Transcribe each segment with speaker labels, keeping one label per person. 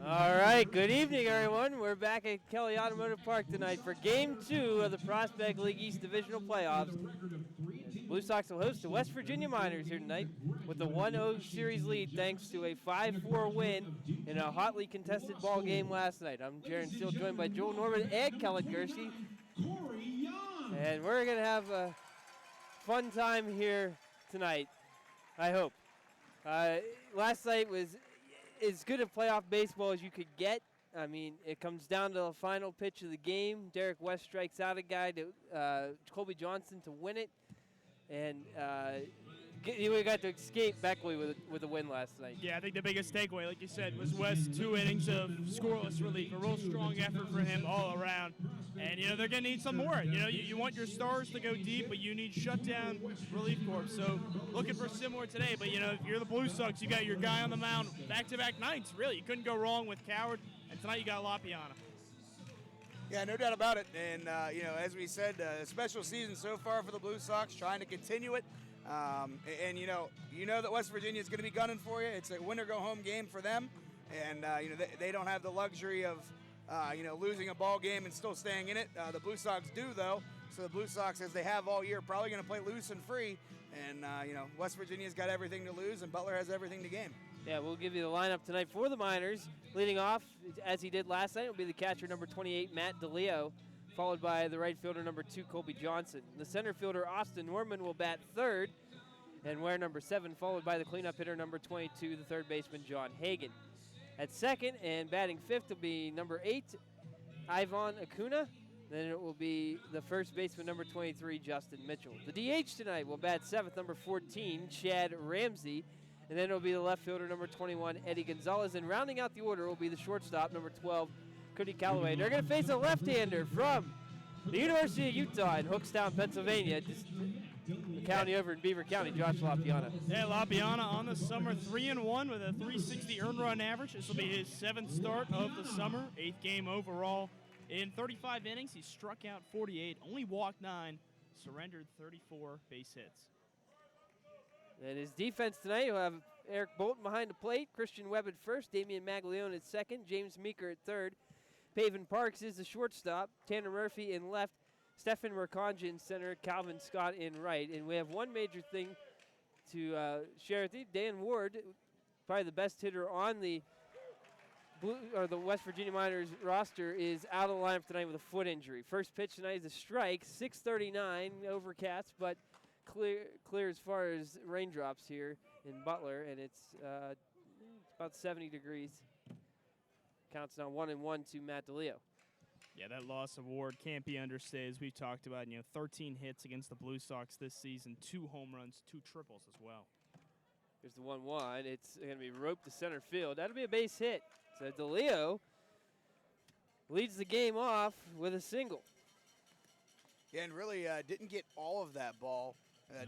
Speaker 1: All right, good evening, everyone. We're back at Kelly Automotive Park tonight for Game 2 of the Prospect League East Divisional Playoffs. Blue Sox will host the West Virginia Miners here tonight with a 1-0 series lead thanks to a 5-4 win in a hotly contested ball game last night. I'm Jaron Steele, joined by Joel Norman and Kelly Gursky. And we're going to have a fun time here tonight, I hope. Last night was as good of playoff baseball as you could get. I mean, it comes down to the final pitch of the game. Derek West strikes out a guy to Colby Johnson to win it, and we got to escape Beckley with a win last night.
Speaker 2: Yeah, I think the biggest takeaway, like you said, was West 2 innings of scoreless relief. A real strong effort for him all around. And, they're going to need some more. You want your stars to go deep, but you need shutdown relief corps. So looking for similar today. But, if you're the Blue Sox, you got your guy on the mound back-to-back nights. Really, you couldn't go wrong with Coward. And tonight you got LaPiana.
Speaker 3: Yeah, no doubt about it. And, as we said, a special season so far for the Blue Sox, trying to continue it. And you know that West Virginia is going to be gunning for you. It's a win-or-go-home game for them. And, they don't have the luxury of losing a ball game and still staying in it. The Blue Sox do, though. So the Blue Sox, as they have all year, probably going to play loose and free. And, West Virginia's got everything to lose, and Butler has everything to gain.
Speaker 1: Yeah, we'll give you the lineup tonight for the Miners. Leading off, as he did last night, will be the catcher number 28, Matt DeLeo, followed by the right fielder number 2, Colby Johnson. The center fielder, Austin Norman, will bat third, and wear number 7, followed by the cleanup hitter number 22, the third baseman, John Hagan. At second and batting fifth will be number 8, Ivan Acuna. Then it will be the first baseman, number 23, Justin Mitchell. The DH tonight will bat seventh, number 14, Chad Ramsey. And then it will be the left fielder, number 21, Eddie Gonzalez. And rounding out the order will be the shortstop, number 12, Cody Callaway. They're going to face a left-hander from the University of Utah in Hookstown, Pennsylvania. Just the county over in Beaver County, Josh LaPiana.
Speaker 2: Yeah, LaPiana on the summer, 3-1 with a 360 earned run average. This will be his 7th start of the summer, 8th game overall. In 35 innings, he struck out 48, only walked 9, surrendered 34 base hits.
Speaker 1: And his defense tonight, he'll have Eric Bolton behind the plate, Christian Webb at first, Damian Maglione at second, James Meeker at third. Paven Parks is the shortstop, Tanner Murphy in left, Stefan Mercanja in center, Calvin Scott in right. And we have one major thing to share with you. Dan Ward, probably the best hitter on the the West Virginia Miners roster, is out of the lineup tonight with a foot injury. First pitch tonight is a strike, 6:39, overcast, but clear as far as raindrops here in Butler, and it's about 70 degrees. Counts now 1-1 to Matt DeLeo.
Speaker 2: Yeah, that loss of Ward can't be understated. As we've talked about, 13 hits against the Blue Sox this season, 2 home runs, 2 triples as well.
Speaker 1: Here's the 1-1. It's going to be roped to center field. That'll be a base hit. So DeLeo leads the game off with a single.
Speaker 3: Yeah, and really didn't get all of that ball.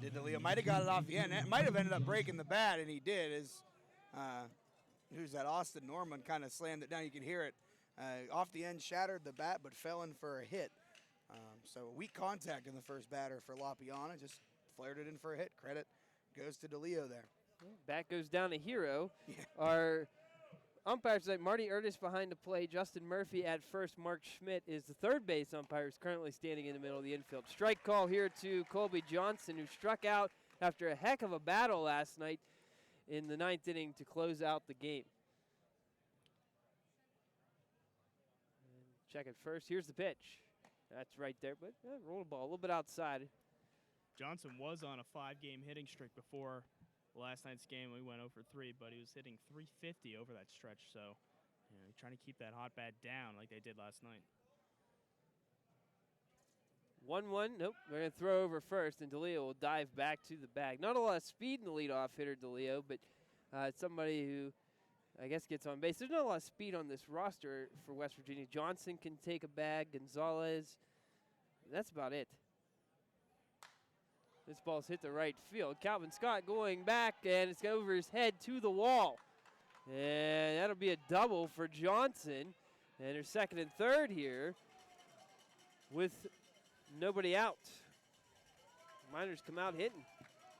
Speaker 3: Did DeLeo? Might have got it off the end. It might have ended up breaking the bat, and he did. Who's that? Austin Norman kind of slammed it down. You can hear it. Off the end, shattered the bat, but fell in for a hit. So weak contact in the first batter for LaPiana. Just flared it in for a hit. Credit goes to DeLeo there.
Speaker 1: Bat goes down to Hero. Yeah. Our umpires tonight, Marty Erdis behind the plate, Justin Murphy at first, Mark Schmidt is the third base umpire, who's currently standing in the middle of the infield. Strike call here to Colby Johnson, who struck out after a heck of a battle last night in the 9th inning to close out the game. And check it first. Here's the pitch. That's right there, but roll the ball a little bit outside.
Speaker 2: Johnson was on a 5-game hitting streak before last night's game. We went 0-for-3, but he was hitting .350 over that stretch, so trying to keep that hot bat down like they did last night.
Speaker 1: 1-1. Nope. We're going to throw over first, and DeLeo will dive back to the bag. Not a lot of speed in the leadoff hitter, DeLeo, but somebody who, I guess, gets on base. There's not a lot of speed on this roster for West Virginia. Johnson can take a bag. Gonzalez. That's about it. This ball's hit the right field. Calvin Scott going back, and it's over his head to the wall. And that'll be a double for Johnson. And their second and third here with nobody out. Miners come out hitting.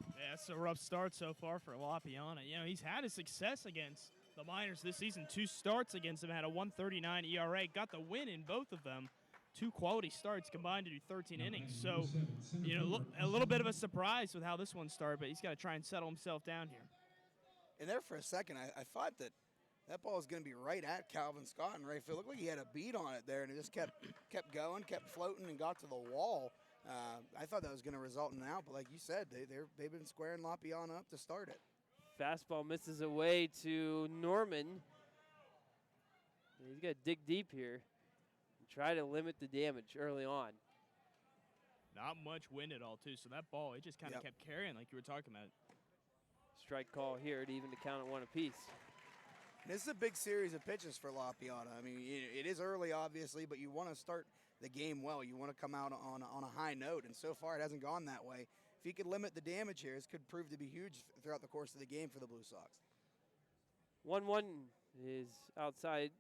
Speaker 2: Yeah, it's a rough start so far for LaPiana. He's had his success against The Miners this season, 2 starts against them, had a 1.39 ERA, got the win in both of them. 2 quality starts combined to do 13 innings. So, a little bit of a surprise with how this one started, but he's got to try and settle himself down here.
Speaker 3: And there for a second, I thought that ball was going to be right at Calvin Scott in right field. Looked like he had a beat on it there, and it just kept going, kept floating, and got to the wall. I thought that was going to result in an out, but like you said, they've been squaring Lapiana up to start it.
Speaker 1: Fastball misses away to Norman. He's got to dig deep here and try to limit the damage early on.
Speaker 2: Not much wind at all, too, so that ball, it just kind of kept carrying like you were talking about.
Speaker 1: Strike call here to even to count at 1 apiece.
Speaker 3: This is a big series of pitches for Lapiana. I mean, it is early, obviously, but you want to start the game well. You want to come out on a high note, and so far it hasn't gone that way. If he could limit the damage here, this could prove to be huge throughout the course of the game for the Blue Sox.
Speaker 1: 1-1 is outside.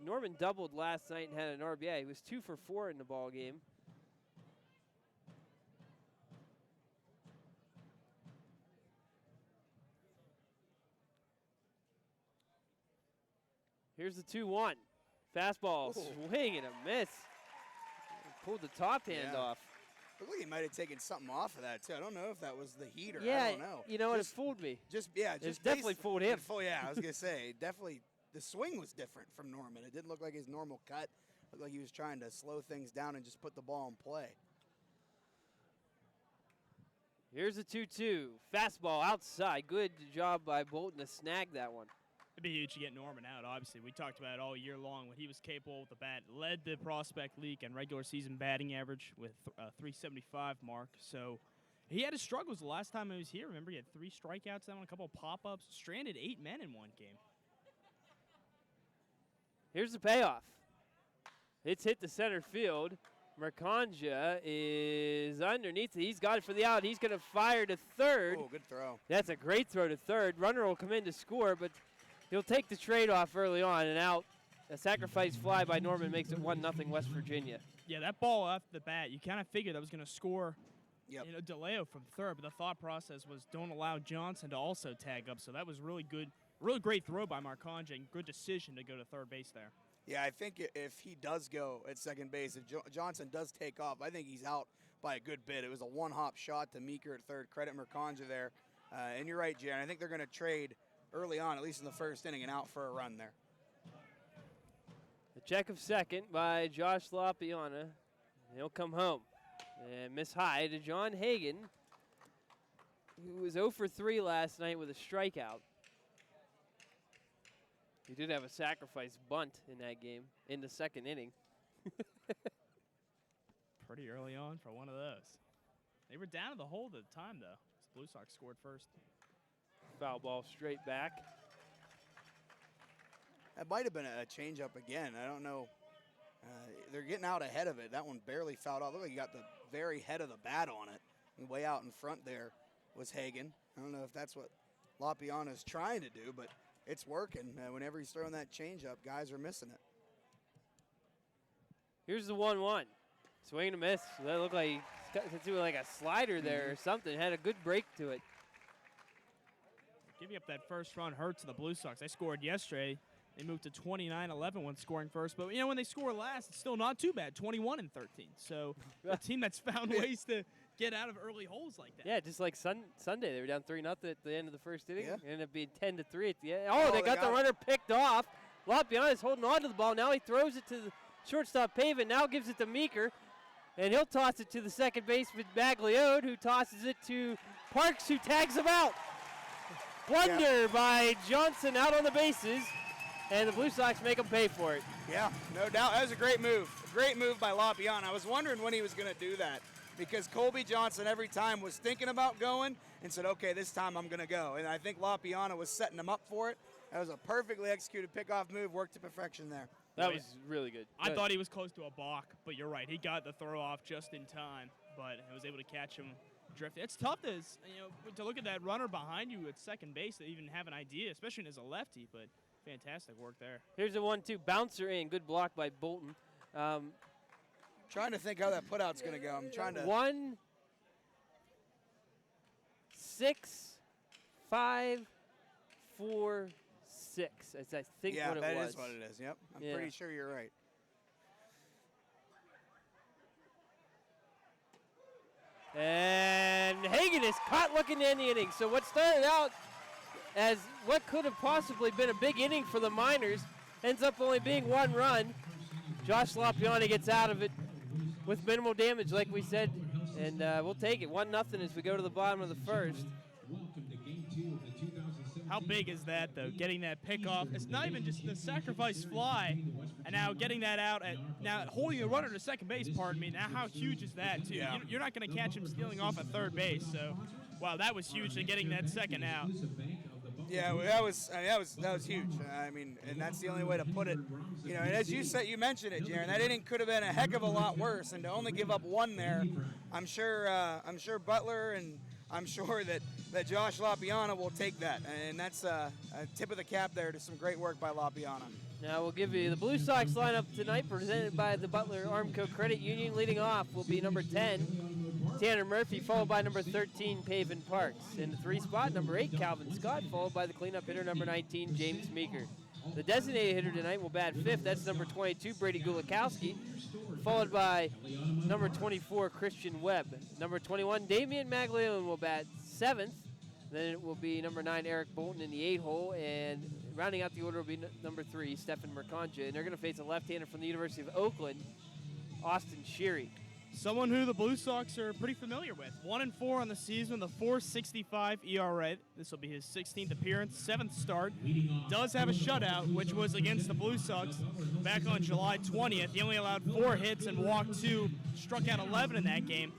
Speaker 1: Norman doubled last night and had an RBI. He was 2 for 4 in the ball game. Here's the 2-1. Fastball, swing and a miss. Pulled the top hand off.
Speaker 3: Looked like he might have taken something off of that, too. I don't know if that was the heater.
Speaker 1: Yeah,
Speaker 3: I don't know.
Speaker 1: You know what? It fooled me.
Speaker 3: It's
Speaker 1: definitely fooled him.
Speaker 3: I was going to say, definitely the swing was different from Norman. It didn't look like his normal cut. It looked like he was trying to slow things down and just put the ball in play.
Speaker 1: Here's the 2-2. Fastball outside. Good job by Bolton to snag that one.
Speaker 2: It'd be huge to get Norman out, obviously. We talked about it all year long when he was capable with the bat. Led the Prospect League and regular season batting average with a 375 mark. So he had his struggles the last time he was here. Remember, he had 3 strikeouts down, a couple of pop-ups, stranded 8 men in one game.
Speaker 1: Here's the payoff. It's hit the center field. Mercanja is underneath. He's got it for the out. He's going to fire to third.
Speaker 3: Oh, good throw.
Speaker 1: That's a great throw to third. Runner will come in to score, but he'll take the trade off early on and out. A sacrifice fly by Norman makes it 1-0 West Virginia.
Speaker 2: Yeah, that ball off the bat, you kind of figured that was going to score DeLeo from third, but the thought process was don't allow Johnson to also tag up. So that was really good, really great throw by Marcanja and good decision to go to third base there.
Speaker 3: Yeah, I think if he does go at second base, if Johnson does take off, I think he's out by a good bit. It was a one-hop shot to Meeker at third. Credit Mercanja there. And you're right, Jan. I think they're going to trade early on, at least in the first inning, and out for a run there.
Speaker 1: The check of second by Josh Lapiana. He'll come home. And miss high to John Hagan, who was 0 for 3 last night with a strikeout. He did have a sacrifice bunt in that game in the second inning.
Speaker 2: Pretty early on for one of those. They were down to the hole at the time, though. The Blue Sox scored first.
Speaker 1: Foul ball straight back.
Speaker 3: That might have been a changeup again. I don't know. They're getting out ahead of it. That one barely fouled off. Looked like he got the very head of the bat on it. And way out in front there was Hagan. I don't know if that's what Lapiana is trying to do, but it's working. Whenever he's throwing that changeup, guys are missing it.
Speaker 1: Here's the 1-1. Swing and a miss. That looked like he got to like a slider there or something. Had a good break to it.
Speaker 2: Giving up that first run hurts the Blue Sox. They scored yesterday. They moved to 29-11 when scoring first. But, when they score last, it's still not too bad, 21-13. So a team that's found ways to get out of early holes like that.
Speaker 1: Yeah, just like Sunday. They were down 3-0 at the end of the first inning.
Speaker 3: Yeah.
Speaker 1: Ended up being 10-3 at the end. Oh, they got the runner picked off. Lapiana is holding on to the ball. Now he throws it to the shortstop Pavin. Now gives it to Meeker. And he'll toss it to the second baseman Bagliode, who tosses it to Parks, who tags him out. Blunder by Johnson out on the bases. And the Blue Sox make them pay for it.
Speaker 3: Yeah, no doubt. That was a great move. A great move by Lapiana. I was wondering when he was going to do that because Colby Johnson every time was thinking about going and said, okay, this time I'm going to go. And I think Lapiana was setting him up for it. That was a perfectly executed pickoff move, worked to perfection there.
Speaker 1: That was really good.
Speaker 2: I thought he was close to a balk, but you're right. He got the throw off just in time, but he was able to catch him drifting. It's tough to look at that runner behind you at second base to even have an idea, especially as a lefty, but fantastic work there.
Speaker 1: Here's a 1-2 bouncer in. Good block by Bolton.
Speaker 3: Trying to think how that putout's going to go. I'm trying to.
Speaker 1: 1, 6, 5, 4, 6. That's, I think,
Speaker 3: yeah,
Speaker 1: what it was.
Speaker 3: Yeah, that is what it is. Yep, I'm pretty sure you're right.
Speaker 1: And Hagan is caught looking to end the inning. So what started out as what could have possibly been a big inning for the Miners ends up only being 1 run. Josh Lapiani gets out of it with minimal damage, like we said, and we'll take it 1-0 as we go to the bottom of the first.
Speaker 2: How big is that, though, getting that pick off? It's not even just the sacrifice fly, and now getting that out, now holding a runner to second base, pardon me. Now how huge is that, too?
Speaker 3: Yeah.
Speaker 2: You're not going to catch him stealing off at third base, so, wow, that was huge, and getting that second out.
Speaker 3: Yeah, that was huge. I mean, and that's the only way to put it. You know, and as you said, you mentioned it, Jaron. That inning could have been a heck of a lot worse, and to only give up 1 there, I'm sure Butler and I'm sure that Josh Lapiana will take that, and that's a tip of the cap there to some great work by Lapiana.
Speaker 1: Now we'll give you the Blue Sox lineup tonight, presented by the Butler Armco Credit Union. Leading off will be number 10, Tanner Murphy, followed by number 13, Pavin Parks. In the 3 spot, number 8, Calvin Scott, followed by the cleanup hitter, number 19, James Meeker. The designated hitter tonight will bat 5th. That's number 22, Brady Gulikowski, followed by number 24, Christian Webb. Number 21, Damian Maglione will bat 7th. Then it will be number 9, Eric Bolton in the 8 hole, and rounding out the order will be number 3, Stefan Mercanja. And they're going to face a left-hander from the University of Oakland, Austin Sheary.
Speaker 2: Someone who the Blue Sox are pretty familiar with. 1-4 on the season, the .465 ERA. This will be his 16th appearance, 7th start. Does have a shutout, which was against the Blue Sox back on July 20th. He only allowed 4 hits and walked 2, struck out 11 in that game.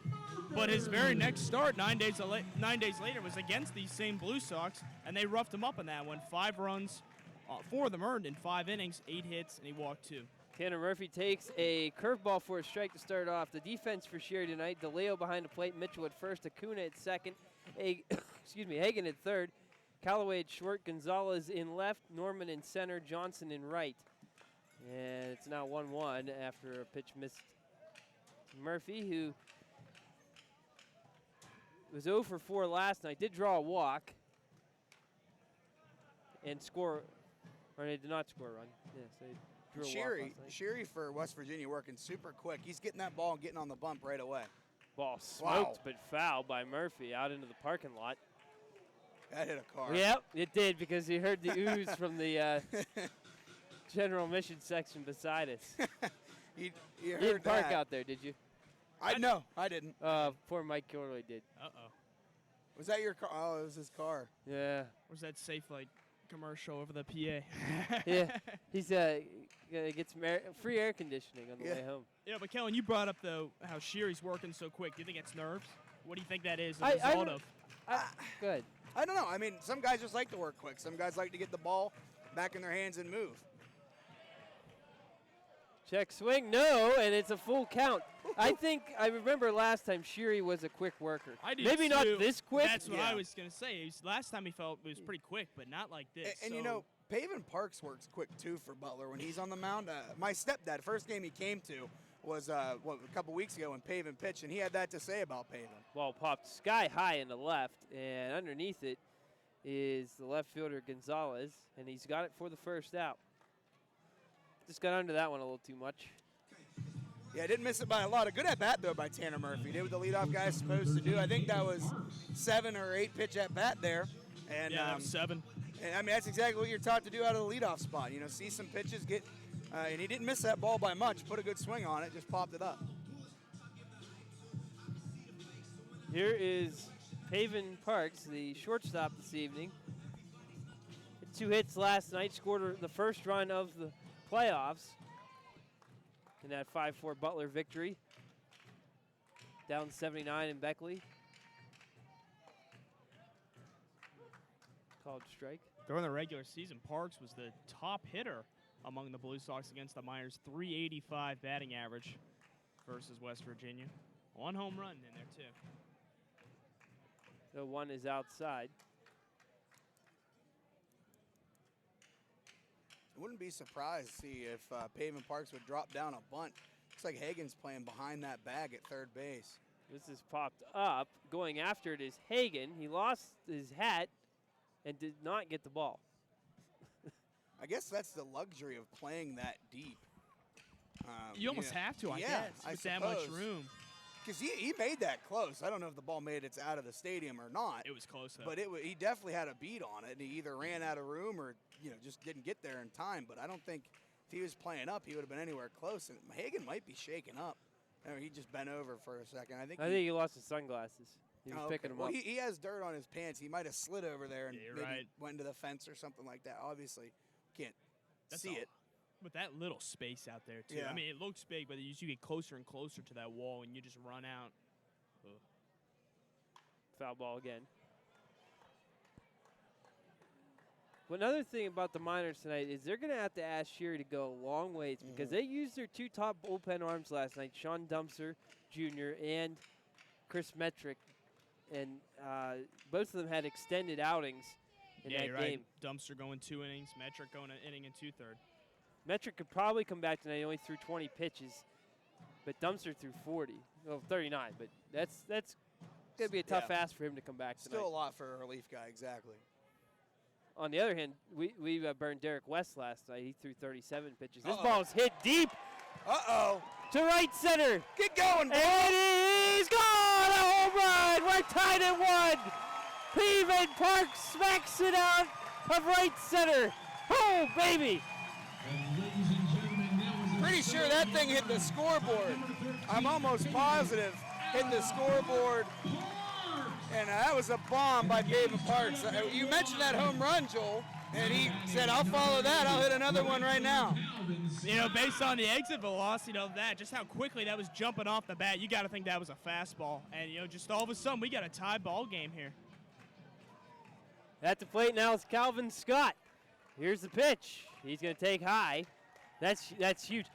Speaker 2: But his very next start, 9 days later, was against these same Blue Sox, and they roughed him up in that one. 5 runs, 4 of them earned in 5 innings, 8 hits, and he walked 2.
Speaker 1: Tanner Murphy takes a curveball for a strike to start off. The defense for Sheary tonight, DeLeo behind the plate, Mitchell at first, Acuna at second, Hagan at third, Callaway at short, Gonzalez in left, Norman in center, Johnson in right. And it's now 1-1 after a pitch missed Murphy, who was 0 for 4 last night, did draw a walk and score, or they did not score a run. Yes, they drew a walk last night.
Speaker 3: Sheary for West Virginia working super quick. He's getting that ball and getting on the bump right away.
Speaker 1: Ball smoked but fouled by Murphy out into the parking lot.
Speaker 3: That hit a car.
Speaker 1: Yep, it did, because you heard the ooze from the general mission section beside us.
Speaker 3: you
Speaker 1: You
Speaker 3: heard
Speaker 1: didn't park
Speaker 3: that.
Speaker 1: out there, did you?
Speaker 3: No, I didn't.
Speaker 1: Poor Mike Kilroy did.
Speaker 2: Uh-oh.
Speaker 3: Was that your car? Oh, it was his car.
Speaker 1: Yeah.
Speaker 2: Where's that Safe Light commercial over the PA?
Speaker 1: Yeah, he's gets free air conditioning on the way home.
Speaker 2: Yeah, but Kellen, you brought up, though, how Sheary's working so quick. Do you think it's nerves? What do you think that is a result of?
Speaker 1: Good.
Speaker 3: I don't know. I mean, some guys just like to work quick. Some guys like to get the ball back in their hands and move.
Speaker 1: Check swing, no, and it's a full count. I remember last time Sheary was a quick worker.
Speaker 2: I do
Speaker 1: Maybe
Speaker 2: too.
Speaker 1: not this quick.
Speaker 2: That's what I was going to say. Last time he felt it was pretty quick, but not like this.
Speaker 3: And you know, Pavin Parks works quick too for Butler when he's on the mound. My stepdad, first game he came to was a couple weeks ago when Pavin pitched, and he had that to say about Pavin.
Speaker 1: Ball popped sky high in the left, and underneath it is the left fielder Gonzalez, and he's got it for the first out. Just got under that one a little too much.
Speaker 3: Yeah, didn't miss it by a lot. A good at bat though by Tanner Murphy. Did what the leadoff guy is supposed to do. I think that was 7 or 8 pitch at bat there. And
Speaker 2: yeah, that was 7.
Speaker 3: And I mean, that's exactly what you're taught to do out of the leadoff spot. You know, see some pitches, and he didn't miss that ball by much. Put a good swing on it, just popped it up.
Speaker 1: Here is Pavin Parks, the shortstop this evening. Had 2 hits last night, scored the first run of the playoffs in that 5-4 Butler victory. Down 79 in Beckley. Called strike.
Speaker 2: During the regular season, Parks was the top hitter among the Blue Sox against the Miners. .385 batting average versus West Virginia. 1 home run in there, too.
Speaker 1: The 1 is outside.
Speaker 3: I wouldn't be surprised to see if Pavin Parks would drop down a bunt. Looks like Hagan's playing behind that bag at third base.
Speaker 1: This is popped up. Going after it is Hagan. He lost his hat and did not get the ball.
Speaker 3: I guess that's the luxury of playing that deep.
Speaker 2: You almost have to, I guess, with that much room.
Speaker 3: Because he made that close. I don't know if the ball made it out of the stadium or not.
Speaker 2: It was close, though.
Speaker 3: But he definitely had a beat on it. And he either ran out of room or just didn't get there in time. But I don't think if he was playing up, he would have been anywhere close. And Hagan might be shaken up. He just bent over for a second. I think he lost
Speaker 1: his sunglasses. He was picking them up.
Speaker 3: He has dirt on his pants. He might have slid over there and maybe went into the fence or something like that. Obviously, can't see it.
Speaker 2: With that little space out there, too.
Speaker 3: Yeah.
Speaker 2: I mean, it looks big, but as you get closer and closer to that wall and you just run out. Ugh.
Speaker 1: Foul ball again. Well, another thing about the Miners tonight is they're going to have to ask Sherry to go a long ways because they used their 2 top bullpen arms last night, Sean Dumpster Jr. and Chris Metrick, and both of them had extended outings in that
Speaker 2: you're
Speaker 1: game.
Speaker 2: Right. Dumpster going 2 innings, Metrick going an inning and 2/3.
Speaker 1: Metrick could probably come back tonight. He only threw 20 pitches, but Dumpster threw 40. Well, 39, but that's going to be a tough ask for him to come back tonight.
Speaker 3: Still a lot for a relief guy, exactly.
Speaker 1: On the other hand, we burned Derek West last night. He threw 37 pitches. This ball's hit deep.
Speaker 3: Uh-oh.
Speaker 1: To right center.
Speaker 3: Get going, bro.
Speaker 1: And he's gone. A home run. We're tied at 1. Peavin Park smacks it out of right center. Oh, baby.
Speaker 3: Pretty sure that thing hit the scoreboard. I'm almost positive hit the scoreboard. And that was a bomb by David Parks. You mentioned that home run, Joel, and he said, I'll follow that. I'll hit another one right now.
Speaker 2: Based on the exit velocity of that, just how quickly that was jumping off the bat, you got to think that was a fastball. And, just all of a sudden, we got a tie ball game here.
Speaker 1: At the plate now is Calvin Scott. Here's the pitch. He's going to take high. That's huge.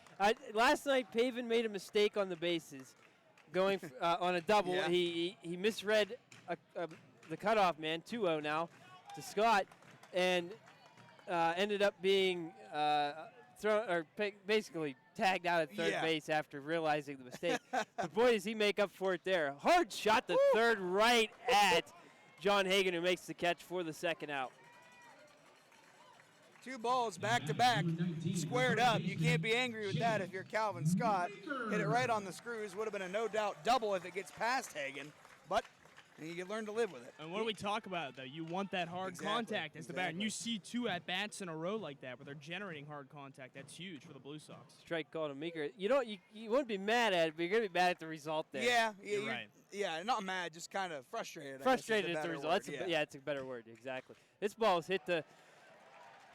Speaker 1: Last night, Pavin made a mistake on the bases, going on a double.
Speaker 3: Yeah.
Speaker 1: He misread the cutoff man, 2-0 now, to Scott, and ended up being basically tagged out at third base after realizing the mistake. But boy, does he make up for it there. Hard shot to third right at John Hagan, who makes the catch for the second out.
Speaker 3: 2 balls back-to-back, squared up. You can't be angry with that if you're Calvin Scott. Hit it right on the screws. Would have been a no-doubt double if it gets past Hagan, but you can learn to live with it.
Speaker 2: And what do we talk about, though? You want that hard contact as the batter. And you see 2 at-bats in a row like that where they're generating hard contact. That's huge for the Blue Sox.
Speaker 1: Strike called to Meeker. You wouldn't be mad at it, but you're going to be mad at the result there.
Speaker 3: Yeah,
Speaker 2: you're right.
Speaker 3: Yeah, not mad, just kind of frustrated.
Speaker 1: Frustrated at the result. It's a better word, exactly. This ball's hit the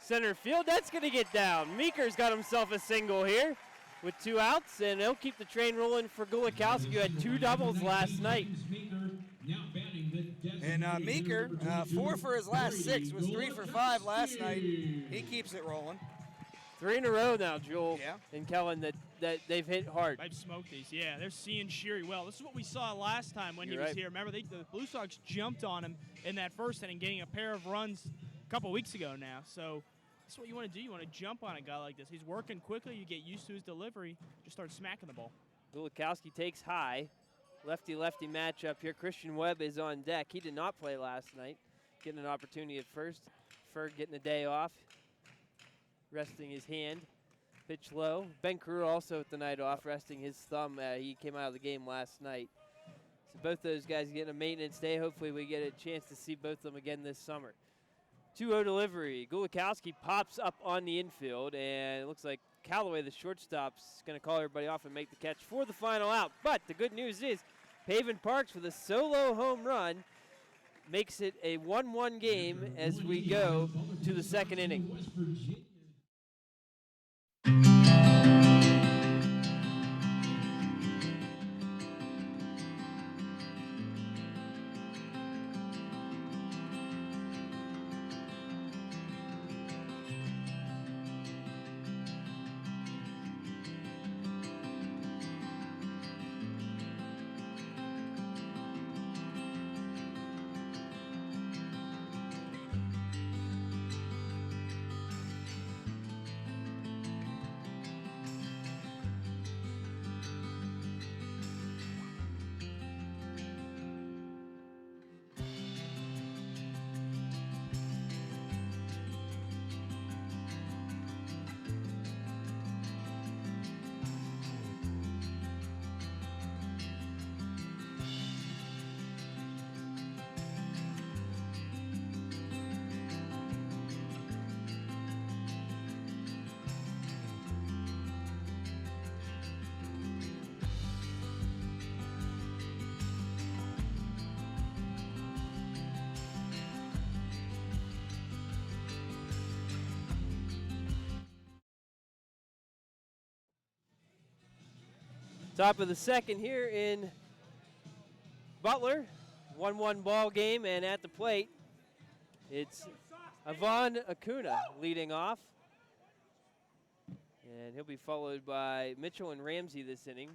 Speaker 1: center field. That's going to get down. Meeker's got himself a single here with 2 outs, and he'll keep the train rolling for Gulikowski, who had 2 doubles last night.
Speaker 3: And Meeker, 4 for his last 6, was 3 for 5 last night. He keeps it rolling.
Speaker 1: 3 in a row now, Joel and Kellen, that they've hit hard.
Speaker 2: They've smoked these, They're seeing Sherry well. This is what we saw last time when he was here. Remember, the Blue Sox jumped on him in that first inning, getting a pair of runs a couple weeks ago now. So that's what you want to do. You want to jump on a guy like this. He's working quickly. You get used to his delivery. Just start smacking the ball.
Speaker 1: Gulikowski takes high. Lefty-lefty matchup here. Christian Webb is on deck. He did not play last night. Getting an opportunity at first. Ferg getting a day off. Resting his hand. Pitch low. Ben Carew also with the night off, resting his thumb. He came out of the game last night. So both those guys getting a maintenance day. Hopefully we get a chance to see both of them again this summer. 2-0 delivery. Gulikowski pops up on the infield, and it looks like Callaway, the shortstop's going to call everybody off and make the catch for the final out. But the good news is Pavin Parks with a solo home run makes it a 1-1 game as we go to the second inning. Top of the second here in Butler. 1-1 ball game, and at the plate, it's Avon Acuna leading off. And he'll be followed by Mitchell and Ramsey this inning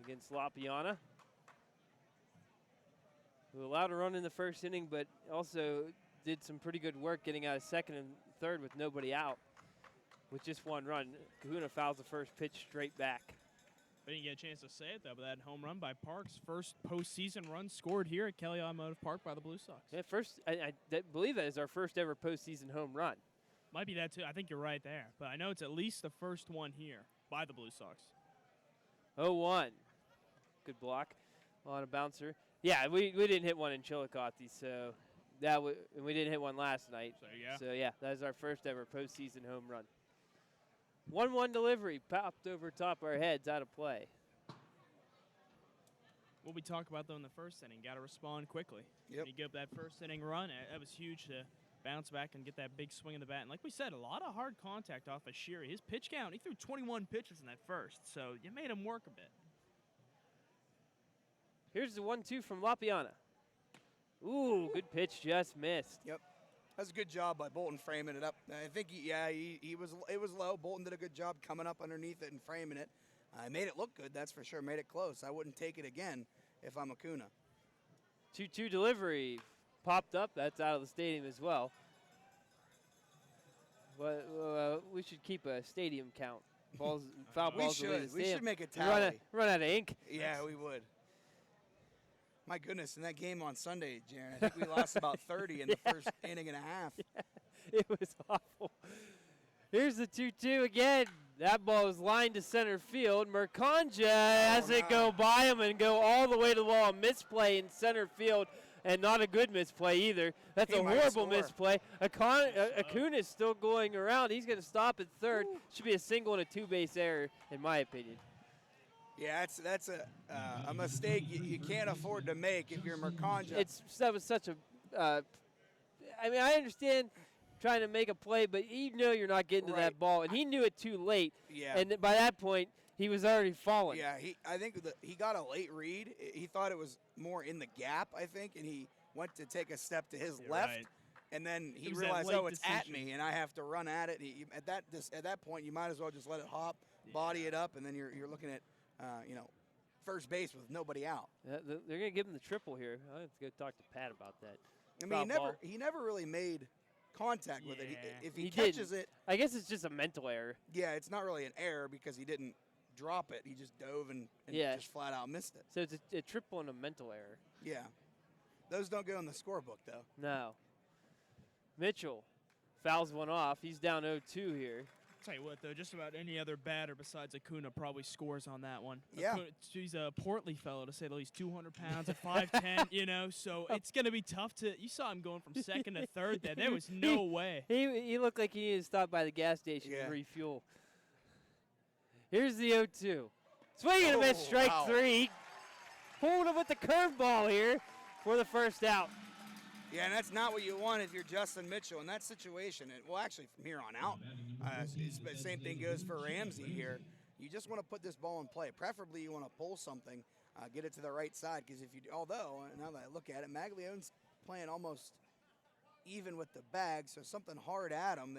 Speaker 1: against Lapiana, who allowed a run in the first inning, but also did some pretty good work getting out of second and third with nobody out with just one run. Kahuna fouls the first pitch straight back.
Speaker 2: I didn't get a chance to say it, though, but that home run by Parks, first postseason run scored here at Kelly Automotive Park by the Blue Sox.
Speaker 1: Yeah, I believe that is our first ever postseason home run.
Speaker 2: Might be that, too. I think you're right there. But I know it's at least the first one here by the Blue Sox.
Speaker 1: 0-1. Good block on a bouncer. Yeah, we didn't hit one in Chillicothe, so and we didn't hit one last night. So yeah, that is our first ever postseason home run. 1-1 delivery, popped over top our heads, out of play.
Speaker 2: What we talked about, though, in the first inning, got to respond quickly.
Speaker 3: Yep.
Speaker 2: You give up that first inning run, that was huge to bounce back and get that big swing in the bat. And like we said, a lot of hard contact off of Sheary. His pitch count, he threw 21 pitches in that first, so you made him work a bit.
Speaker 1: Here's the 1-2 from Lapiana. Ooh, good pitch, just missed.
Speaker 3: Yep. That's a good job by Bolton framing it up. I think, it was low. Bolton did a good job coming up underneath it and framing it. Made it look good, that's for sure. Made it close. I wouldn't take it again if I'm Acuna.
Speaker 1: 2-2 delivery, popped up. That's out of the stadium as well. But we should keep a stadium count. Foul balls
Speaker 3: we
Speaker 1: away the
Speaker 3: should. We
Speaker 1: stadium.
Speaker 3: should make a tally.
Speaker 1: Run out of ink.
Speaker 3: Yeah, we would. My goodness, in that game on Sunday, Jaron, I think we lost about 30 in the first inning and a half.
Speaker 1: Yeah, it was awful. Here's the 2-2 again. That ball is lined to center field. Mercanja has it go by him and go all the way to the wall. A misplay in center field, and not a good misplay either. That's a horrible misplay. Acuna's still going around. He's going to stop at third. Should be a single and a two-base error, in my opinion.
Speaker 3: Yeah, that's a mistake you can't afford to make if you're Mercanja.
Speaker 1: That was such a I mean, I understand trying to make a play, but you know you're not getting to that ball, and he knew it too late.
Speaker 3: Yeah.
Speaker 1: And by that point, he was already falling.
Speaker 3: Yeah, I think he got a late read. He thought it was more in the gap, I think, and he went to take a step to his left.
Speaker 2: Right.
Speaker 3: And then he
Speaker 2: It was
Speaker 3: realized,
Speaker 2: that late
Speaker 3: it's at
Speaker 2: decision.
Speaker 3: me, and I have to run at it. At that point, you might as well just let it hop, body it up, and then you're looking at first base with nobody out.
Speaker 1: They're going to give him the triple here. I have to go talk to Pat about that.
Speaker 3: I mean, he never really made contact with it. If he catches it,
Speaker 1: I guess it's just a mental error.
Speaker 3: yeah, it's not really an error because he didn't drop it. He just dove and just flat out missed it.
Speaker 1: So it's a triple and a mental error.
Speaker 3: Yeah. Those don't go in the scorebook, though.
Speaker 1: No. Mitchell fouls one off. He's down 0-2 here.
Speaker 2: Tell you what, though, just about any other batter besides Acuna probably scores on that one.
Speaker 3: Yeah.
Speaker 2: He's a portly fellow, to say the least, 200 pounds at 5'10", so it's going to be tough to – you saw him going from second to third there. There was no way.
Speaker 1: He looked like he needed to stop by the gas station to refuel. Here's the 0-2. Swing and a miss, strike three. Pulled him with the curveball here for the first out.
Speaker 3: Yeah, and that's not what you want if you're Justin Mitchell in that situation. And, well, actually, from here on out, the same thing goes for Ramsey here. You just want to put this ball in play. Preferably, you want to pull something, get it to the right side. Because although now that I look at it, Maglione's playing almost even with the bag, so something hard at him.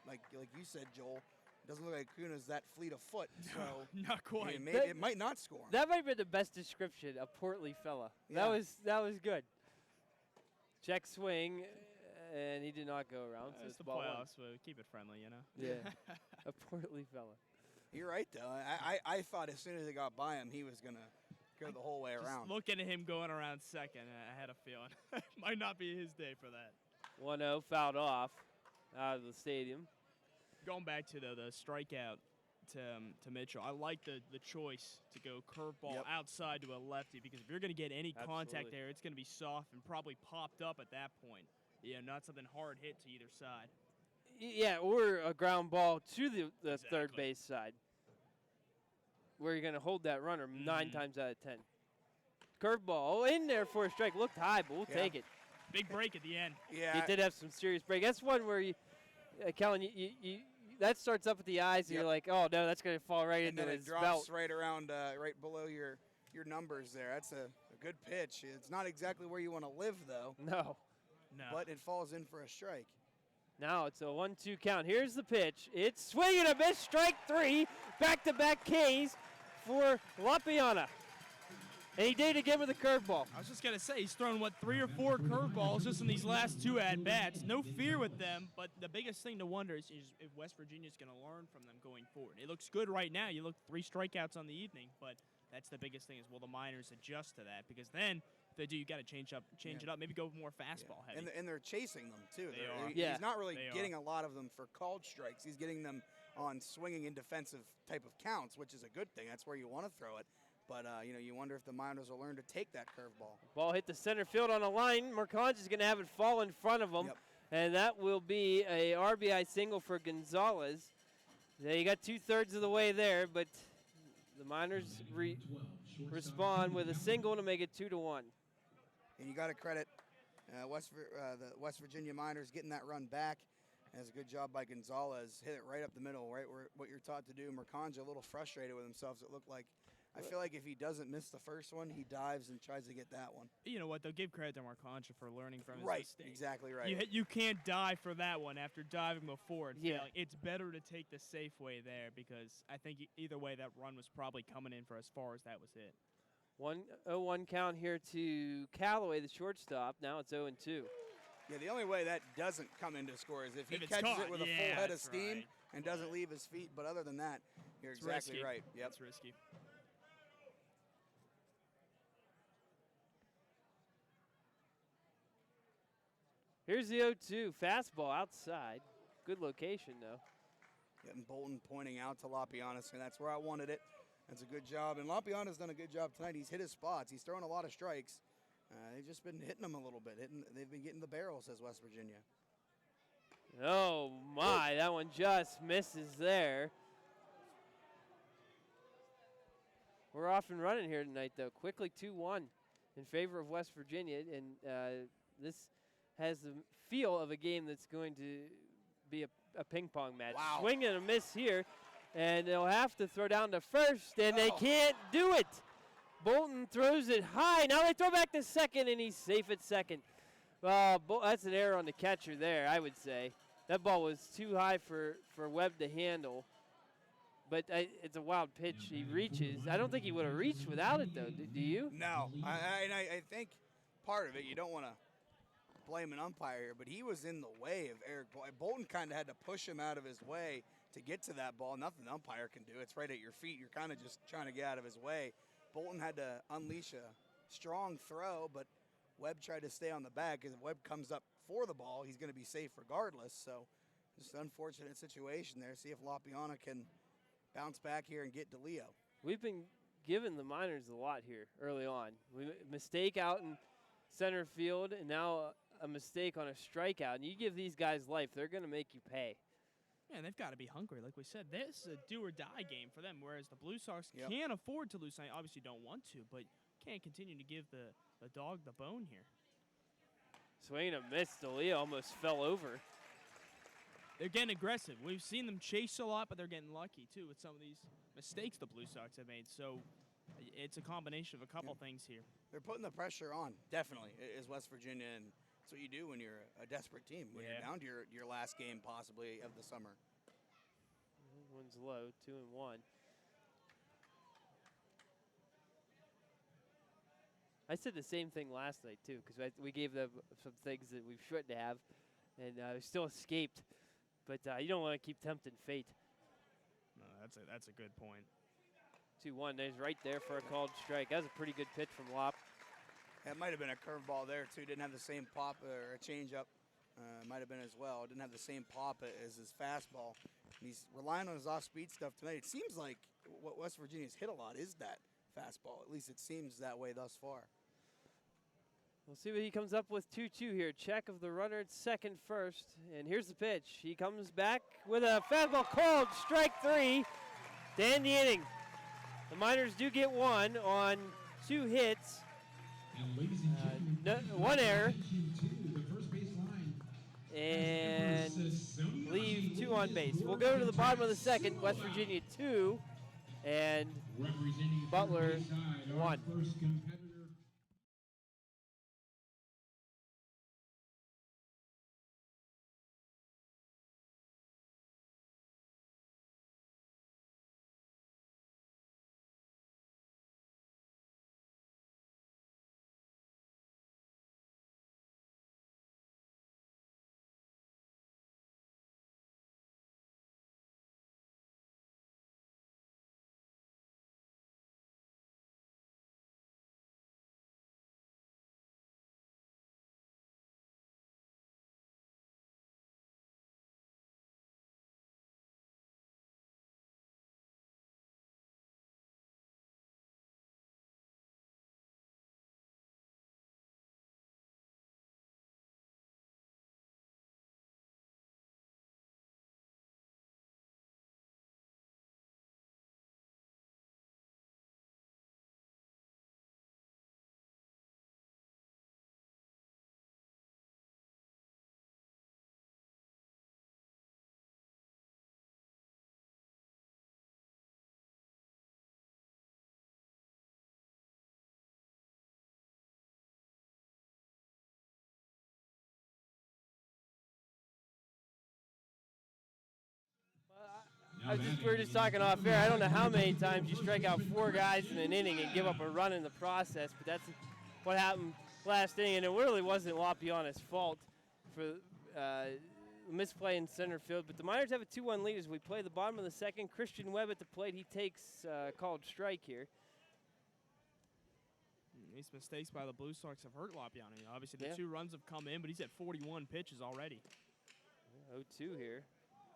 Speaker 3: Like you said, Joel, it doesn't look like Acuna's that fleet of foot. So
Speaker 2: not quite.
Speaker 3: It might not score.
Speaker 1: That might have been the best description, a portly fella.
Speaker 3: Yeah.
Speaker 1: That was good. Check swing, and he did not go around. So
Speaker 2: It's the
Speaker 1: ball one.
Speaker 2: playoffs, so keep it friendly,
Speaker 1: Yeah, a portly fella.
Speaker 3: You're right, though. I thought as soon as it got by him, he was going to go the whole way around.
Speaker 2: Looking at him going around second, I had a feeling. Might not be his day for that.
Speaker 1: 1-0, fouled off out of the stadium.
Speaker 2: Going back to the strikeout to Mitchell, I like the choice to go curveball outside to a lefty, because if you're going to get any contact there, it's going to be soft and probably popped up at that point. Not something hard hit to either side.
Speaker 1: Yeah, or a ground ball to the third base side, where you're going to hold that runner 9 times out of 10. Curveball in there for a strike. Looked high, but we'll take it.
Speaker 2: Big break at the end.
Speaker 3: Yeah.
Speaker 1: He did have some serious break. That's one where Kellen, that starts up at the eyes, and
Speaker 3: Yep.
Speaker 1: you're like, oh no, that's going to fall right
Speaker 3: And
Speaker 1: into
Speaker 3: then it
Speaker 1: his
Speaker 3: drops
Speaker 1: belt.
Speaker 3: right around, right below your numbers there. That's a good pitch. It's not exactly where you want to live, though,
Speaker 1: No.
Speaker 2: No.
Speaker 3: but it falls in for a strike.
Speaker 1: Now it's a 1-2 count. Here's the pitch. It's swing and a miss, strike 3. Back-to-back Ks for Lapiana. And he did it again with a curveball.
Speaker 2: I was just going to say, he's thrown, 3 or 4 curveballs just in these last 2 at-bats. No fear with them, but the biggest thing to wonder is if West Virginia's going to learn from them going forward. It looks good right now. You look 3 strikeouts on the evening, but that's the biggest thing is will the Miners adjust to that? Because then, if they do, you got to change it up, maybe go more fastball heavy.
Speaker 3: And they're chasing them, too.
Speaker 2: They are.
Speaker 1: Yeah.
Speaker 3: He's not really
Speaker 2: They
Speaker 3: getting a lot of them for called strikes. He's getting them on swinging in defensive type of counts, which is a good thing. That's where you want to throw it. But, you wonder if the Miners will learn to take that curveball.
Speaker 1: Ball hit the center field on a line. Mercante is going to have it fall in front of him.
Speaker 3: Yep.
Speaker 1: And that will be a RBI single for Gonzalez. They got 2/3 of the way there, but the Miners respond with a single to make it 2-1.
Speaker 3: And you got to credit the West Virginia Miners getting that run back. That's a good job by Gonzalez. Hit it right up the middle, right where what you're taught to do. Mercante a little frustrated with himself, so it looked like. I feel like if he doesn't miss the first one, he dives and tries to get that one.
Speaker 2: You know what, though? Give credit to Marconcha for learning from his
Speaker 3: Right,
Speaker 2: mistake.
Speaker 3: exactly right.
Speaker 2: You can't dive for that one after diving before and
Speaker 1: Yeah.
Speaker 2: failing. It's better to take the safe way there because I think either way that run was probably coming in for as far as that was hit.
Speaker 1: 1-0-1 count here to Callaway, the shortstop. Now it's 0-2.
Speaker 3: Yeah, the only way that doesn't come into score is if he
Speaker 2: If it's
Speaker 3: catches
Speaker 2: caught,
Speaker 3: it with a
Speaker 2: yeah,
Speaker 3: full head of
Speaker 2: that's
Speaker 3: steam
Speaker 2: right.
Speaker 3: and doesn't leave his feet. But other than that, you're
Speaker 2: It's
Speaker 3: exactly
Speaker 2: risky.
Speaker 3: right. Yep.
Speaker 2: It's risky.
Speaker 1: Here's the 0-2. Fastball outside. Good location, though.
Speaker 3: And Bolton pointing out to Lapiana, saying that's where I wanted it. That's a good job. And Lapiana's done a good job tonight. He's hit his spots. He's thrown a lot of strikes. They've just been hitting them a little bit. They've been getting the barrels, says West Virginia.
Speaker 1: Oh, my. That one just misses there. We're off and running here tonight, though. Quickly 2-1 in favor of West Virginia. And this has the feel of a game that's going to be a ping pong match.
Speaker 3: Wow.
Speaker 1: Swing and a miss here. And they'll have to throw down to first, and they
Speaker 3: Oh.
Speaker 1: can't do it. Bolton throws it high. Now they throw back to second, and he's safe at second. That's an error on the catcher there, I would say. That ball was too high for Webb to handle. But it's a wild pitch. He reaches. I don't think he would have reached without it, though. Do you?
Speaker 3: No. I think part of it, you don't want to blame an umpire here, but he was in the way of Eric Bolton. Bolton kind of had to push him out of his way to get to that ball. Nothing the umpire can do. It's right at your feet. You're kind of just trying to get out of his way. Bolton had to unleash a strong throw, but Webb tried to stay on the bag because if Webb comes up for the ball, he's going to be safe regardless. So just an unfortunate situation there. See if Lapiana can bounce back here and get DeLeo.
Speaker 1: We've been giving the Miners a lot here early on. Mistake out in center field, and now a mistake on a strikeout. And you give these guys life, they're going to make you pay.
Speaker 2: Yeah, and they've got to be hungry. Like we said, this is a do-or-die game for them, whereas the Blue Sox
Speaker 3: Yep.
Speaker 2: can't afford to lose. I obviously don't want to, but can't continue to give the dog the bone here.
Speaker 1: Swing and a miss. DeLeo almost fell over.
Speaker 2: They're getting aggressive. We've seen them chase a lot, but they're getting lucky, too, with some of these mistakes the Blue Sox have made. So it's a combination of a couple things here.
Speaker 3: They're putting the pressure on, definitely, is West Virginia, and that's what you do when you're a desperate team, when you're down to your last game possibly of the summer.
Speaker 1: One's low, 2-1. I said the same thing last night, too, because we gave them some things that we shouldn't have, and we still escaped. But you don't want to keep tempting fate.
Speaker 2: No, that's a good point.
Speaker 1: 2-1, there's right there for a called strike. That was a pretty good pitch from Lop.
Speaker 3: It might have been a curveball there, too. Didn't have the same pop, or a changeup. Might have been as well. Didn't have the same pop as his fastball. And he's relying on his off-speed stuff tonight. It seems like what West Virginia's hit a lot is that fastball. At least it seems that way thus far.
Speaker 1: We'll see what he comes up with. 2-2 here. Check of the runner at second first. And here's the pitch. He comes back with a fastball called strike 3 to end the inning. The Miners do get one on 2 hits. One error. And leave 2 2 on base. We'll go to the bottom of the second. West Virginia 2 and Butler 1. We were just talking off air. I don't know how many times you strike out 4 guys in an inning and give up a run in the process, but that's what happened last inning, and it really wasn't Wapiana's fault for misplay in center field. But the Miners have a 2-1 lead as we play the bottom of the second. Christian Webb at the plate. He takes called strike here.
Speaker 2: These mistakes by the Blue Sox have hurt Wapiana. Obviously, the 2 runs have come in, but he's at 41 pitches already.
Speaker 1: 0-2 here.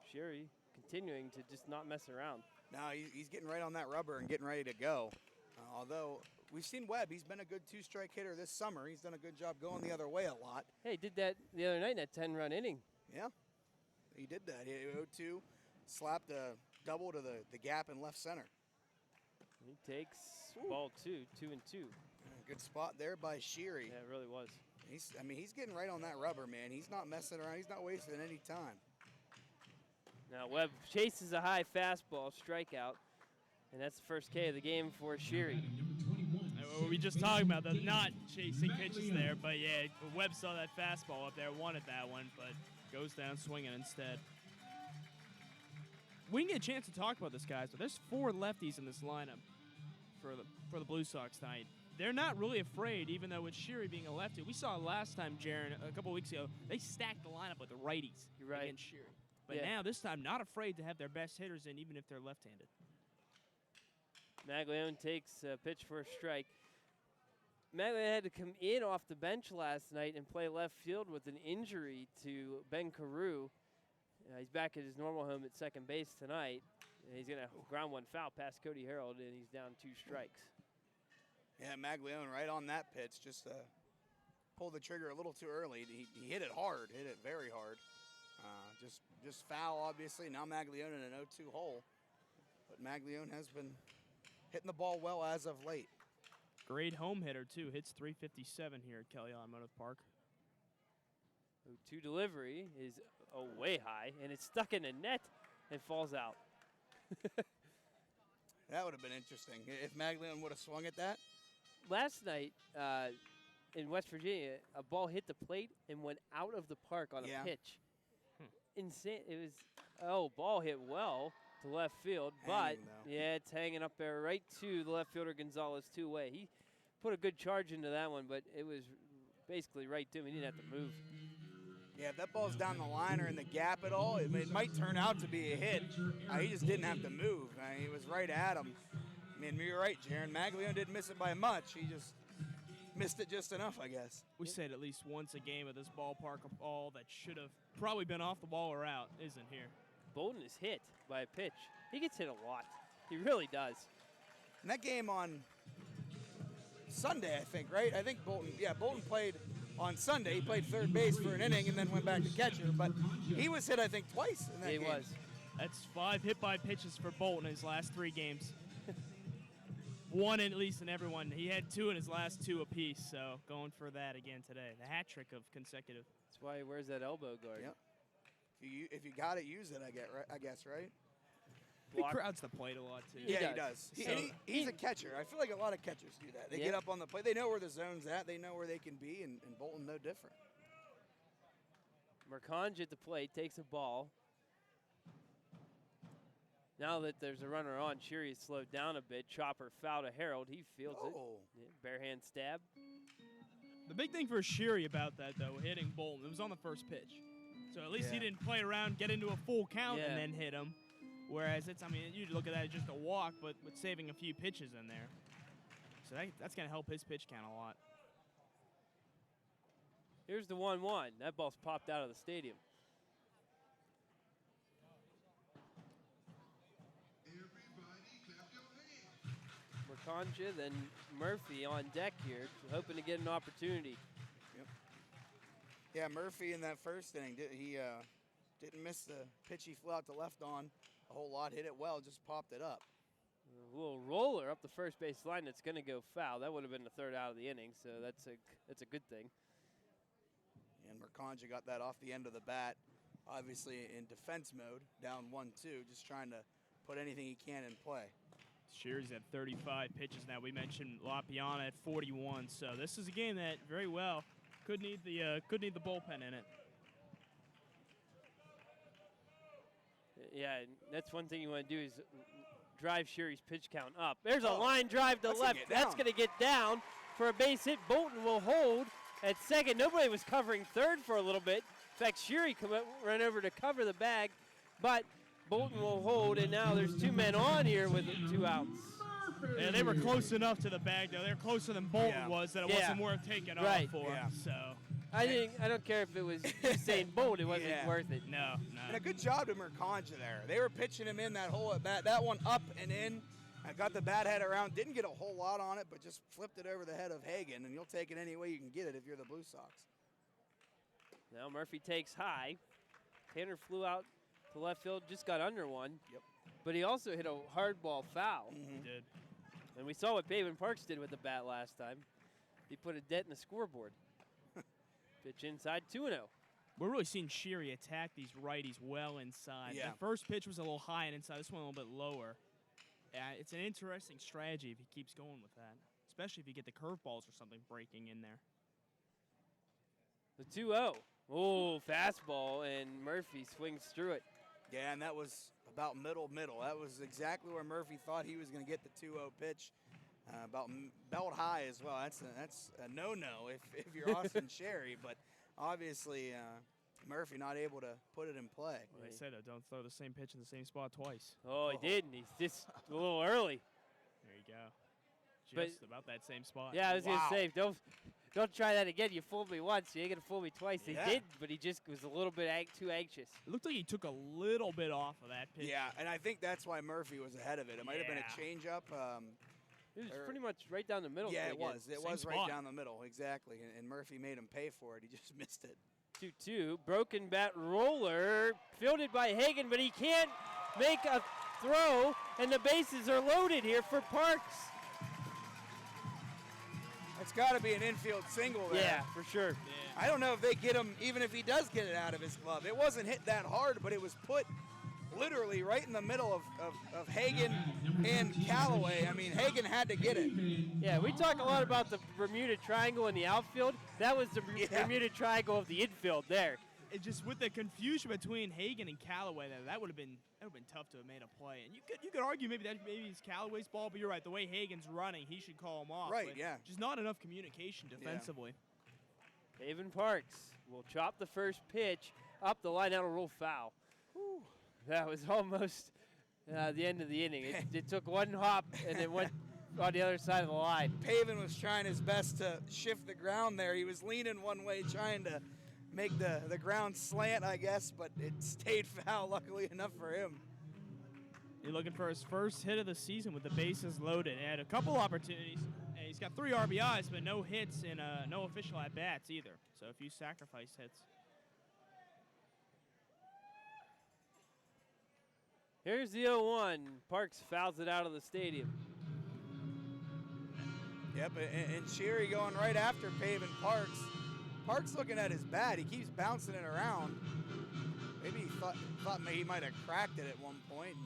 Speaker 1: Sherry continuing to just not mess around.
Speaker 3: No, he's getting right on that rubber and getting ready to go. Although we've seen Webb, he's been a good 2-strike hitter this summer. He's done a good job going the other way a lot.
Speaker 1: Hey, he did that the other night in that 10-run inning.
Speaker 3: Yeah, he did that. He 0-2, slapped a double to the gap in left center.
Speaker 1: He takes ball 2, 2-2.
Speaker 3: Good spot there by Sherry.
Speaker 1: Yeah, it really was.
Speaker 3: He's getting right on that rubber, man. He's not messing around. He's not wasting any time.
Speaker 1: Now Webb chases a high fastball, strikeout, and that's the first K of the game for Sherry.
Speaker 2: We just talked about that, not chasing pitches there, but yeah, Webb saw that fastball up there, wanted that one, but goes down swinging instead. We can get a chance to talk about this, guys, but there's 4 lefties in this lineup for the Blue Sox tonight. They're not really afraid, even though with Sherry being a lefty. We saw last time, Jaron, a couple weeks ago, they stacked the lineup with the righties against Sherry. But now, this time, not afraid to have their best hitters in, even if they're left-handed.
Speaker 1: Maglione takes a pitch for a strike. Maglione had to come in off the bench last night and play left field with an injury to Ben Carew. He's back at his normal home at second base tonight. And he's going to ground one foul past Cody Harold, and he's down 2 strikes.
Speaker 3: Yeah, Maglione right on that pitch. Just pulled the trigger a little too early. He hit it hard, hit it very hard. Just foul, obviously. Now Maglione in an 0-2 hole. But Maglione has been hitting the ball well as of late.
Speaker 2: Great home hitter, too. Hits .357 here at Kelly Automotive Park.
Speaker 1: 0-2 delivery is way high, and it's stuck in the net and falls out.
Speaker 3: That would have been interesting if Maglione would have swung at that.
Speaker 1: Last night in West Virginia, a ball hit the plate and went out of the park on a pitch. Insane. It was, ball hit well to left field,
Speaker 3: hanging,
Speaker 1: but it's hanging up there right to the left fielder Gonzalez 2-way. He put a good charge into that one, but it was basically right to him. He didn't have to move.
Speaker 3: Yeah, if that ball's down the line or in the gap at all, it might turn out to be a hit. He just didn't have to move. He was right at him. I mean, you're right, Jaron. Maglione didn't miss it by much. He just missed it just enough, I guess.
Speaker 2: We said at least once a game at this ballpark, a ball that should have probably been off the ball or out isn't here.
Speaker 1: Bolden is hit by a pitch. He gets hit a lot. He really does.
Speaker 3: And that game on Sunday, I think, right? I think Bolden played on Sunday. He played third base for an inning and then went back to catcher. But he was hit, I think, twice in that game.
Speaker 1: He was.
Speaker 2: That's 5 hit-by pitches for Bolton in his last 3 games. 1 at least in every one. He had 2 in his last 2 apiece, so going for that again today. The hat trick of consecutive.
Speaker 1: That's why he wears that elbow guard.
Speaker 3: Yep. if you got it, use it. I guess, right?
Speaker 2: He crowds the plate a lot too.
Speaker 3: Yeah, he does. He's a catcher. I feel like a lot of catchers do that. They get up on the plate. They know where the zone's at. They know where they can be, and Bolton no different.
Speaker 1: Mercange at the plate takes a ball. Now that there's a runner on, Sherry is slowed down a bit. Chopper foul to Harold. He fields it. Yeah, bare hand stab.
Speaker 2: The big thing for Sherry about that, though, hitting Bolton, it was on the first pitch. So at least he didn't play around, get into a full count, and then hit him. Whereas you'd look at that as just a walk, but with saving a few pitches in there. So that's going to help his pitch count a lot.
Speaker 1: Here's the 1-1. That ball's popped out of the stadium. Mercange, then Murphy on deck here, hoping to get an opportunity.
Speaker 3: Yep. Yeah, Murphy in that first inning, he didn't miss the pitch he flew out to left on a whole lot, hit it well, just popped it up.
Speaker 1: A little roller up the first base line that's going to go foul. That would have been the third out of the inning, so that's a good thing.
Speaker 3: And Mercange got that off the end of the bat, obviously in defense mode, down 1-2, just trying to put anything he can in play.
Speaker 2: Sherry's at 35 pitches now. We mentioned LaPiana at 41, so this is a game that very well could need the bullpen in it.
Speaker 1: Yeah, that's one thing you want to do is drive Sherry's pitch count up. There's a line drive to left. That's going to get down for a base hit. Bolton will hold at second. Nobody was covering third for a little bit. In fact, Sherry ran over to cover the bag, but Bolton will hold, and now there's two men on here with 2 outs.
Speaker 2: Yeah, they were close enough to the bag, though. They're closer than Bolton was that it wasn't worth taking off for. So
Speaker 1: I don't care if it was Usain Bolt. It wasn't worth it.
Speaker 2: No.
Speaker 3: And a good job to Mercange there. They were pitching him in that hole at bat. That one up and in. I got the bat head around. Didn't get a whole lot on it, but just flipped it over the head of Hagan, and you'll take it any way you can get it if you're the Blue Sox.
Speaker 1: Now Murphy takes high. Tanner flew out to left field, just got under one.
Speaker 3: Yep.
Speaker 1: But he also hit a hard ball foul.
Speaker 2: He did.
Speaker 1: And we saw what Pavin Parks did with the bat last time. He put a dent in the scoreboard. Pitch inside, 2-0.
Speaker 2: We're really seeing Sherry attack these righties well inside.
Speaker 3: Yeah.
Speaker 2: The first pitch was a little high and inside. This one a little bit lower. It's an interesting strategy if he keeps going with that, especially if you get the curveballs or something breaking in there.
Speaker 1: The 2-0. Oh, fastball, and Murphy swings through it.
Speaker 3: Yeah, and that was about middle. That was exactly where Murphy thought he was going to get the 2-0 pitch. About belt high as well. That's a no-no if you're Austin Sherry, but obviously Murphy not able to put it in play.
Speaker 2: Well, they said don't throw the same pitch in the same spot twice.
Speaker 1: Oh, he did, and he's just a little early.
Speaker 2: There you go. Just about that same spot.
Speaker 1: Yeah, I was going to say, don't try that again. You fooled me once. You ain't going to fool me twice. He did, but he just was a little bit too anxious.
Speaker 2: It looked like he took a little bit off of that pitch.
Speaker 3: Yeah, and I think that's why Murphy was ahead of it. It might have been a changeup.
Speaker 1: It was pretty much right down the middle.
Speaker 3: Yeah, it was. It was
Speaker 2: spot.
Speaker 3: right down the middle, exactly. And Murphy made him pay for it. He just missed it.
Speaker 1: 2-2. Broken bat roller. Fielded by Hagan, but he can't make a throw. And the bases are loaded here for Parks.
Speaker 3: It's got to be an infield single there.
Speaker 1: Yeah, for sure.
Speaker 3: Yeah. I don't know if they get him, even if he does get it out of his glove. It wasn't hit that hard, but it was put literally right in the middle of Hagan and Callaway. I mean, Hagan had to get it.
Speaker 1: Yeah, we talk a lot about the Bermuda Triangle in the outfield. That was the Bermuda Triangle of the infield there.
Speaker 2: It just with the confusion between Hagan and Callaway, that would have been tough to have made a play. And you could argue maybe it's Callaway's ball, but you're right. The way Hagan's running, he should call him off.
Speaker 3: Right,
Speaker 2: but
Speaker 3: yeah.
Speaker 2: Just not enough communication defensively.
Speaker 1: Pavin Parks will chop the first pitch up the line. That'll roll foul. Whew. That was almost the end of the inning. It took one hop and it went on the other side of the line.
Speaker 3: Pavin was trying his best to shift the ground there. He was leaning one way, trying to make the ground slant, I guess, but it stayed foul, luckily enough for him.
Speaker 2: You're looking for his first hit of the season with the bases loaded. He had a couple opportunities. And he's got 3 RBIs, but no hits and no official at-bats either. So a few sacrifice hits.
Speaker 1: Here's the 0-1. Parks fouls it out of the stadium.
Speaker 3: Yep, and Sherry going right after Pavin Parks. Parks looking at his bat. He keeps bouncing it around. Maybe he thought he might have cracked it at one point. And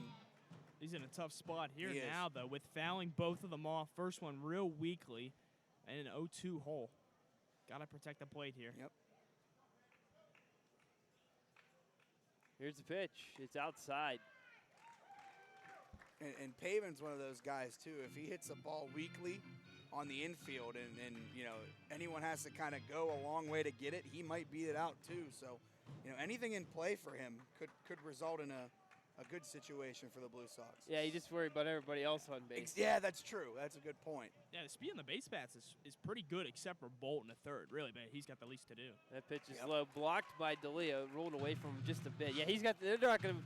Speaker 2: he's in a tough spot here
Speaker 3: He
Speaker 2: now, though, with fouling both of them off. First one real weakly, and an 0-2 hole. Got to protect the plate here.
Speaker 3: Yep.
Speaker 1: Here's the pitch. It's outside.
Speaker 3: And Pavin's one of those guys, too. If he hits a ball weakly on the infield and you know, anyone has to kind of go a long way to get it, he might beat it out, too. So, you know, anything in play for him could result in a good situation for the Blue Sox.
Speaker 1: Yeah, you just worry about everybody else on base.
Speaker 3: Yeah, that's true. That's a good point.
Speaker 2: Yeah, the speed on the base paths is pretty good, except for Bolton at third. Really, man, he's got the least to do.
Speaker 1: That pitch is low, blocked by DeLeo, rolled away from him just a bit. Yeah, he's got. They're not going to.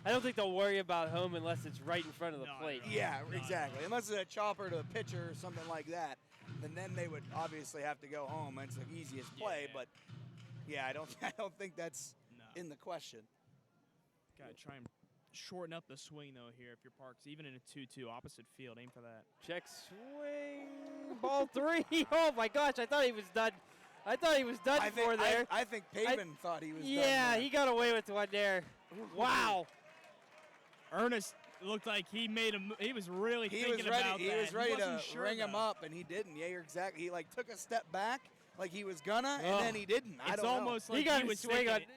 Speaker 1: I don't think they'll worry about home unless it's right in front of the plate.
Speaker 3: Yeah, exactly. Unless it's a chopper to a pitcher or something like that, then they would obviously have to go home. That's the easiest play,
Speaker 2: Yeah.
Speaker 3: but yeah, I don't think that's in the question.
Speaker 2: Got to try and shorten up the swing, though, here if you're Parks. Even in a 2-2 opposite field, aim for that.
Speaker 1: Check swing, ball 3. Oh my gosh, I thought he was done. I thought he was done for there.
Speaker 3: I think Pavin thought he was done.
Speaker 1: Yeah,
Speaker 3: there.
Speaker 1: he got away with one there. Wow.
Speaker 2: Ernest looked like he made him. He was really thinking
Speaker 3: ready,
Speaker 2: about
Speaker 3: he
Speaker 2: that.
Speaker 3: was ready
Speaker 2: wasn't
Speaker 3: to
Speaker 2: sure,
Speaker 3: ring him
Speaker 2: though.
Speaker 3: up, and he didn't. Yeah, you're exactly. He like took a step back, like he was gonna, and then he didn't.
Speaker 2: It's almost like
Speaker 1: He got
Speaker 2: he
Speaker 1: to
Speaker 2: was
Speaker 1: swing on.
Speaker 2: thinking.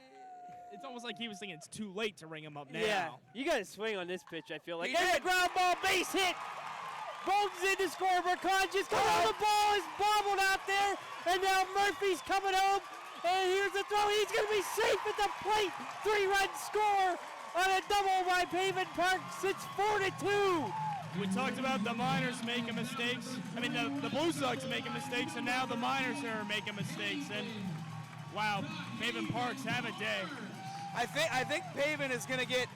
Speaker 2: It's almost like he was thinking it's too late to ring him up now.
Speaker 1: Yeah, you got to swing on this pitch. I feel like.
Speaker 3: He
Speaker 1: And the
Speaker 3: did.
Speaker 1: ground ball, base hit. Bolton's in to score. Mercant just comes on. The ball is bobbled out there, and now Murphy's coming home. And here's the throw. He's going to be safe at the plate. 3-run score on a double by Pavin Parks. It's 4-2.
Speaker 2: We talked about the minors making mistakes. I mean, the Blue Sox making mistakes, and now the minors are making mistakes. And wow, Pavin Parks have a day.
Speaker 3: I think Pavin is going to get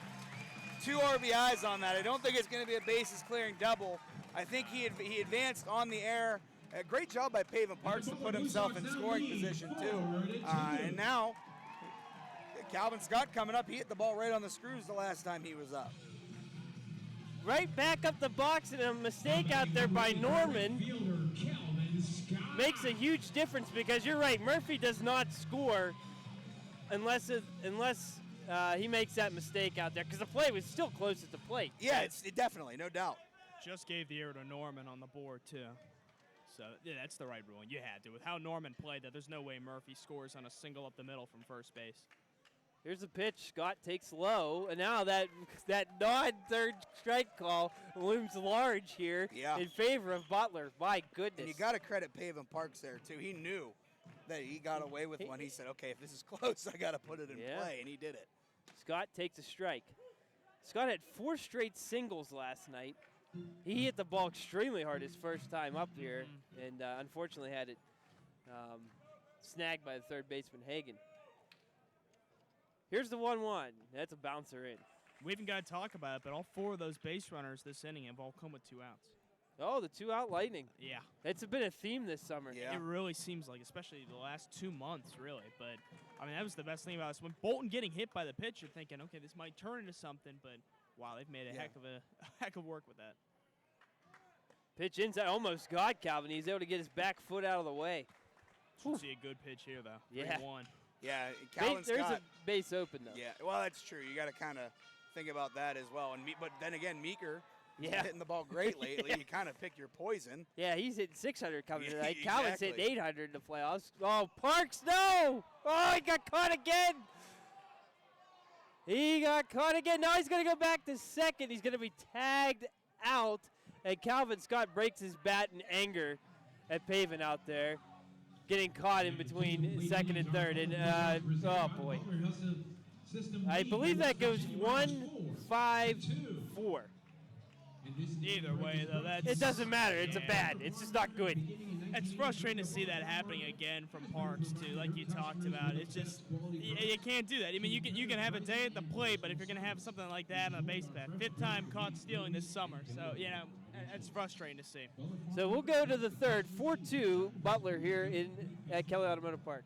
Speaker 3: 2 RBIs on that. I don't think it's going to be a bases clearing double. I think he advanced on the air. A great job by Pavin Parks to put himself in scoring position too. And now Calvin Scott coming up. He hit the ball right on the screws the last time he was up.
Speaker 1: Right back up the box, and a mistake out there by Norman makes a huge difference, because you're right, Murphy does not score unless he makes that mistake out there, because the play was still close at the plate.
Speaker 3: Yeah, it definitely, no doubt.
Speaker 2: Just gave the error to Norman on the board, too. So, yeah, that's the right ruling. You had to. With how Norman played that, there's no way Murphy scores on a single up the middle from first base.
Speaker 1: Here's the pitch. Scott takes low, and now that non-third strike call looms large here in favor of Butler. My goodness.
Speaker 3: And you got to credit Pavin Parks there, too. He knew that he got away with one. He said, okay, if this is close, I got to put it in play, and he did it.
Speaker 1: Scott takes a strike. Scott had 4 straight singles last night. He hit the ball extremely hard his first time up here, and unfortunately had it snagged by the third baseman, Hagan. Here's the 1-1. That's a bouncer in.
Speaker 2: We even got to talk about it, but all 4 of those base runners this inning have all come with 2 outs.
Speaker 1: Oh, the 2-out lightning.
Speaker 2: Yeah.
Speaker 1: It's been a theme this summer.
Speaker 3: Yeah.
Speaker 2: It really seems like, especially the last 2 months, really. But, I mean, that was the best thing about this. When Bolton getting hit by the pitch, you're thinking, okay, this might turn into something, but, wow, they've made a heck of work with that.
Speaker 1: Pitch inside, almost got Calvin. He's able to get his back foot out of the way.
Speaker 2: See a good pitch here, though.
Speaker 1: Yeah.
Speaker 2: 3-1.
Speaker 3: Yeah, Calvin
Speaker 1: There's
Speaker 3: Scott.
Speaker 1: a base open, though.
Speaker 3: Yeah, well, that's true. You got to kind of think about that as well. But then again, Meeker hitting the ball great lately. You kind of pick your poison.
Speaker 1: Yeah, he's hitting 600 coming tonight.
Speaker 3: Exactly.
Speaker 1: Calvin's hitting 800 in the playoffs. Oh, Parks, no! Oh, he got caught again! He got caught again. Now he's going to go back to second. He's going to be tagged out. And Calvin Scott breaks his bat in anger at Pavin out there, getting caught in between second and third. And, oh, boy. I believe that goes 1-5-4.
Speaker 2: Either way, though,
Speaker 1: It doesn't matter. It's a bad. It's just not good.
Speaker 2: It's frustrating to see that happening again from Parks, too, like you talked about. It's just, you can't do that. I mean, you can have a day at the plate, but if you're going to have something like that on a base pad, 5th time caught stealing this summer. So, you know, it's frustrating to see.
Speaker 1: So we'll go to the third, 4-2 Butler here at Kelly Automotive Park.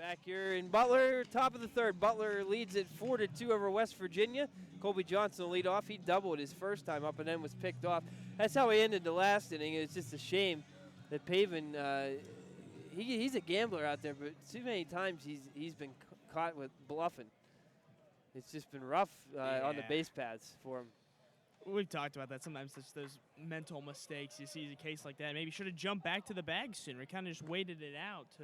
Speaker 1: Back here in Butler, top of the third. Butler leads it 4-2 over West Virginia. Colby Johnson will lead off. He doubled his first time up and then was picked off. That's how he ended the last inning. It's just a shame that Pavin, he's a gambler out there, but too many times he's been caught with bluffing. It's just been rough on the base paths for him.
Speaker 2: We've talked about that. Sometimes it's those mental mistakes. You see a case like that. Maybe should have jumped back to the bag sooner. He kind of just waited it out to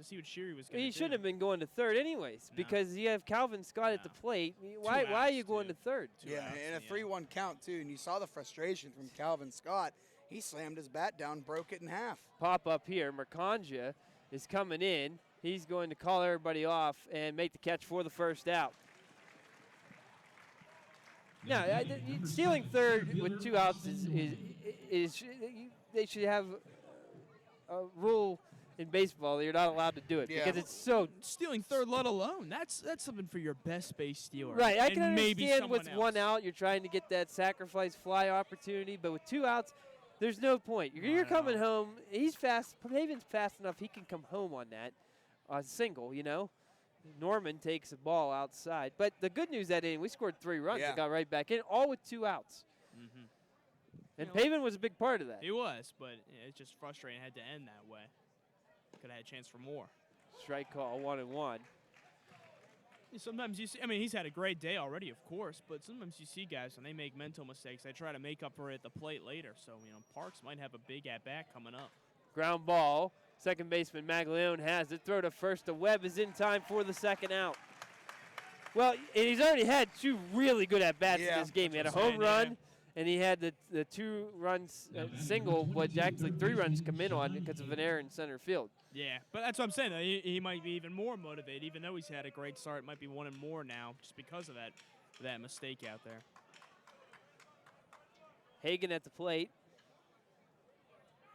Speaker 2: see what Sherry was going to do.
Speaker 1: He shouldn't have been going to third anyways, because you have Calvin Scott at the plate. Why are you going to third?
Speaker 3: Yeah, and a 3-1 count, too. And you saw the frustration from Calvin Scott. He slammed his bat down, broke it in half.
Speaker 1: Pop up here. Mercanja is coming in. He's going to call everybody off and make the catch for the first out. Now, stealing third with 2 outs is they should have a rule in baseball. You're not allowed to do it because it's so
Speaker 2: stealing third, let alone that's something for your best base stealer.
Speaker 1: Right, I can
Speaker 2: maybe
Speaker 1: understand with 1 out, you're trying to get that sacrifice fly opportunity, but with 2 outs, there's no point. You're coming home. He's fast. Pavin's fast enough. He can come home on that single. Norman takes a ball outside. But the good news that inning, we scored 3 runs and got right back in, all with 2 outs. And Pavin was a big part of that.
Speaker 2: He was, but it's just frustrating. It had to end that way. Could have had a chance for more.
Speaker 1: Strike call, 1-1.
Speaker 2: Sometimes you see, he's had a great day already, of course, but sometimes you see guys when they make mental mistakes, they try to make up for it at the plate later. So, Parks might have a big at-bat coming up.
Speaker 1: Ground ball. Second baseman Maglione has it. Throw to first. The Webb is in time for the second out. Well, and he's already had 2 really good at-bats in this game. He had a home run, and he had the 2 runs single, but actually 3 runs come in on because of an error in center field.
Speaker 2: Yeah, but that's what I'm saying. He might be even more motivated, even though he's had a great start. It might be 1 and more now just because of that mistake out there.
Speaker 1: Hagan at the plate.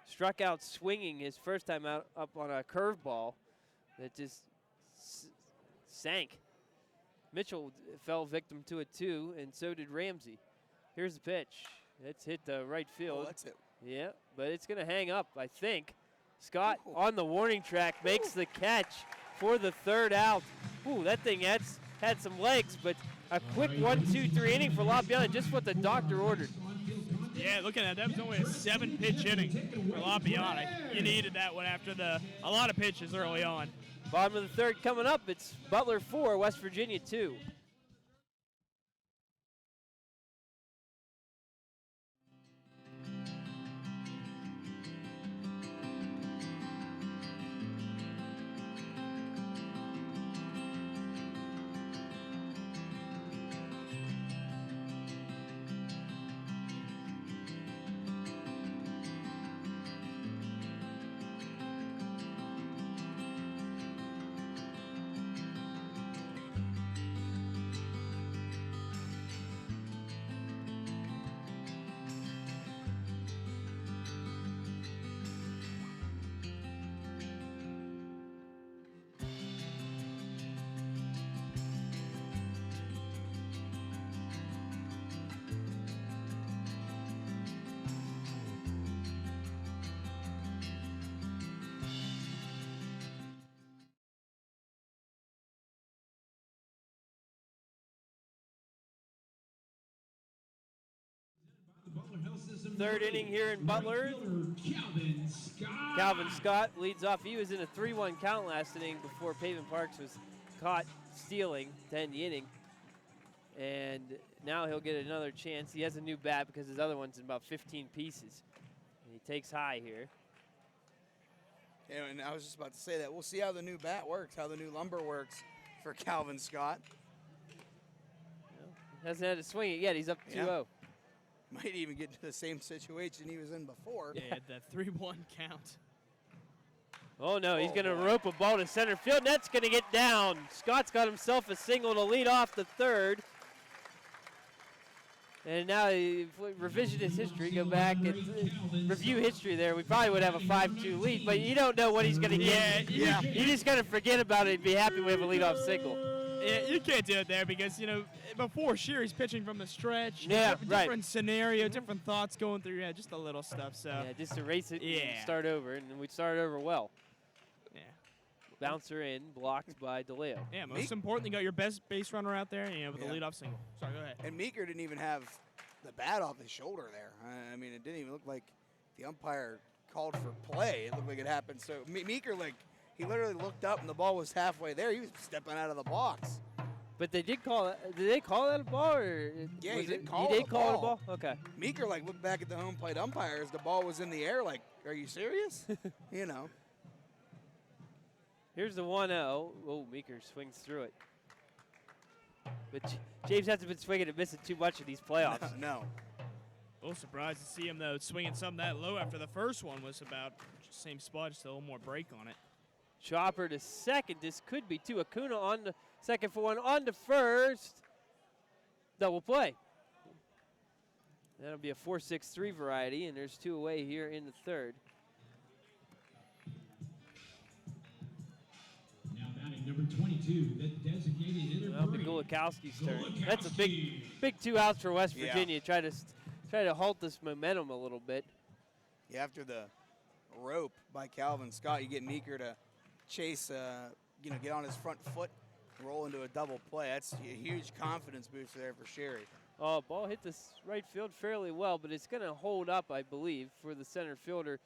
Speaker 1: Struck out swinging his first time out up on a curveball that just sank. Mitchell fell victim to it too, and so did Ramsey. Here's the pitch. It's hit the right field.
Speaker 3: Oh, that's it.
Speaker 1: Yeah, but it's going to hang up, I think. Scott on the warning track makes the catch for the third out. Ooh, that thing had some legs, but a quick 1-2-3 inning for LaPiana, just what the doctor ordered.
Speaker 2: Yeah, looking at that was only a 7-pitch inning for LaPiana. You needed that one after a lot of pitches early on.
Speaker 1: Bottom of the third coming up. It's Butler 4, West Virginia 2. Third inning here in Butler. Calvin Scott leads off. He was in a 3-1 count last inning before Pavin Parks was caught stealing to end the inning. And now he'll get another chance. He has a new bat because his other one's in about 15 pieces. And he takes high here.
Speaker 3: Yeah, and I was just about to say that. We'll see how the new bat works, how the new lumber works for Calvin Scott.
Speaker 1: Well, hasn't had to swing it yet. He's up 2-0.
Speaker 3: Might even get into the same situation he was in before.
Speaker 2: Yeah, that 3-1 count.
Speaker 1: Oh, no, he's going to rope a ball to center field. That's going to get down. Scott's got himself a single to lead off the third. And now, revisionist history, go back and review history there. We probably would have a 5-2 lead, but you don't know what he's going to get.
Speaker 2: Yeah.
Speaker 1: You just got to forget about it and be happy we have a leadoff single.
Speaker 2: Yeah, you can't do it there because, before Sherry's pitching from the stretch.
Speaker 1: Yeah,
Speaker 2: different scenario, different thoughts going through your head, just a little stuff. So
Speaker 1: yeah, just erase it and start over, and we started over well.
Speaker 2: Yeah.
Speaker 1: Bouncer in, blocked by DeLeo.
Speaker 2: Yeah, most importantly, got your best base runner out there, with the leadoff single. Sorry, go ahead.
Speaker 3: And Meeker didn't even have the bat off his shoulder there. I mean, it didn't even look like the umpire called for play. It looked like it happened. So Meeker, he literally looked up and the ball was halfway there. He was stepping out of the box.
Speaker 1: But they did call it. Did they call that a ball? Or
Speaker 3: yeah, he did
Speaker 1: it
Speaker 3: call it a ball.
Speaker 1: Okay.
Speaker 3: Meeker, looked back at the home plate umpire as the ball was in the air like, are you serious?
Speaker 1: Here's the 1-0. Oh, Meeker swings through it. But James hasn't been swinging and missing too much in these playoffs.
Speaker 3: No.
Speaker 2: A little surprised to see him, though, swinging something that low after the first one was about same spot, just a little more break on it.
Speaker 1: Chopper to second. This could be two. Acuna on the second for one. On to first. Double play. That'll be a 4-6-3 variety, and there's two away here in the third.
Speaker 4: Now batting number 22, the designated hitter.
Speaker 1: That'll be Gulikowski's turn. That's a big two outs for West Virginia. Try to halt this momentum a little bit.
Speaker 3: Yeah, after the rope by Calvin Scott, you get Meeker to chase, get on his front foot, roll into a double play. That's a huge confidence booster there for Sherry.
Speaker 1: Oh, ball hit this right field fairly well, but it's going to hold up, I believe, for the center fielder,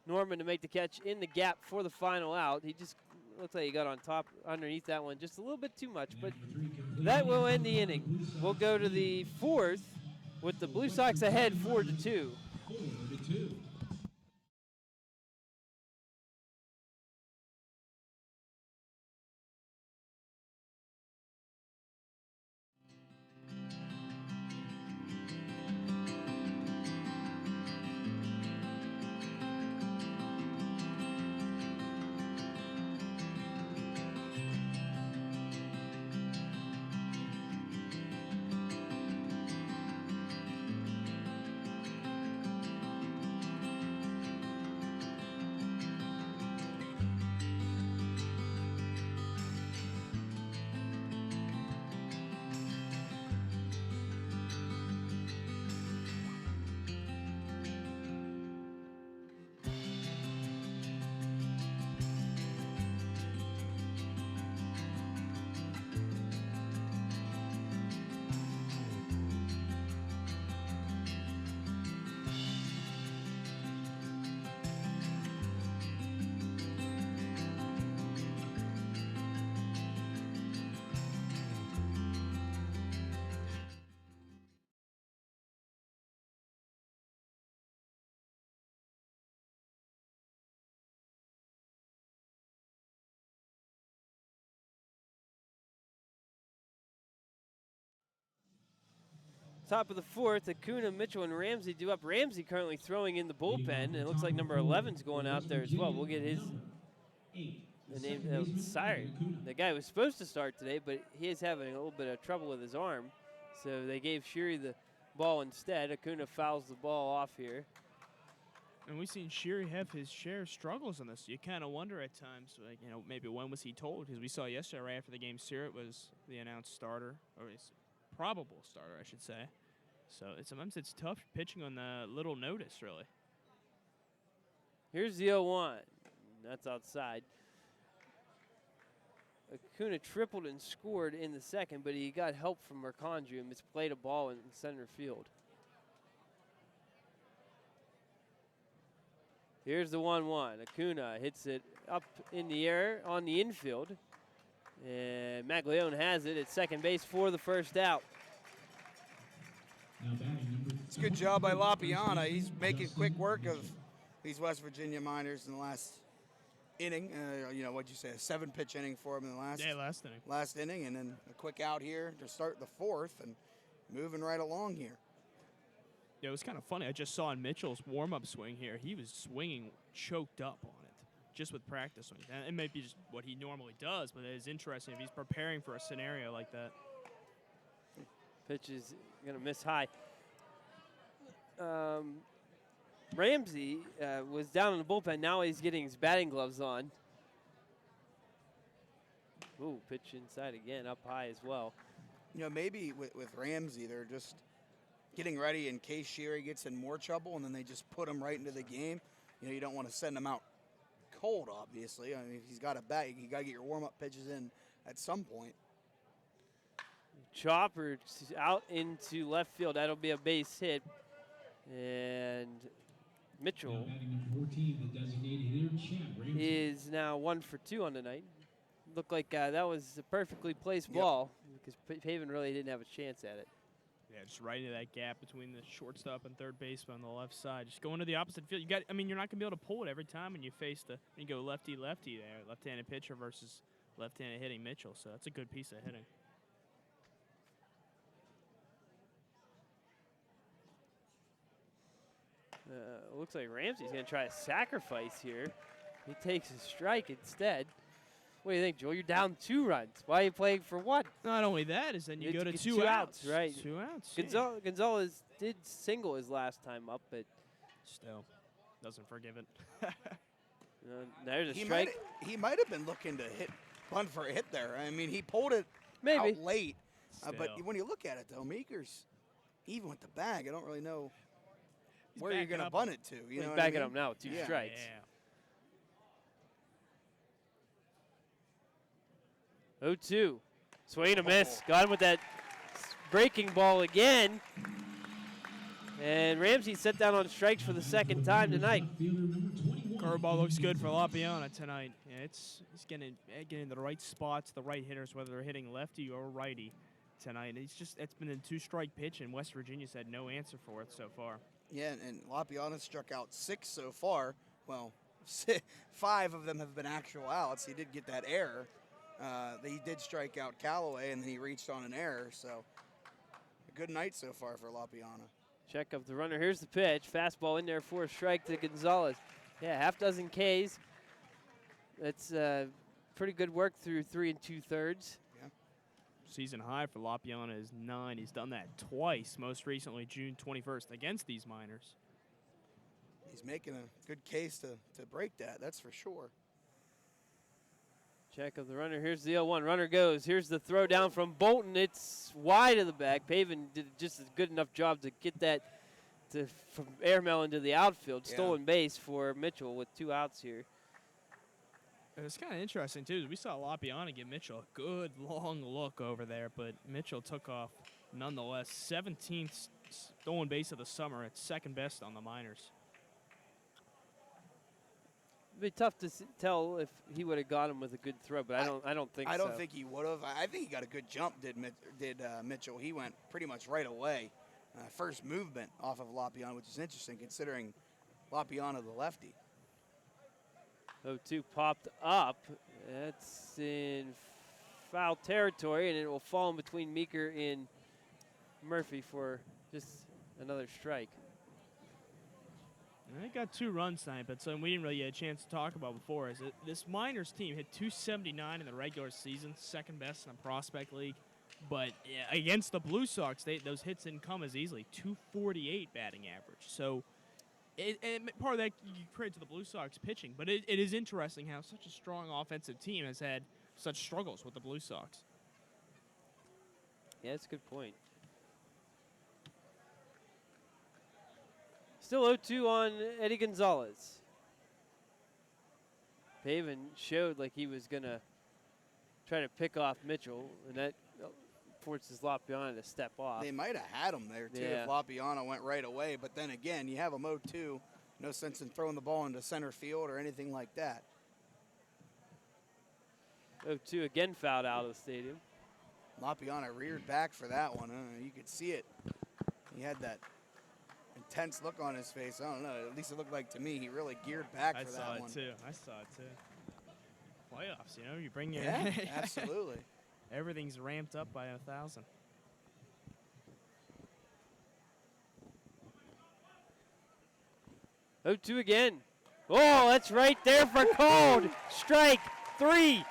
Speaker 1: Norman, to make the catch in the gap for the final out. He just looks like he got on top underneath that one just a little bit too much, but that will end the inning. We'll go to the fourth with the Blue Sox ahead 4-2.
Speaker 4: 4-2.
Speaker 1: Top of the fourth, Acuna, Mitchell, and Ramsey due up. Ramsey currently throwing in the bullpen, and it looks like number 11's going out there as well. We'll get his name. Sorry, the guy was supposed to start today, but he is having a little bit of trouble with his arm, so they gave Sheary the ball instead. Acuna fouls the ball off here.
Speaker 2: And we've seen Sheary have his share of struggles on this. You kind of wonder at times, maybe when was he told? Because we saw yesterday, right after the game, Sirrett was the announced starter, or his probable starter, I should say. So sometimes it's tough pitching on the little notice, really.
Speaker 1: Here's the 0-1. That's outside. Acuna tripled and scored in the second, but he got help from Mercandru and misplayed a ball in center field. Here's the 1-1. Acuna hits it up in the air on the infield. And Maglione has it at second base for the first out.
Speaker 3: It's a good job by LaPiana. He's making quick work of these West Virginia minors in the last inning. What'd you say, a 7-pitch inning for him in the last
Speaker 2: inning.
Speaker 3: Last inning, and then a quick out here to start the fourth and moving right along here.
Speaker 2: Yeah, it was kind of funny. I just saw in Mitchell's warm-up swing here, he was swinging choked up on it, just with practice swing. And it may be just what he normally does, but it is interesting if he's preparing for a scenario like that.
Speaker 1: Pitch is going to miss high. Ramsey was down in the bullpen. Now he's getting his batting gloves on. Ooh, pitch inside again, up high as well.
Speaker 3: Maybe with Ramsey, they're just getting ready in case Sheary gets in more trouble, and then they just put him right into the game. You don't want to send him out cold, obviously. I mean, if he's got a bat, you got to get your warm-up pitches in at some point.
Speaker 1: Chopper out into left field. That'll be a base hit. And Mitchell
Speaker 4: Now batting number 14, the designated hitter, Chad Ramsey.
Speaker 1: is now 1 for 2 on the night. Looked like that was a perfectly placed ball because Paven really didn't have a chance at it.
Speaker 2: Yeah, just right into that gap between the shortstop and third baseman on the left side. Just going to the opposite field. You're not going to be able to pull it every time when you face when you go lefty-lefty there, left-handed pitcher versus left-handed hitting Mitchell. So that's a good piece of hitting.
Speaker 1: Looks like Ramsey's going to try a sacrifice here. He takes a strike instead. What do you think, Joel? You're down 2 runs. Why are you playing for 1?
Speaker 2: Not only that, is then you go to
Speaker 1: It's
Speaker 2: 2 outs.
Speaker 1: Right.
Speaker 2: 2 outs. Yeah.
Speaker 1: Gonzalez did single his last time up, but
Speaker 2: Still, doesn't forgive it.
Speaker 1: there's a strike.
Speaker 3: He might have been looking to bunt for a hit there. I mean, he pulled it
Speaker 1: Maybe.
Speaker 3: out late. But
Speaker 2: Still.
Speaker 3: when you look at it, though, Meeker's, even with the bag, I don't really know
Speaker 2: He's
Speaker 3: where you're
Speaker 2: backing
Speaker 3: going to
Speaker 2: up.
Speaker 3: bunt it to. You
Speaker 1: He's
Speaker 3: know what
Speaker 1: backing
Speaker 3: I mean?
Speaker 1: up now with 2
Speaker 3: Yeah.
Speaker 1: strikes.
Speaker 2: Yeah.
Speaker 1: 0-2. Swing and a miss. Got him with that breaking ball again. And Ramsey set down on strikes for the second time tonight.
Speaker 4: Fielder number 21.
Speaker 2: Curveball looks good for Lapiana tonight. Yeah, he's getting in the right spots, the right hitters, whether they're hitting lefty or righty tonight. It's been a 2-strike pitch, and West Virginia's had no answer for it so far.
Speaker 3: Yeah, and Lapiana struck out 6 so far. Well, 5 of them have been actual outs. He did get that error. He did strike out Callaway, and then he reached on an error. So, a good night so far for Lapiana.
Speaker 1: Check of the runner. Here's the pitch. Fastball in there for a strike to Gonzalez. Yeah, half dozen Ks. That's pretty good work through 3 2/3.
Speaker 2: Season high for Lapiana is 9. He's done that twice, most recently June 21st against these Miners.
Speaker 3: He's making a good case to break that, that's for sure.
Speaker 1: Check of the runner. Here's the 0-1. Runner goes. Here's the throw down from Bolton. It's wide of the bag. Paven did just a good enough job to get that from airmail into the outfield.
Speaker 3: Yeah.
Speaker 1: Stolen base for Mitchell with 2 outs here.
Speaker 2: It's kind of interesting, too. We saw Lapiana give Mitchell a good long look over there, but Mitchell took off nonetheless. 17th stolen base of the summer. It's second best on the Miners.
Speaker 1: It'd be tough to tell if he would have got him with a good throw, but I don't think so.
Speaker 3: I don't think he would have. I think he got a good jump, did Mitchell. He went pretty much right away. First movement off of Lapiana, which is interesting considering Lapiana the lefty.
Speaker 1: 0-2 popped up. That's in foul territory, and it will fall in between Meeker and Murphy for just another strike.
Speaker 2: They got 2 runs tonight, but something we didn't really get a chance to talk about before is that this Miners team hit 279 in the regular season, second best in the Prospect League. But against the Blue Sox, those hits didn't come as easily. 248 batting average. So and part of that you credit to the Blue Sox pitching, but it is interesting how such a strong offensive team has had such struggles with the Blue Sox.
Speaker 1: Yeah, that's a good point. Still 0-2 on Eddie Gonzalez. Paven showed like he was going to try to pick off Mitchell, and that forces Lapiana to step off.
Speaker 3: They might have had him there, too,
Speaker 1: Yeah.
Speaker 3: if Lapiana went right away. But then again, you have him 0-2. No sense in throwing the ball into center field or anything like that.
Speaker 1: 0-2 again fouled out of the stadium.
Speaker 3: Lapiana reared back for that one. You could see it. He had that intense look on his face. I don't know. At least it looked like to me he really geared back for that one.
Speaker 2: I saw it too. Playoffs, you bring your
Speaker 3: Yeah, absolutely.
Speaker 2: Everything's ramped up by 1,000.
Speaker 1: Oh, 2 again. Oh, that's right there for called. Strike 3.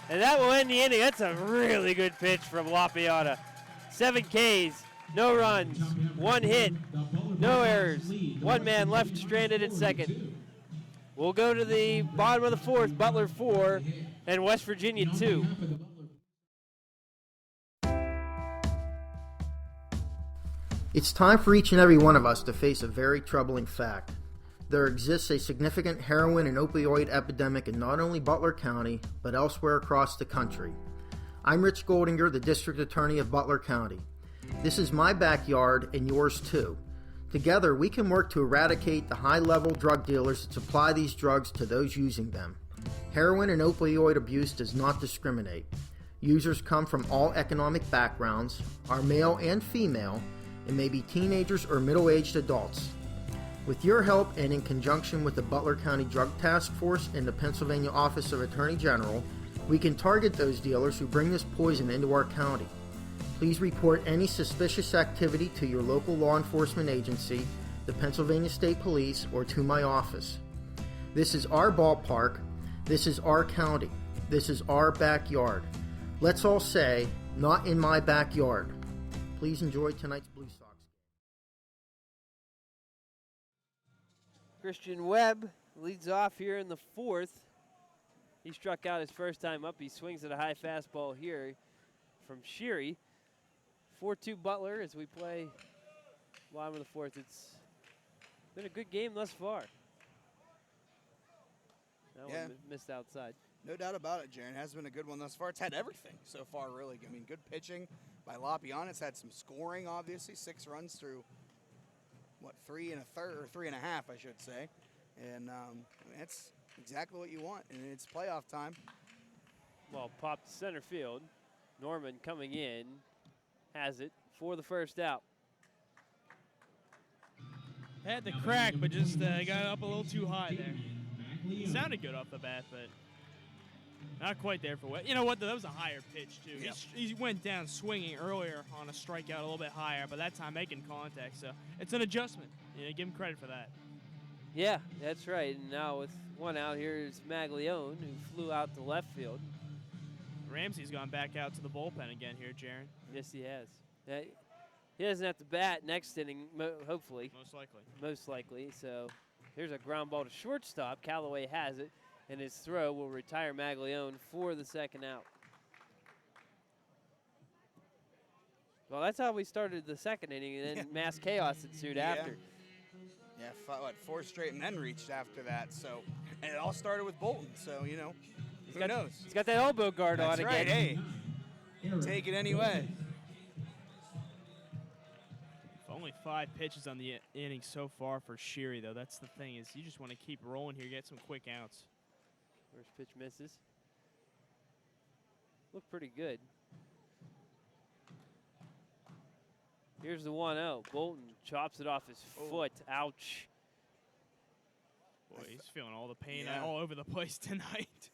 Speaker 1: And that will end the inning. That's a really good pitch from Lapiana. 7 Ks, no runs, 1 hit, no errors. 1 man left stranded at second. We'll go to the bottom of the 4th. Butler 4 and West Virginia 2.
Speaker 5: It's time for each and every one of us to face a very troubling fact. there exists a significant heroin and opioid epidemic in not only Butler County, but elsewhere across the country. I'm Rich Goldinger, the District Attorney of Butler County. This is my backyard and yours too. Together, we can work to eradicate the high-level drug dealers that supply these drugs to those using them. Heroin and opioid abuse does not discriminate. Users come from all economic backgrounds, are male and female, and may be teenagers or middle-aged adults. With your help and in conjunction with the Butler County Drug Task Force and the Pennsylvania Office of Attorney General, we can target those dealers who bring this poison into our county. Please report any suspicious activity to your local law enforcement agency, the Pennsylvania State Police, or to my office. This is our ballpark. This is our county. This is our backyard. Let's all say, not in my backyard. Please enjoy tonight's Blue Sox game.
Speaker 1: Christian Webb leads off here in the fourth. He struck out his first time up. He swings at a high fastball here from Sheary. 4-2 Butler as we play bottom of the fourth. It's been a good game thus far. That one missed outside.
Speaker 3: No doubt about it, Jaron. It has been a good one thus far. It's had everything so far, really. I mean, good pitching by Lopian. It's had some scoring, obviously. 6 runs through, 3 1/3, or 3 1/2, I should say. And that's exactly what you want. And it's playoff time.
Speaker 1: Well, popped to center field. Norman coming in, has it for the first out.
Speaker 2: Had the crack, but just got up a little too high there. It sounded good off the bat, but not quite there for Webb. You know what, though? That was a higher pitch, too.
Speaker 3: Yep.
Speaker 2: He went down swinging earlier on a strikeout a little bit higher, but that time making contact. So it's an adjustment. Give him credit for that.
Speaker 1: Yeah, that's right. And now with one out, here's Maglione, who flew out to left field.
Speaker 2: Ramsey's gone back out to the bullpen again here, Jaron.
Speaker 1: Yes, he has. He doesn't have to bat next inning, hopefully. Most likely. So here's a ground ball to shortstop. Callaway has it, and his throw will retire Maglione for the second out. Well, that's how we started the second inning, and then mass chaos ensued after.
Speaker 3: Yeah, 4 straight men reached after that. So, and it all started with Bolton. So, who knows?
Speaker 1: He's got that elbow guard
Speaker 3: That's
Speaker 1: on
Speaker 3: right.
Speaker 1: again.
Speaker 3: Hey, take it anyway.
Speaker 2: Only 5 pitches on the inning so far for Sheary, though. That's the thing, is you just want to keep rolling here, get some quick outs.
Speaker 1: First pitch misses. Looked pretty good. Here's the 1-0. Bolton chops it off his foot. Ouch.
Speaker 2: Boy, he's feeling all the pain all over the place tonight.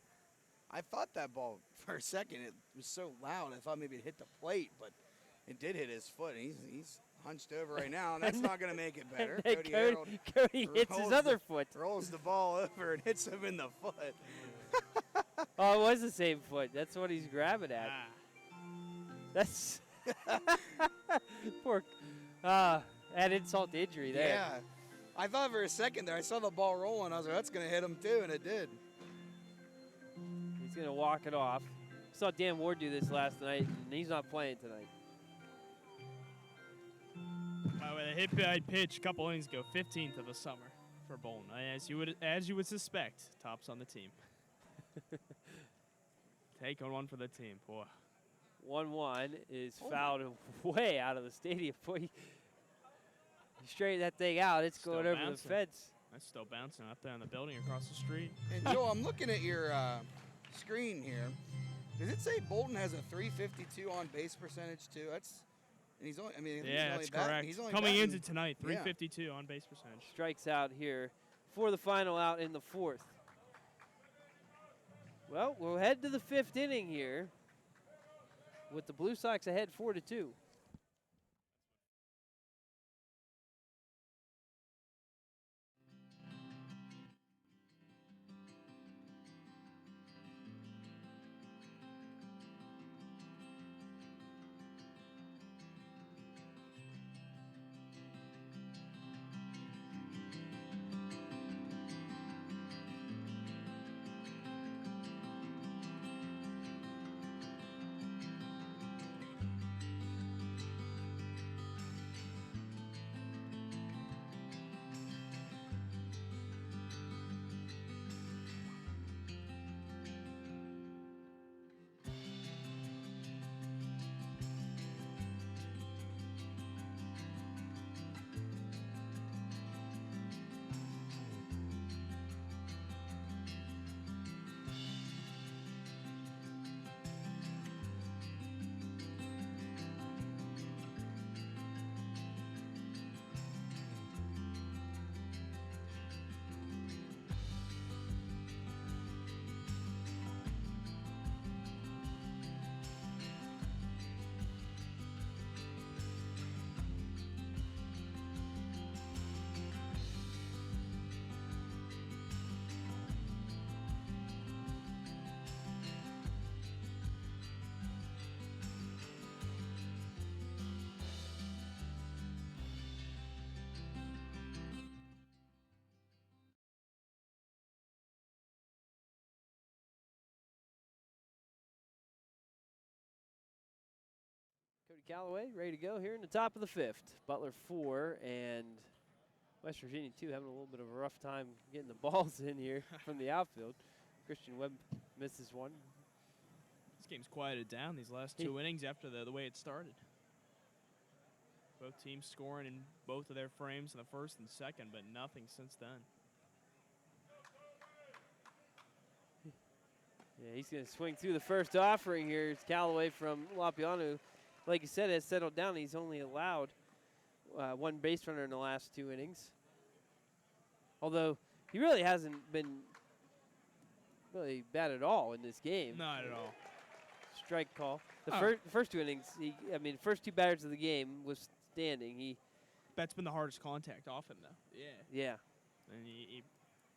Speaker 3: I thought that ball, for a second, it was so loud, I thought maybe it hit the plate, but it did hit his foot. He's hunched over right now, and that's not going to make it better.
Speaker 1: Cody hits his other foot.
Speaker 3: Rolls the ball over and hits him in the foot.
Speaker 1: Oh, it was the same foot. That's what he's grabbing at. That's poor. Add insult to injury there.
Speaker 3: Yeah. I thought for a second there, I saw the ball rolling. I was like, that's going to hit him too, and it did.
Speaker 1: He's going to walk it off. Saw Dan Ward do this last night, and he's not playing tonight.
Speaker 2: By the way, the hit by pitch a couple innings ago, 15th of the summer for Bolton. As you would suspect, tops on the team. Take on one for the team, boy.
Speaker 1: 1-1 is fouled way out of the stadium. Boy, you straighten that thing out, it's
Speaker 2: Still
Speaker 1: going over
Speaker 2: bouncing.
Speaker 1: the fence.
Speaker 2: That's still bouncing out there in the building across the street.
Speaker 3: And Joe, I'm looking at your screen here. Does it say Bolton has a .352 on base percentage too? And he's only.
Speaker 2: That's correct.
Speaker 3: He's only
Speaker 2: Coming
Speaker 3: batting,
Speaker 2: into tonight, .352 on base percentage.
Speaker 1: Strikes out here for the final out in the fourth. Well, we'll head to the 5th inning here with the Blue Sox ahead 4-2. Callaway ready to go here in the top of the 5th. Butler 4 and West Virginia 2 having a little bit of a rough time getting the balls in here from the outfield. Christian Webb misses one.
Speaker 2: This game's quieted down these last 2 innings after the way it started. Both teams scoring in both of their frames in the first and second, but nothing since then.
Speaker 1: Yeah, he's going to swing through the first offering here. It's Callaway from Lapiano. Like you said, has settled down. He's only allowed one base runner in the last 2 innings. Although he really hasn't been really bad at all in this game.
Speaker 2: Not at all.
Speaker 1: Strike call. The first 2 innings, first 2 batters of the game was standing.
Speaker 2: That's been the hardest contact off him, though.
Speaker 1: Yeah.
Speaker 2: And he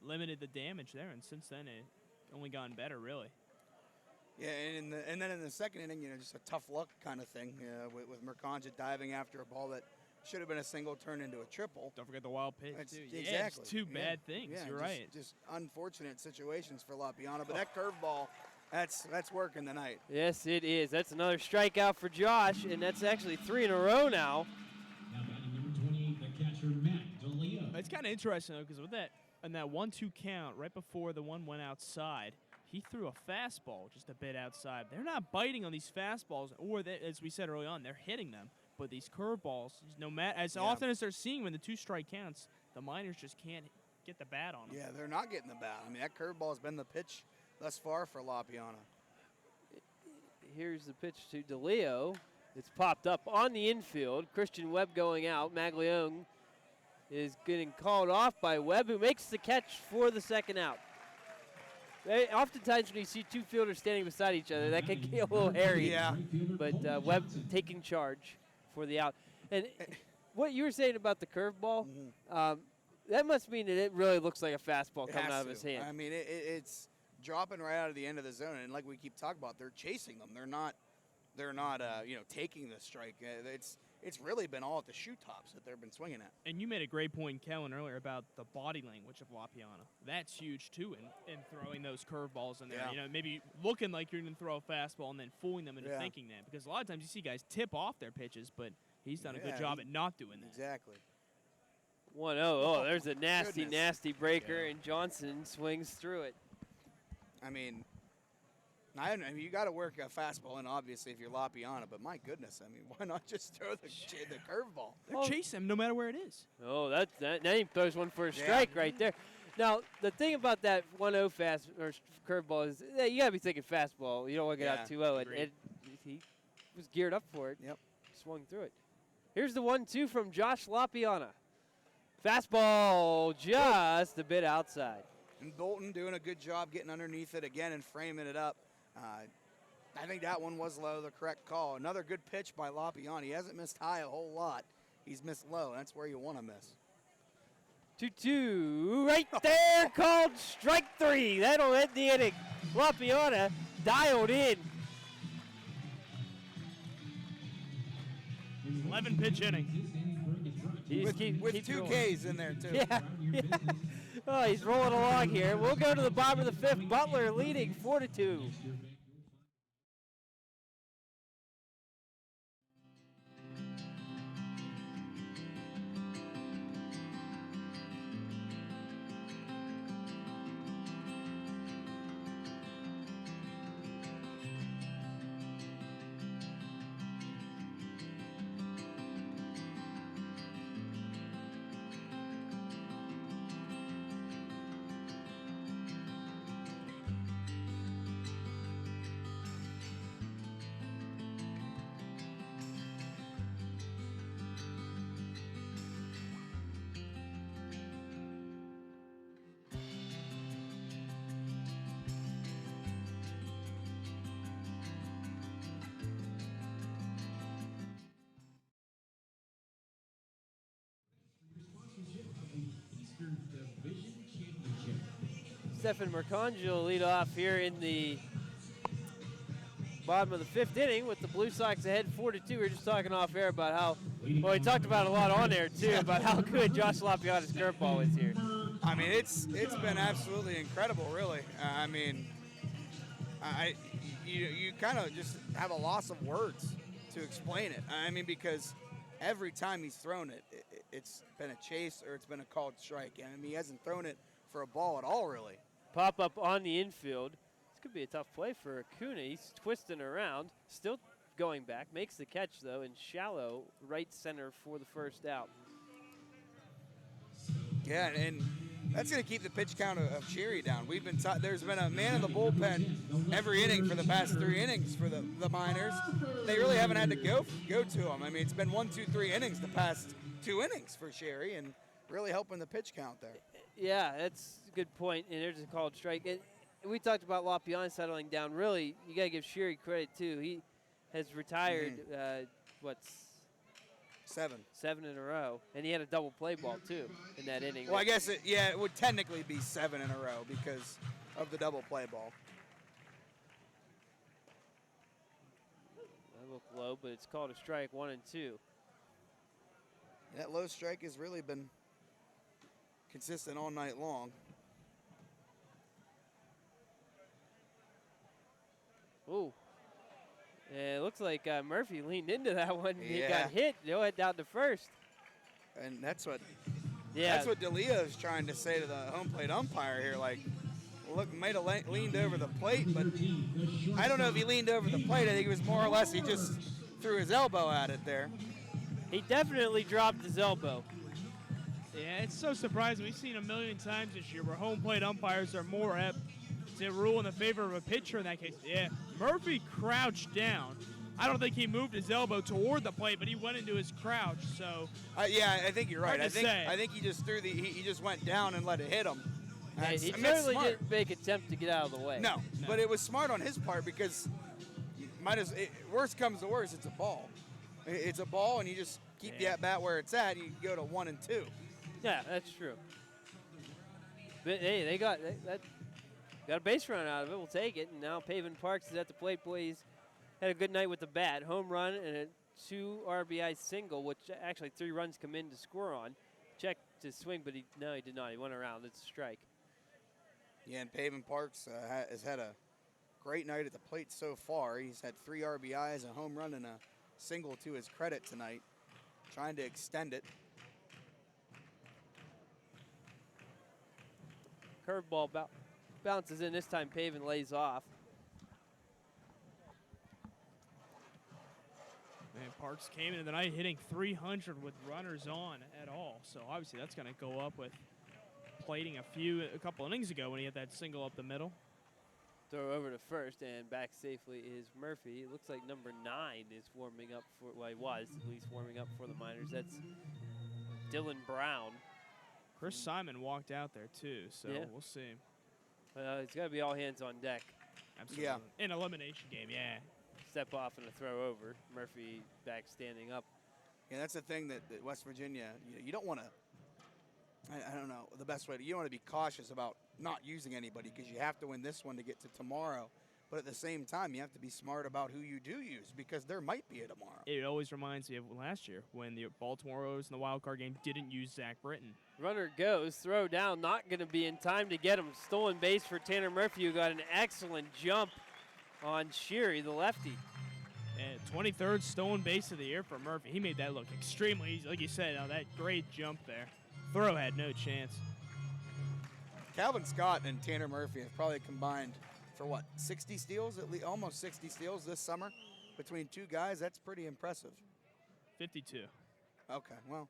Speaker 2: limited the damage there, and since then it only gotten better, really.
Speaker 3: Yeah, and then in the second inning, just a tough luck kind of thing with Mercanja diving after a ball that should have been a single turned into a triple.
Speaker 2: Don't forget the wild pitch, too.
Speaker 3: Exactly.
Speaker 2: Yeah, it's 2 bad things.
Speaker 3: Yeah,
Speaker 2: You're right.
Speaker 3: Just unfortunate situations for Lapiano, but that curveball, that's working tonight.
Speaker 1: Yes, it is. That's another strikeout for Josh, and that's actually 3 in a row now.
Speaker 4: Now batting number 28, the catcher, Matt DeLeo.
Speaker 2: It's kind of interesting, though, because with that, on that 1-2 count, right before the one went outside, he threw a fastball just a bit outside. They're not biting on these fastballs, or as we said early on, they're hitting them. But these curveballs, no matter as often as they're seeing when the 2 strike counts, the Miners just can't get the bat on them.
Speaker 3: Yeah, they're not getting the bat. I mean, that curveball has been the pitch thus far for Lapiano.
Speaker 1: Here's the pitch to DeLeo. It's popped up on the infield. Christian Webb going out. Maglione is getting called off by Webb, who makes the catch for the second out. Oftentimes when you see 2 fielders standing beside each other, that can get a little hairy.
Speaker 3: Yeah.
Speaker 1: But Webb taking charge for the out. And what you were saying about the curveball, that must mean that it really looks like a fastball coming out of his hand.
Speaker 3: I mean, it's dropping right out of the end of the zone, and like we keep talking about, they're chasing them. They're not taking the strike. It's really been all at the shoe tops that they've been swinging at.
Speaker 2: And you made a great point, Kellen, earlier about the body language of Lapiano. That's huge, too, in throwing those curveballs in there.
Speaker 3: Yeah.
Speaker 2: Maybe looking like you're going to throw a fastball and then fooling them into thinking that. Because a lot of times you see guys tip off their pitches, but he's done a good job at not doing that.
Speaker 3: Exactly.
Speaker 1: 1-0. Oh, there's a nasty,
Speaker 3: Goodness.
Speaker 1: nasty breaker, and Johnson swings through it.
Speaker 3: I mean, you got to work a fastball in, obviously, if you're Lapiano, but my goodness, I mean, why not just throw the curveball?
Speaker 2: They're chasing him no matter where it is.
Speaker 1: Oh, now he throws one for a strike right there. Now, the thing about that 1-0 fast or curveball is you got to be thinking fastball. You don't want to get out 2-0. And he was geared up for it.
Speaker 3: Yep.
Speaker 1: Swung through it. Here's the 1-2 from Josh Lapiana. Fastball just a bit outside.
Speaker 3: And Bolton doing a good job getting underneath it again and framing it up. I think that one was low, the correct call. Another good pitch by Lapiana. He hasn't missed high a whole lot. He's missed low. That's where you want to miss.
Speaker 1: 2-2 right there, called strike 3. That'll end the inning. Lapiana dialed in.
Speaker 2: 11-pitch inning.
Speaker 3: With 2 Ks in there, too.
Speaker 1: Yeah. Oh, he's rolling along here. We'll go to the bottom of the 5th. Butler leading 4-2. Stefan Mercanja will lead off here in the bottom of the 5th inning with the Blue Sox ahead 4-2. We were just talking off air about how, well, we talked about a lot on air too, about how good Josh Lapiana's curveball is here.
Speaker 3: I mean, it's been absolutely incredible, really. I mean, you kind of just have a loss of words to explain it. I mean, because every time he's thrown it, it's been a chase or it's been a called strike. I mean, he hasn't thrown it for a ball at all, really.
Speaker 1: Pop up on the infield. This could be a tough play for Acuna. He's twisting around, still going back. Makes the catch, though, in shallow right center for the first out.
Speaker 3: Yeah, and that's going to keep the pitch count of Cheery down. We've been there's been a man in the bullpen every inning for the past 3 innings for the Miners. They really haven't had to go to him. I mean, it's been 1, 2, 3 innings the past 2 innings for Cheery, and really helping the pitch count there.
Speaker 1: Yeah, that's a good point. And there's a called strike. And we talked about Lopion settling down. Really, you got to give Cheery credit too. He has retired. Seven in a row, and he had a double play ball too in that inning.
Speaker 3: Well, I guess it would technically be 7 in a row because of the double play ball.
Speaker 1: That looked low, but it's called a strike, 1 and 2.
Speaker 3: That low strike has really been consistent all night long.
Speaker 1: Ooh. Yeah, it looks like Murphy leaned into that one.
Speaker 3: Yeah.
Speaker 1: He got hit. He'll head down to first.
Speaker 3: And that's what
Speaker 1: Yeah.
Speaker 3: DeLeo's trying to say to the home plate umpire here. Like, look, might have leaned over the plate, but I don't know if he leaned over the plate. I think it was more or less he just threw his elbow at it there.
Speaker 1: He definitely dropped his elbow.
Speaker 2: Yeah, it's so surprising. We've seen a million times this year where home plate umpires are more apt to rule in the favor of a pitcher in that case. Yeah, Murphy crouched down. I don't think he moved his elbow toward the plate, but he went into his crouch. So
Speaker 3: yeah, I think you're right.
Speaker 2: Hard to say.
Speaker 3: I think he just threw he just went down and let it hit him.
Speaker 1: Yeah, he
Speaker 3: That's
Speaker 1: certainly
Speaker 3: smart.
Speaker 1: didn't make an attempt to get out of the way.
Speaker 3: No, but it was smart on his part because worst comes to worst, it's a ball. It's a ball, and you just keep the at bat where it's at. You go to 1 and 2.
Speaker 1: Yeah, that's true. But hey, they got a base run out of it. We'll take it. And now Pavin Parks is at the plate. Boy, he's had a good night with the bat. Home run and a 2 RBI single, which actually 3 runs come in to score on. Checked to swing, but he did not. He went around. It's a strike.
Speaker 3: Yeah, and Pavin Parks has had a great night at the plate so far. He's had 3 RBIs, a home run, and a single to his credit tonight. Trying to extend it.
Speaker 1: Curveball bounces in. This time Pavin lays off.
Speaker 2: Man, Parks came into the night hitting 300 with runners on at all. So obviously that's going to go up with plating a couple innings ago when he had that single up the middle.
Speaker 1: Throw over to first, and back safely is Murphy. It looks like number 9 is warming up for, well, he was at least warming up for the Miners. That's Dylan Brown.
Speaker 2: Chris Simon walked out there too, so
Speaker 1: Yeah.
Speaker 2: we'll see.
Speaker 1: It's got to be all hands on deck.
Speaker 2: Absolutely.
Speaker 3: Yeah.
Speaker 2: In elimination game, yeah.
Speaker 1: Step off and a throw over. Murphy back standing up.
Speaker 3: Yeah, that's the thing that West Virginia, you don't want to, I don't know, the best way you don't want to be cautious about not using anybody because you have to win this one to get to tomorrow. But at the same time, you have to be smart about who you do use because there might be a tomorrow.
Speaker 2: It always reminds me of last year when the Baltimore Orioles in the wild card game didn't use Zach Britton.
Speaker 1: Runner goes, throw down, not going to be in time to get him. Stolen base for Tanner Murphy, who got an excellent jump on Sheary, the lefty.
Speaker 2: And 23rd stolen base of the year for Murphy. He made that look extremely easy. Like you said, that great jump there. Throw had no chance.
Speaker 3: Calvin Scott and Tanner Murphy have probably combined for 60 steals, at least almost 60 steals this summer between 2 guys. That's pretty impressive.
Speaker 2: 52.
Speaker 3: Okay, well.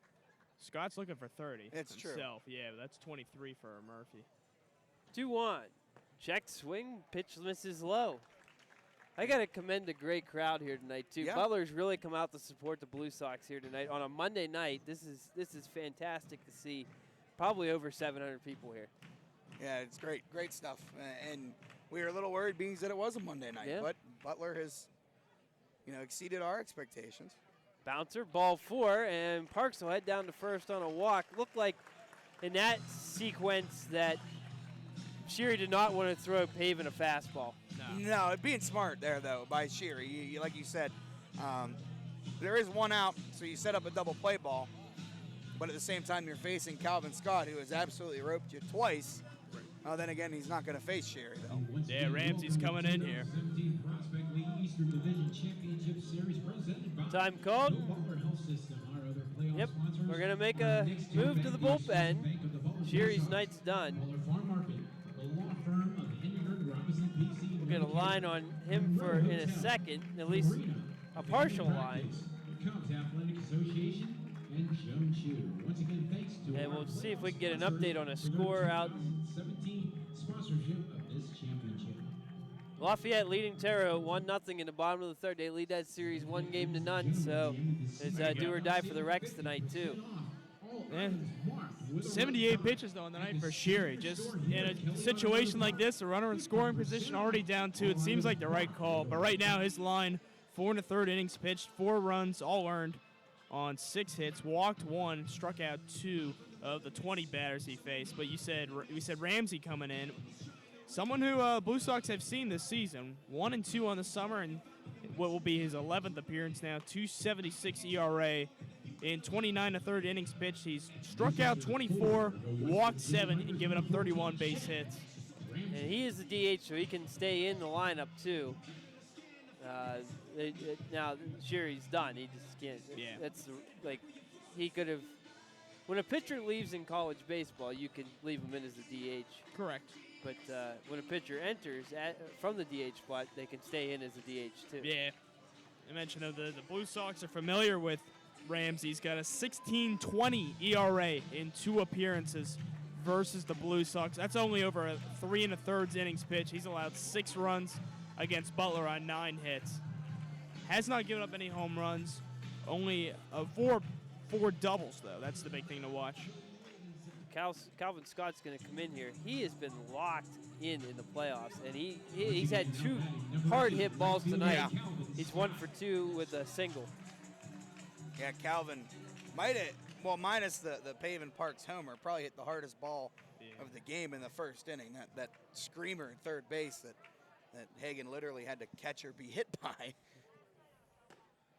Speaker 2: Scott's looking for 30
Speaker 3: It's true.
Speaker 2: himself. Yeah, but that's 23 for Murphy.
Speaker 1: 2-1. Check swing, pitch misses low. I got to commend the great crowd here tonight, too.
Speaker 3: Yeah.
Speaker 1: Butler's really come out to support the Blue Sox here tonight. On a Monday night, this is fantastic to see. Probably over 700 people here.
Speaker 3: Yeah, it's great. Great stuff. And we were a little worried being that it was a Monday night,
Speaker 1: Yeah.
Speaker 3: but Butler has, exceeded our expectations.
Speaker 1: Bouncer, ball 4, and Parks will head down to first on a walk. Looked like in that sequence that Sheary did not want to throw Pavin a fastball.
Speaker 3: No, being smart there, though, by Sheary. Like you said, there is 1 out, so you set up a double play ball. But at the same time, you're facing Calvin Scott, who has absolutely roped you twice. Then again, he's not going to face Sheary, though.
Speaker 2: Yeah, Ramsey's coming in here.
Speaker 4: Eastern Division Championship Series presented by
Speaker 1: Time called.
Speaker 4: Butler Health System. Our other playoff
Speaker 1: Yep,
Speaker 4: sponsors
Speaker 1: we're going to make
Speaker 4: are
Speaker 1: a
Speaker 4: next
Speaker 1: move to the bullpen.
Speaker 4: Bank of the Butler
Speaker 1: Sherry's
Speaker 4: Blue Sox,
Speaker 1: night's done.
Speaker 4: Butler Farm Market, the law firm of Hindenburg, Robinson, PC.
Speaker 1: We'll get a line on him for in a second, at least a partial line.
Speaker 4: Cubs Athletic Association and Joan Chu. Once again, thanks to
Speaker 1: And
Speaker 4: our
Speaker 1: we'll see if we can
Speaker 4: playoff
Speaker 1: get an update on a
Speaker 4: sponsors
Speaker 1: score
Speaker 4: for
Speaker 1: out.
Speaker 4: 2017 sponsorship of this championship.
Speaker 1: Lafayette leading Terre 1-0 in the bottom of the third. They lead that series 1-0, so it's do or die for the Rex tonight too.
Speaker 2: And 78 pitches though on the night for Sherry. Just in a situation like this, a runner in scoring position already down 2. It seems like the right call. But right now his line, 4 1/3 innings pitched, 4 runs, all earned on 6 hits, walked 1, struck out 2 of the 20 batters he faced. But we said Ramsey coming in. Someone who Blue Sox have seen this season, 1-2 on the summer, and what will be his 11th appearance now, 2.76 ERA in 29 1/3 innings pitched. He's struck out 24, walked 7, and given up 31 base hits.
Speaker 1: And he is the DH, so he can stay in the lineup too. Now Sherry's done. He just can't.
Speaker 2: Yeah.
Speaker 1: That's like he could have. When a pitcher leaves in college baseball, you can leave him in as the DH.
Speaker 2: Correct.
Speaker 1: But when a pitcher enters from the DH spot, they can stay in as a DH too.
Speaker 2: Yeah. I mentioned the Blue Sox are familiar with Ramsey. He's got a 16.20 ERA in 2 appearances versus the Blue Sox. That's only over a 3 1/3 innings pitch. He's allowed 6 runs against Butler on 9 hits. Has not given up any home runs. Only 4 doubles though. That's the big thing to watch.
Speaker 1: Calvin Scott's going to come in here. He has been locked in the playoffs, and he's had 2 hard hit balls tonight.
Speaker 3: Yeah.
Speaker 1: He's 1 for 2 with a single.
Speaker 3: Yeah, Calvin might have, well, minus the Pavin Parks homer, probably hit the hardest ball of the game in the first inning. That screamer at third base that Hagan literally had to catch or be hit by.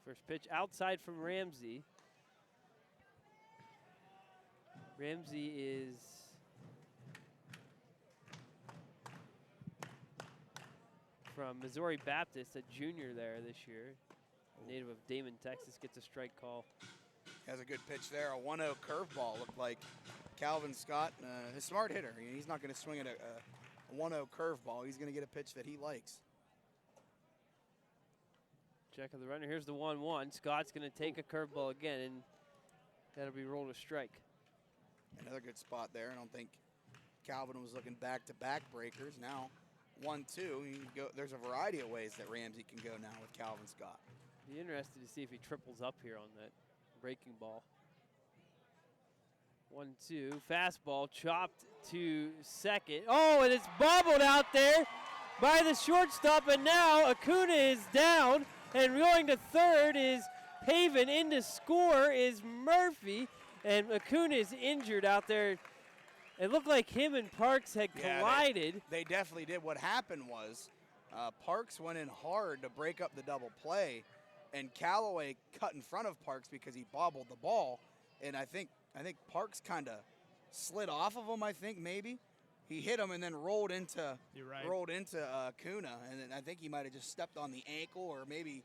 Speaker 1: First pitch outside from Ramsey. Ramsey is from Missouri Baptist, a junior there this year. Native of Damon, Texas, gets a strike call.
Speaker 3: Has a good pitch there, a 1-0 curveball. Looked like Calvin Scott, a smart hitter. He's not going to swing at a 1-0 curveball. He's going to get a pitch that he likes.
Speaker 1: Check of the runner. Here's the 1-1. Scott's going to take a curveball again, and that'll be rolled a strike.
Speaker 3: Another good spot there. I don't think Calvin was looking back-to-back breakers. Now 1-2. There's a variety of ways that Ramsey can go now with Calvin Scott.
Speaker 1: Be interested to see if he triples up here on that breaking ball. 1-2. Fastball chopped to second. Oh, and it's bobbled out there by the shortstop, and now Acuna is down, and going to third is Pavin. In to score is Murphy, and Acuna is injured out there. It looked like him and Parks had collided.
Speaker 3: They definitely did. What happened was Parks went in hard to break up the double play, and Callaway cut in front of Parks because he bobbled the ball, and I think Parks kind of slid off of him. I think maybe he hit him and then rolled into Acuna, and then I think he might have just stepped on the ankle or maybe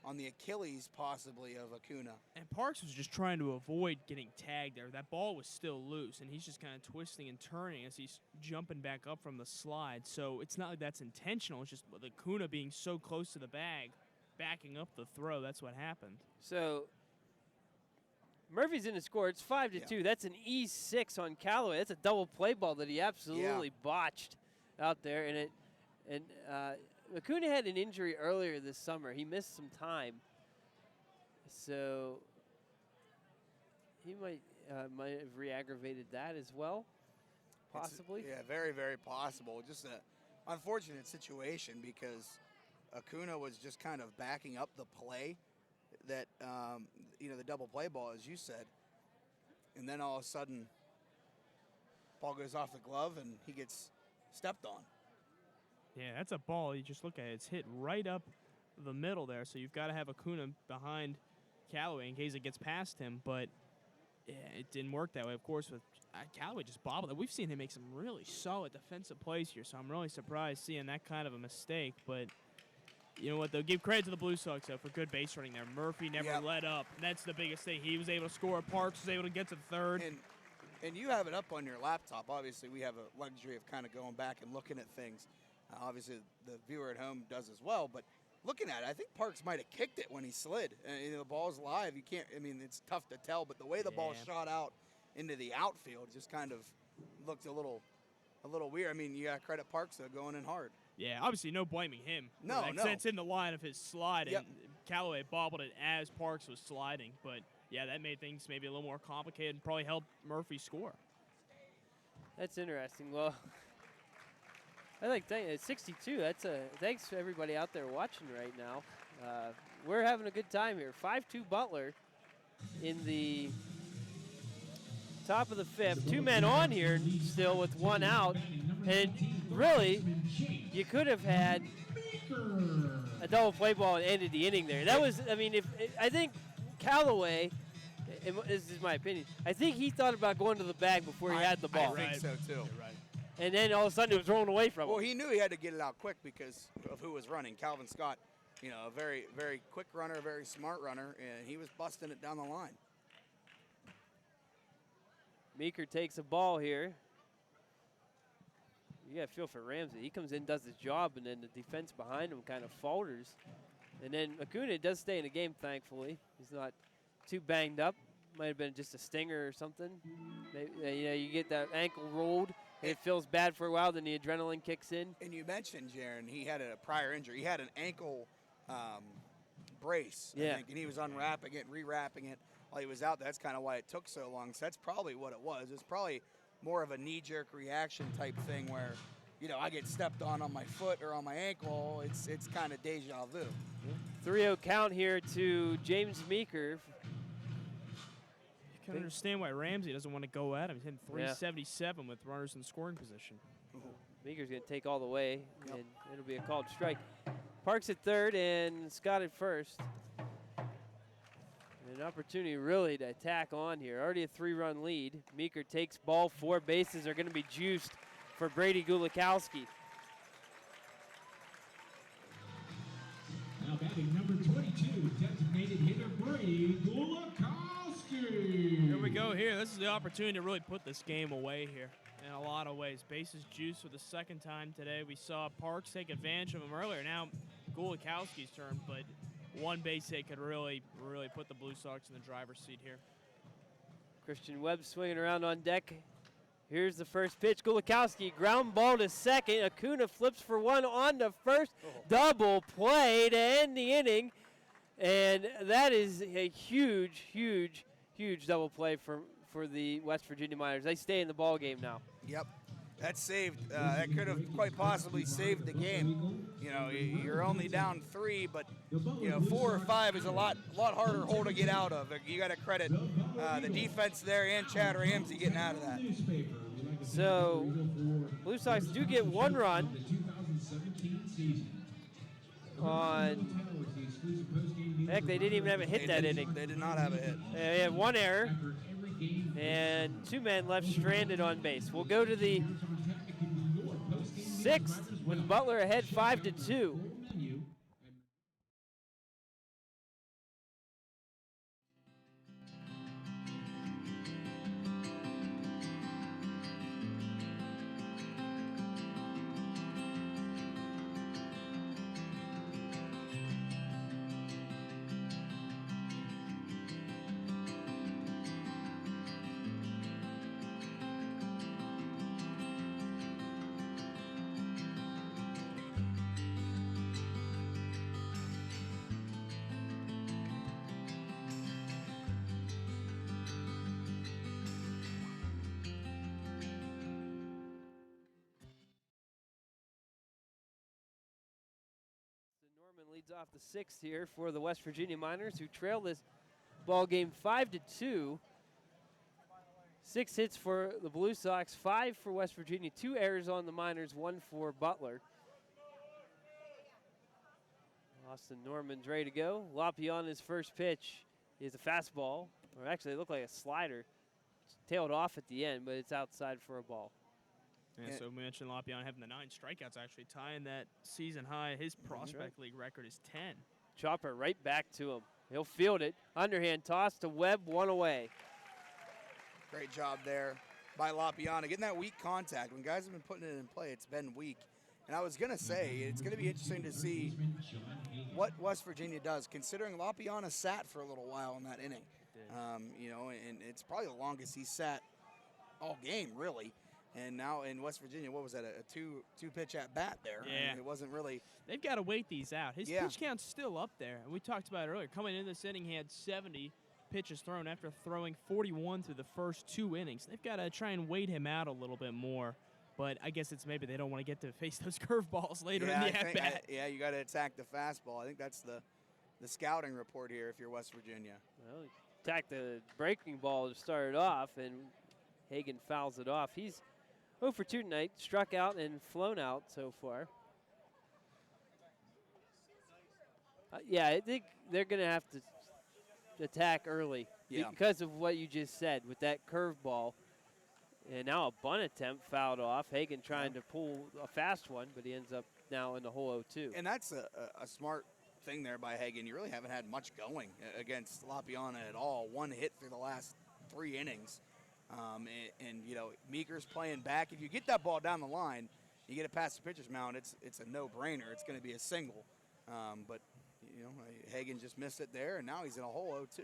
Speaker 3: on the Achilles possibly of Acuna.
Speaker 2: And Parks was just trying to avoid getting tagged there. That ball was still loose, and he's just kind of twisting and turning as he's jumping back up from the slide. So it's not like that's intentional. It's just with Acuna being so close to the bag, backing up the throw. That's what happened.
Speaker 1: So Murphy's in to score. It's 5-2.
Speaker 3: Yeah.
Speaker 1: That's an E6 on Callaway. That's a double play ball that he absolutely botched out there. And Acuna had an injury earlier this summer. He missed some time, so he might have re-aggravated that as well, possibly.
Speaker 3: Very, very possible. Just an unfortunate situation because Acuna was just kind of backing up the play that, the double play ball, as you said. And then all of a sudden, ball goes off the glove and he gets stepped on.
Speaker 2: Yeah, that's a ball. You just look at it. It's hit right up the middle there, so you've got to have Acuna behind Callaway in case it gets past him. But yeah, it didn't work that way, of course, with Callaway just bobbled it. We've seen him make some really solid defensive plays here, so I'm really surprised seeing that kind of a mistake. But You know what, though? Give credit to the Blue Sox, though, for good base running there. Murphy never
Speaker 3: Yep.
Speaker 2: let up. And that's the biggest thing. He was able to score. Parks was able to get to third.
Speaker 3: And you have it up on your laptop. Obviously, we have a luxury of kind of going back and looking at things. Obviously, the viewer at home does as well. But looking at it, I think Parks might have kicked it when he slid. The ball's live. You can't. I mean, it's tough to tell. But the way the ball shot out into the outfield just kind of looked a little weird. I mean, you got to credit Parks though, going in hard.
Speaker 2: Yeah, obviously no blaming him.
Speaker 3: No.
Speaker 2: It's in the line of his slide,
Speaker 3: Yep.
Speaker 2: and Callaway bobbled it as Parks was sliding. But, yeah, that made things maybe a little more complicated and probably helped Murphy score.
Speaker 1: That's interesting. Well, I like that. 62. Thanks to everybody out there watching right now. We're having a good time here. 5-2 Butler in the top of the fifth. 2 men on here still with 1 out. And really, you could have had a double play ball and ended the inning there. That was, I mean, I think Callaway, and this is my opinion, I think he thought about going to the bag before he had the ball.
Speaker 3: I think so too.
Speaker 2: You're right.
Speaker 1: And then all of a sudden it was thrown away from him.
Speaker 3: Well, he knew he had to get it out quick because of who was running. Calvin Scott, a very, very quick runner, a very smart runner, and he was busting it down the line.
Speaker 1: Meeker takes a ball here. You got to feel for Ramsey. He comes in, does his job, and then the defense behind him kind of falters. And then Acuna does stay in the game, thankfully. He's not too banged up. Might have been just a stinger or something. You get that ankle rolled, and it feels bad for a while, then the adrenaline kicks in.
Speaker 3: And you mentioned, Jaron, he had a prior injury. He had an ankle brace, I think, and he was unwrapping it, rewrapping it while he was out. That's kind of why it took so long. So that's probably what it was. It's probably more of a knee-jerk reaction type thing where, I get stepped on my foot or on my ankle. It's kind of deja vu.
Speaker 1: 3-0 count here to James Meeker.
Speaker 2: You can understand why Ramsey doesn't want to go at him. He's hitting 377 with runners in scoring position.
Speaker 1: Meeker's going to take all the way, and it'll be a called strike. Parks at third and Scott at first. An opportunity really to attack on here. Already a 3-run lead. Meeker takes ball. 4 bases are going to be juiced for Brady Gulikowski.
Speaker 4: Now batting number 22, designated hitter Brady Gulikowski.
Speaker 2: Here we go here. This is the opportunity to really put this game away here in a lot of ways. Bases juiced for the second time today. We saw Parks take advantage of him earlier. Now Gulikowski's turn, but 1 base hit could really put the Blue Sox in the driver's seat here.
Speaker 1: Christian Webb swinging around on deck. Here's the first pitch. Gulikowski, ground ball to second. Acuna flips for 1 on to first. Double play to end the inning. And that is a huge, huge, huge double play for the West Virginia Miners. They stay in the ball game now.
Speaker 3: Yep. That saved. That could have quite possibly saved the game. You're only down 3, but 4 or 5 is a lot harder hole to get out of. You got to credit the defense there and Chad Ramsey getting out of that.
Speaker 1: So Blue Sox do get 1 run on. Heck, they didn't even have a hit that inning.
Speaker 3: They did not have a hit.
Speaker 1: They had 1 error. And 2 men left stranded on base. We'll go to the 6th with Butler ahead 5-2. Leads off the 6th here for the West Virginia Miners, who trail this ball game 5-2. 6 hits for the Blue Sox, 5 for West Virginia, 2 errors on the Miners, 1 for Butler. Austin Norman's ready to go. Loppe on his first pitch is a fastball, or actually it looked like a slider. It's tailed off at the end, but it's outside for a ball.
Speaker 2: And so we mentioned Lapiana having the 9 strikeouts, actually tying that season high. His prospect league record is 10.
Speaker 1: Chopper right back to him. He'll field it. Underhand toss to Webb, 1 away.
Speaker 3: Great job there by Lapiana, getting that weak contact. When guys have been putting it in play, it's been weak. And I was going to say, it's going to be interesting to see what West Virginia does, considering Lapiana sat for a little while in that inning. You know, and it's probably the longest he sat all game, really. And now in West Virginia, what was that, a two-pitch at-bat there?
Speaker 2: Yeah.
Speaker 3: I mean, it wasn't really.
Speaker 2: They've got to wait these out. His pitch count's still up there. And we talked about it earlier. Coming into this inning, he had 70 pitches thrown after throwing 41 through the first 2 innings. They've got to try and wait him out a little bit more. But I guess it's maybe they don't want to get to face those curveballs later in the at-bat.
Speaker 3: Yeah, you got to attack the fastball. I think that's the scouting report here if you're West Virginia.
Speaker 1: Well, he attacked the breaking ball to start it off, and Hagan fouls it off. He's 0 for 2 tonight, struck out and flown out so far. Yeah, I think they're going to have to attack early because of what you just said with that curveball. And now a bunt attempt fouled off. Hagan trying to pull a fast one, but he ends up now in the hole 0-2.
Speaker 3: And that's a smart thing there by Hagan. You really haven't had much going against Lapiana at all. 1 hit through the last 3 innings. And you know, Meeker's playing back. If you get that ball down the line, you get it past the pitcher's mound, it's a no-brainer. It's going to be a single. But, you know, Hagan just missed it there, and now he's in a hole 0-2.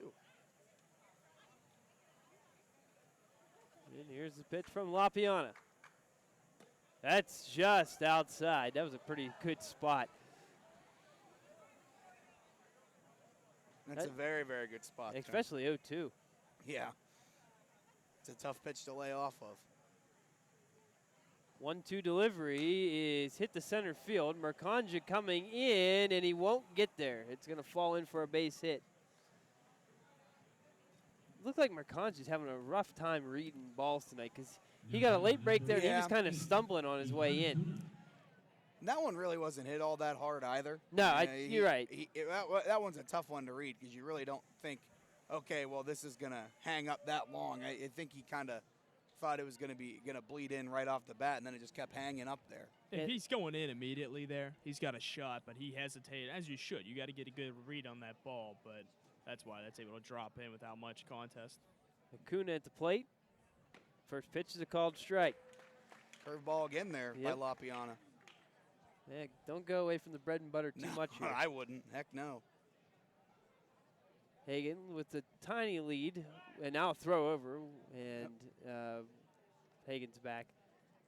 Speaker 1: And here's the pitch from Lapiana. That's just outside. That was a pretty good spot.
Speaker 3: That's a very, very good spot.
Speaker 1: Especially 0-2.
Speaker 3: Yeah. It's a tough pitch to lay off of.
Speaker 1: 1-2 delivery is hit the center field. Mercanja coming in, and he won't get there. It's going to fall in for a base hit. Looked like Mercanja's having a rough time reading balls tonight because he got a late break there, and he was kind of stumbling on his way in.
Speaker 3: That one really wasn't hit all that hard either.
Speaker 1: No, you're right.
Speaker 3: That one's a tough one to read because you really don't think, okay, well, this is going to hang up that long. I think he kind of thought it was going to bleed in right off the bat, and then it just kept hanging up there.
Speaker 2: If he's going in immediately there, he's got a shot, but he hesitated, as you should. You got to get a good read on that ball, but that's why that's able to drop in without much contest.
Speaker 1: Acuna at the plate. First pitch is a called strike.
Speaker 3: Curveball again there by Lapiana.
Speaker 1: Yeah, don't go away from the bread and butter too much here.
Speaker 3: I wouldn't. Heck no.
Speaker 1: Hagan with a tiny lead, and now a throw over, and Hagan's back.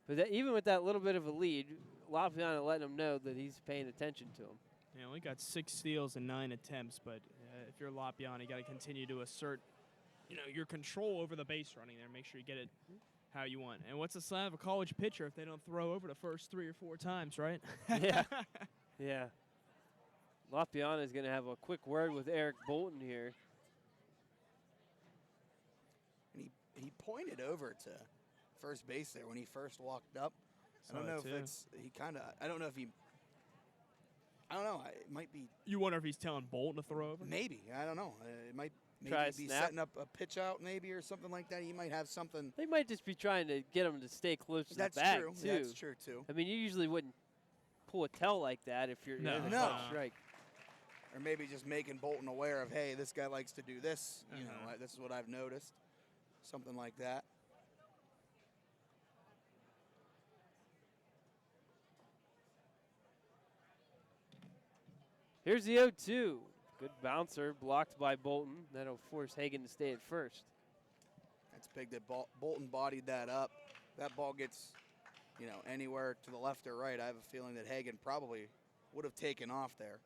Speaker 1: But even with that little bit of a lead, Lapiana letting him know that he's paying attention to him.
Speaker 2: Yeah, only got 6 steals and 9 attempts, but if you're Lapiana, you got to continue to assert, your control over the base running there. Make sure you get it how you want. And what's the sign of a college pitcher if they don't throw over the first 3 or 4 times, right?
Speaker 1: Yeah. Lapiana is going to have a quick word with Eric Bolton here.
Speaker 3: And he pointed over to first base there when he first walked up. I don't know if it might be.
Speaker 2: You wonder if he's telling Bolton to throw over?
Speaker 3: Maybe. I don't know. It might be
Speaker 1: snap.
Speaker 3: setting up a pitch out maybe or something like that. He might have something.
Speaker 1: They might just be trying to get him to stay close to
Speaker 3: That's
Speaker 1: the bag,
Speaker 3: true.
Speaker 1: too.
Speaker 3: That's true, too.
Speaker 1: I mean, you usually wouldn't pull a tell like that if you're in a strike.
Speaker 3: Or maybe just making Bolton aware of, hey, this guy likes to do this. This is what I've noticed. Something like that.
Speaker 1: Here's the 0-2. Good bouncer, blocked by Bolton. That'll force Hagan to stay at first.
Speaker 3: That's big that Bolton bodied that up. That ball gets, anywhere to the left or right. I have a feeling that Hagan probably would have taken off there.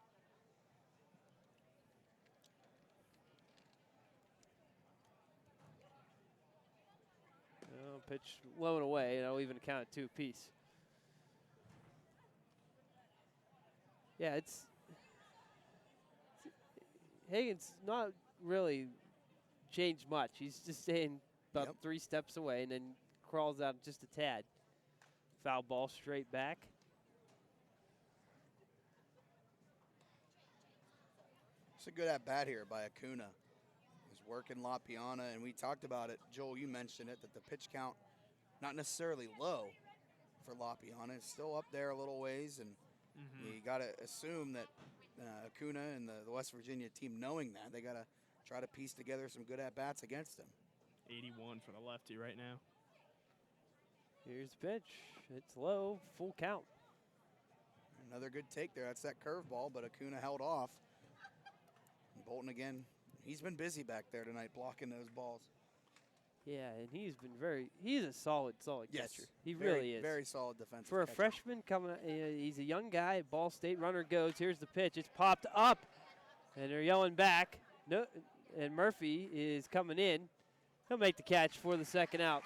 Speaker 1: Pitch low and away, and I'll even count it 2 apiece. Yeah, Hagan's not really changed much. He's just staying about 3 steps away and then crawls out just a tad. Foul ball straight back.
Speaker 3: It's a good at-bat here by Acuna. He's working Lapiana, and we talked about it. Joel, you mentioned it, that the pitch count, not necessarily low, for Lopiana. It's still up there a little ways, and you got to assume that Acuna and the West Virginia team, knowing that, they got to try to piece together some good at-bats against him.
Speaker 2: 81 for the lefty right now.
Speaker 1: Here's the pitch. It's low, full count.
Speaker 3: Another good take there. That's that curveball, but Acuna held off. And Bolton again, he's been busy back there tonight blocking those balls.
Speaker 1: Yeah, and he's a solid
Speaker 3: Yes,
Speaker 1: catcher. He
Speaker 3: very,
Speaker 1: really is.
Speaker 3: Very solid defensive
Speaker 1: For a
Speaker 3: catcher.
Speaker 1: freshman coming, he's a young guy at Ball State. Runner goes. Here's the pitch. It's popped up, and they're yelling back. No, and Murphy is coming in. He'll make the catch for the second out.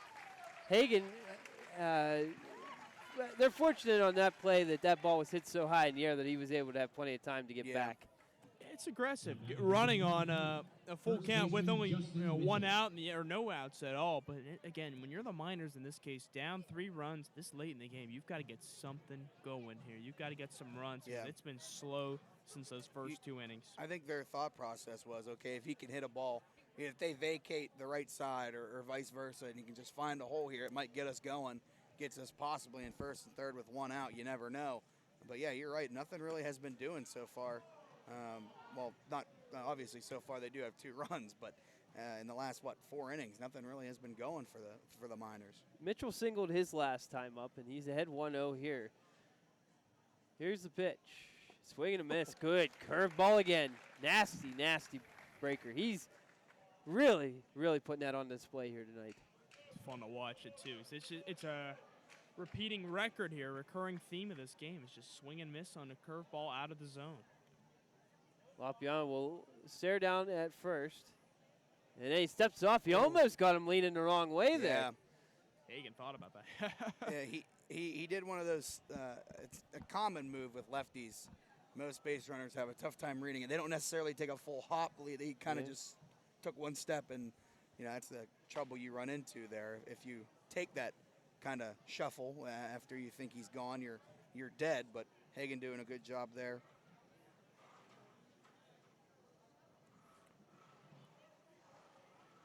Speaker 1: Hagan, they're fortunate on that play that ball was hit so high in the air that he was able to have plenty of time to get back.
Speaker 2: It's aggressive, running on a full count with only one out or no outs at all. But again, when you're the Miners in this case, down 3 runs this late in the game, you've got to get something going here. You've got to get some runs.
Speaker 3: Yeah.
Speaker 2: It's been slow since those first 2 innings.
Speaker 3: I think their thought process was, okay, if he can hit a ball, if they vacate the right side or vice versa, and he can just find a hole here, it might get us going, gets us possibly in first and third with 1 out. You never know. But, yeah, you're right. Nothing really has been doing so far. Well, not obviously so far they do have 2 runs, but in the last, 4 innings, nothing really has been going for the Miners.
Speaker 1: Mitchell singled his last time up, and he's ahead 1-0 here. Here's the pitch. Swing and a miss. Good. Curveball again. Nasty, nasty breaker. He's really, really putting that on display here tonight.
Speaker 2: It's fun to watch it, too. It's a repeating record here, recurring theme of this game. It's just swing and miss on a curveball out of the zone.
Speaker 1: Lopiana will stare down at first. And then he steps off. He almost got him leaning the wrong way there.
Speaker 2: Hagan thought about that.
Speaker 3: Yeah, he did one of those, it's a common move with lefties. Most base runners have a tough time reading it. They don't necessarily take a full hop lead. He kind of just took 1 step, and that's the trouble you run into there. If you take that kind of shuffle after you think he's gone, you're dead. But Hagan doing a good job there.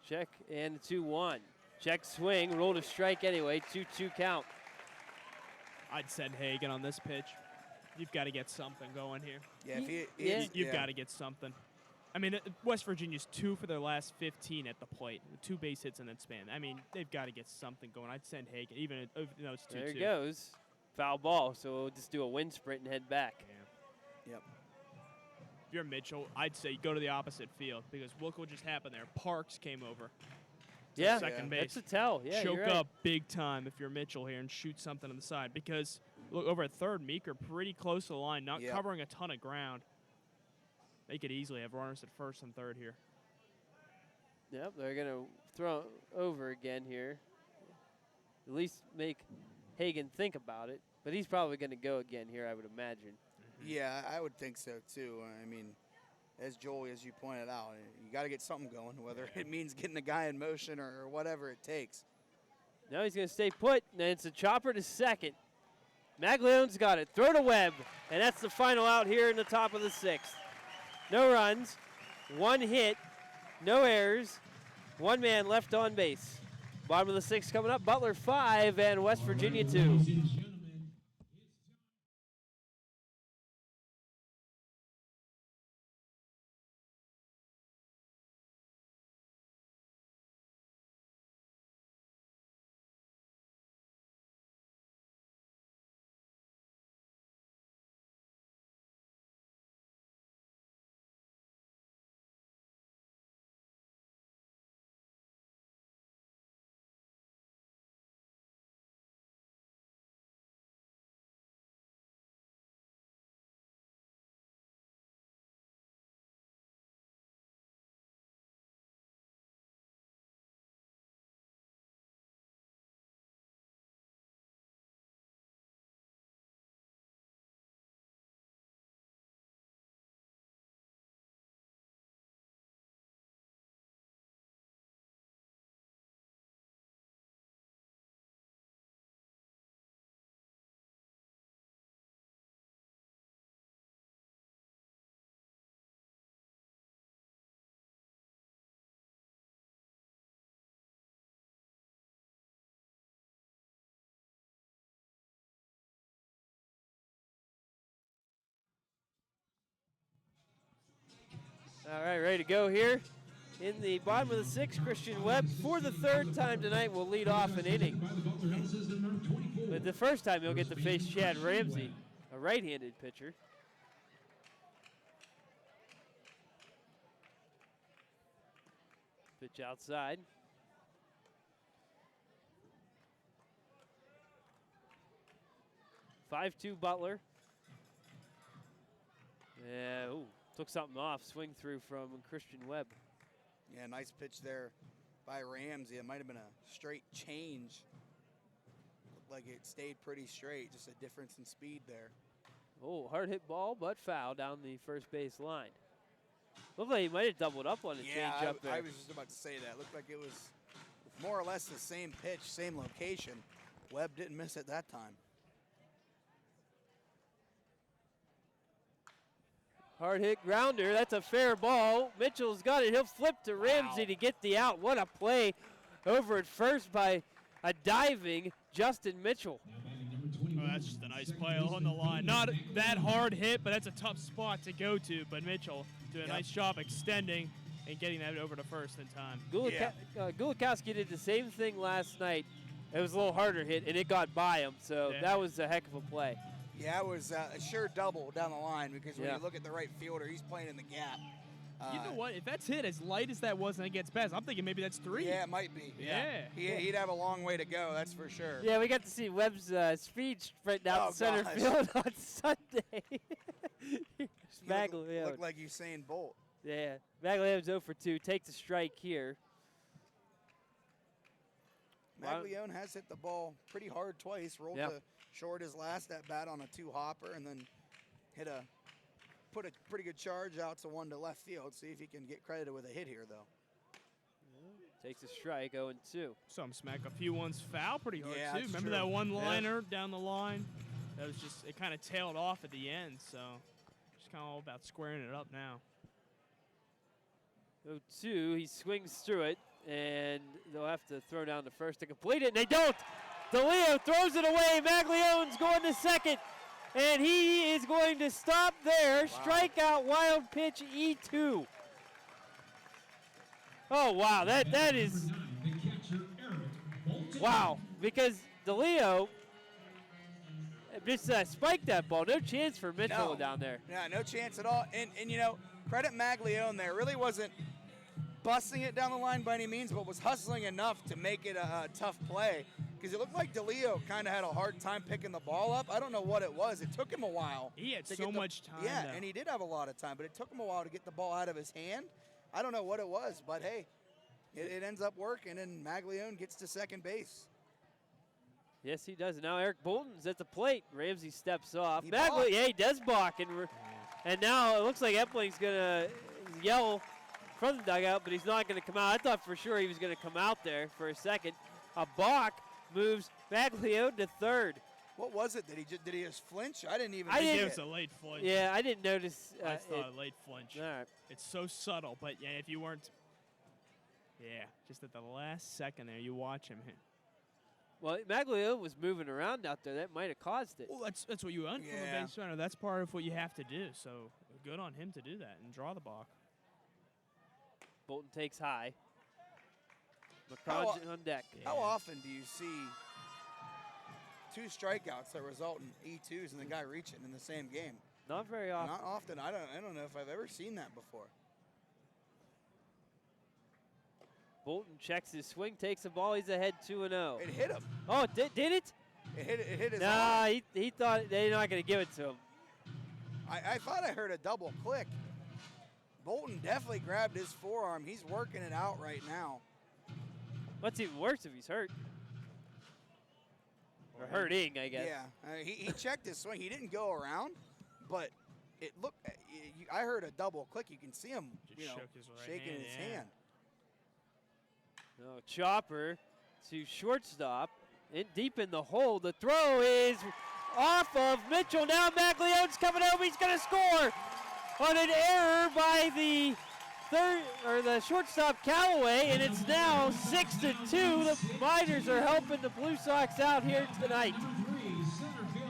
Speaker 1: Check and 2-1. Check swing, roll to strike anyway. 2-2 count.
Speaker 2: I'd send Hagan on this pitch. You've got to get something going here.
Speaker 3: Yeah,
Speaker 2: You've got to get something. I mean, West Virginia's 2 for their last 15 at the plate. 2 base hits in that span. I mean, they've got to get something going. I'd send Hagan, even though it's 2-2.
Speaker 1: There he goes. Foul ball, so we'll just do a wind sprint and head back.
Speaker 2: Yeah.
Speaker 3: Yep.
Speaker 2: If you're Mitchell, I'd say go to the opposite field because look what just happened there. Parks came over.
Speaker 1: Yeah,
Speaker 2: second base.
Speaker 1: That's a tell. Yeah,
Speaker 2: Choke
Speaker 1: you're right.
Speaker 2: up big time if you're Mitchell here and shoot something on the side because look over at third, Meeker pretty close to the line, not covering a ton of ground. They could easily have runners at first and third here.
Speaker 1: Yep, they're going to throw over again here. At least make Hagan think about it. But he's probably going to go again here, I would imagine.
Speaker 3: Yeah, I would think so too. I mean, as Joel, as you pointed out, you got to get something going, whether it means getting the guy in motion or whatever it takes.
Speaker 1: Now he's going to stay put, and it's a chopper to second. Magliano's got it. Throw to Webb, and that's the final out here in the top of the 6th. No runs, 1 hit, no errors, 1 man left on base. Bottom of the 6th coming up, Butler 5 and West Virginia 2. All right, ready to go here. In the bottom of the sixth, Christian Webb, for the third time tonight, will lead off an inning. But the first time he'll get to face Chad Ramsey, a right-handed pitcher. Pitch outside. (5-2) Butler. Yeah, ooh, took something off. Swing through from Christian Webb.
Speaker 3: Yeah, nice pitch there by Ramsey. It might have been a straight change. Looked like it stayed pretty straight, just a difference in speed there.
Speaker 1: Oh, hard hit ball, but foul down the first base line. Looked like he might have doubled up on the change up there.
Speaker 3: I was just about to say that. Looked like it was more or less the same pitch, same location. Webb didn't miss it that time.
Speaker 1: Hard hit grounder. That's a fair ball. Mitchell's got it. He'll flip to Ramsey to get the out. What a play over at first by a diving Justin Mitchell.
Speaker 2: Oh, that's just a nice play on the line. Not that hard hit, but that's a tough spot to go to. But Mitchell doing a nice job extending and getting that over to first in time.
Speaker 1: Gulikowski did the same thing last night. It was a little harder hit, and it got by him. So that was a heck of a play.
Speaker 3: Yeah, it was a sure double down the line because when you look at the right fielder, he's playing in the gap.
Speaker 2: You know what? If that's hit as light as that was and it gets past, I'm thinking maybe that's 3.
Speaker 3: Yeah, it might be.
Speaker 2: Yeah.
Speaker 3: He'd have a long way to go, that's for sure.
Speaker 1: Yeah, we got to see Webb's speech right now in center field on Sunday. Maglione.
Speaker 3: Looked like Usain Bolt.
Speaker 1: Yeah, Maglione's 0 for 2. Takes a strike here.
Speaker 3: Maglione has hit the ball pretty hard twice. Rolled to short his last at bat on a 2-hopper, and then put a pretty good charge out to one to left field. See if he can get credited with a hit here, though.
Speaker 1: Takes a strike, 0-2.
Speaker 2: Saw him smack a few ones foul pretty hard, too. Remember
Speaker 3: true.
Speaker 2: that one-liner down the line? That was just, it kind of tailed off at the end, so just kind of all about squaring it up now.
Speaker 1: 0-2, he swings through it, and they'll have to throw down to first to complete it, and they don't! DeLeo throws it away, Maglione's going to second, and he is going to stop there. Wow. Strikeout, wild pitch, E2. Oh, wow, that is, wow, because DeLeo just spiked that ball. No chance for Mitchell down there.
Speaker 3: Yeah, no chance at all, and you know, credit Maglione there. Really wasn't busting it down the line by any means, but was hustling enough to make it a tough play. Because it looked like DeLeo kind of had a hard time picking the ball up. I don't know what it was. It took him a while.
Speaker 2: He had so much time.
Speaker 3: Yeah, and he did have a lot of time, but it took him a while to get the ball out of his hand. I don't know what it was, but hey, it ends up working, and Maglione gets to second base.
Speaker 1: Yes, he does. Now Eric Bolton's at the plate. Ramsey steps off. He does balk, and now it looks like Epling's going to yell from the dugout, but he's not going to come out. I thought for sure he was going to come out there for a second. A balk moves Maglione to third.
Speaker 3: What was it? Did he just flinch? I didn't even.
Speaker 2: I think it was a late flinch.
Speaker 1: Yeah, I didn't notice.
Speaker 2: I thought a late flinch.
Speaker 1: All right.
Speaker 2: It's so subtle, but yeah, if you weren't, just at the last second there, you watch him.
Speaker 1: Well, Maglione was moving around out there. That might have caused it.
Speaker 2: Well, that's what you want from a base runner. That's part of what you have to do. So good on him to do that and draw the balk.
Speaker 1: Bolton takes high. McCronge on deck.
Speaker 3: How often do you see 2 strikeouts that result in E2s and the guy reaching in the same game?
Speaker 1: Not very often.
Speaker 3: Not often. I don't know if I've ever seen that before.
Speaker 1: Bolton checks his swing, takes the ball. He's ahead 2-0.
Speaker 3: It hit him.
Speaker 1: Oh, did it?
Speaker 3: It hit his
Speaker 1: arm. He thought they're not going to give it to him.
Speaker 3: I thought I heard a double click. Bolton definitely grabbed his forearm. He's working it out right now.
Speaker 1: What's even worse if he's hurt? Or hurting, I guess.
Speaker 3: Yeah, he checked his swing. He didn't go around, but it looked. I heard a double click. You can see him, shaking his hand.
Speaker 1: No, chopper to shortstop, deep in the hole. The throw is off of Mitchell. Now Maglione's coming over. He's going to score on an error by the shortstop Callaway, and it's now 6-2. The Miners are helping the Blue Sox out here tonight.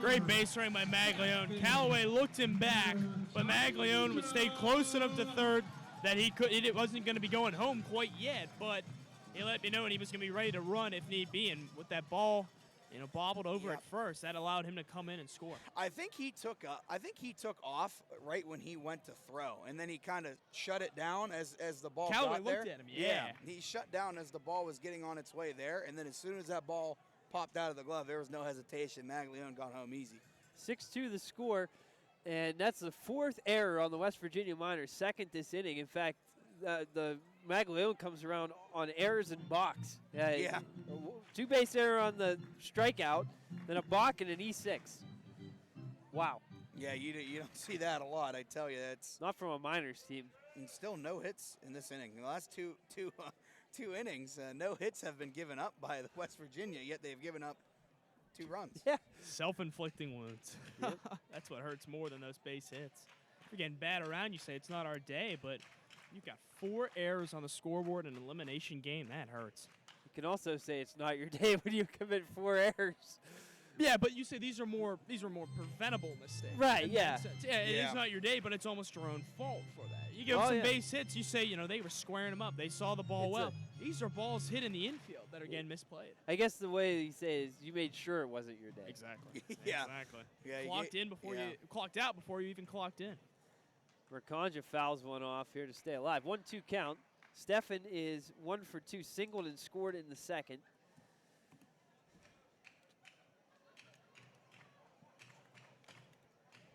Speaker 2: Great base running by Maglione. Callaway looked him back, but Maglione would stay close enough to third that it wasn't going to be going home quite yet, but he let me know and he was going to be ready to run if need be. And with that ball, bobbled over at first, that allowed him to come in and score.
Speaker 3: I think he took off right when he went to throw, and then he kind of shut it down as the ball got there.
Speaker 2: Looked at him, yeah.
Speaker 3: He shut down as the ball was getting on its way there, and then as soon as that ball popped out of the glove, there was no hesitation. Maglione got home easy.
Speaker 1: 6-2 the score, and that's the 4th error on the West Virginia Miners, 2nd this inning. In fact, the Maglione comes around on errors and balks.
Speaker 3: Yeah.
Speaker 1: 2-base error on the strikeout, then a balk and an E6. Wow.
Speaker 3: Yeah, you don't see that a lot, I tell you. It's
Speaker 1: not from a Miners team.
Speaker 3: And still no hits in this inning. In the last two innings, no hits have been given up by the West Virginia, yet they've given up 2 runs.
Speaker 1: Yeah.
Speaker 2: Self-inflicting wounds. Yep. That's what hurts more than those base hits. If you're getting bad around, you say it's not our day, but you've got 4 errors on the scoreboard in an elimination game. That hurts.
Speaker 1: You can also say it's not your day when you commit 4 errors.
Speaker 2: Yeah, but you say these are more preventable mistakes.
Speaker 1: Right, yeah.
Speaker 2: It's not your day, but it's almost your own fault for that. You give some base hits, you say, they were squaring them up. They saw the ball well. These are balls hit in the infield that are getting misplayed.
Speaker 1: I guess the way you say it is you made sure it wasn't your day.
Speaker 2: Exactly.
Speaker 3: Yeah.
Speaker 2: Exactly.
Speaker 3: Yeah,
Speaker 2: Clocked out before you even clocked in.
Speaker 1: Mercanja fouls one off here to stay alive. 1-2 count. Stefan is 1 for 2, singled and scored in the 2nd.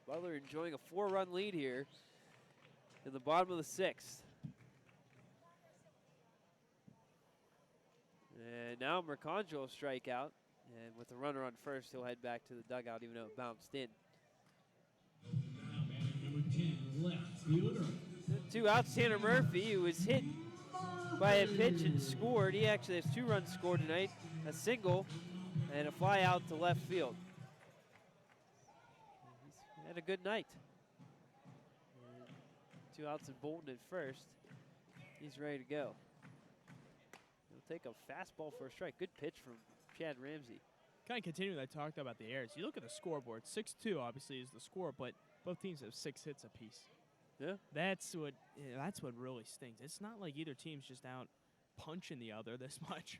Speaker 1: Butler enjoying a 4-run lead here in the bottom of the 6th. And now Mercanja will strike out. And with the runner on first, he'll head back to the dugout even though it bounced in.
Speaker 4: Number 10, left fielder.
Speaker 1: 2 outs, Tanner Murphy, who was hit by a pitch and scored. He actually has 2 runs scored tonight, a single and a fly out to left field. He's had a good night. And 2 outs and Bolton at first. He's ready to go. He'll take a fastball for a strike. Good pitch from Chad Ramsey.
Speaker 2: Kind of continuing what I talked about the errors. You look at the scoreboard. 6-2 obviously is the score, but both teams have 6 hits apiece.
Speaker 1: Yeah.
Speaker 2: That's what really stings. It's not like either team's just out punching the other this much.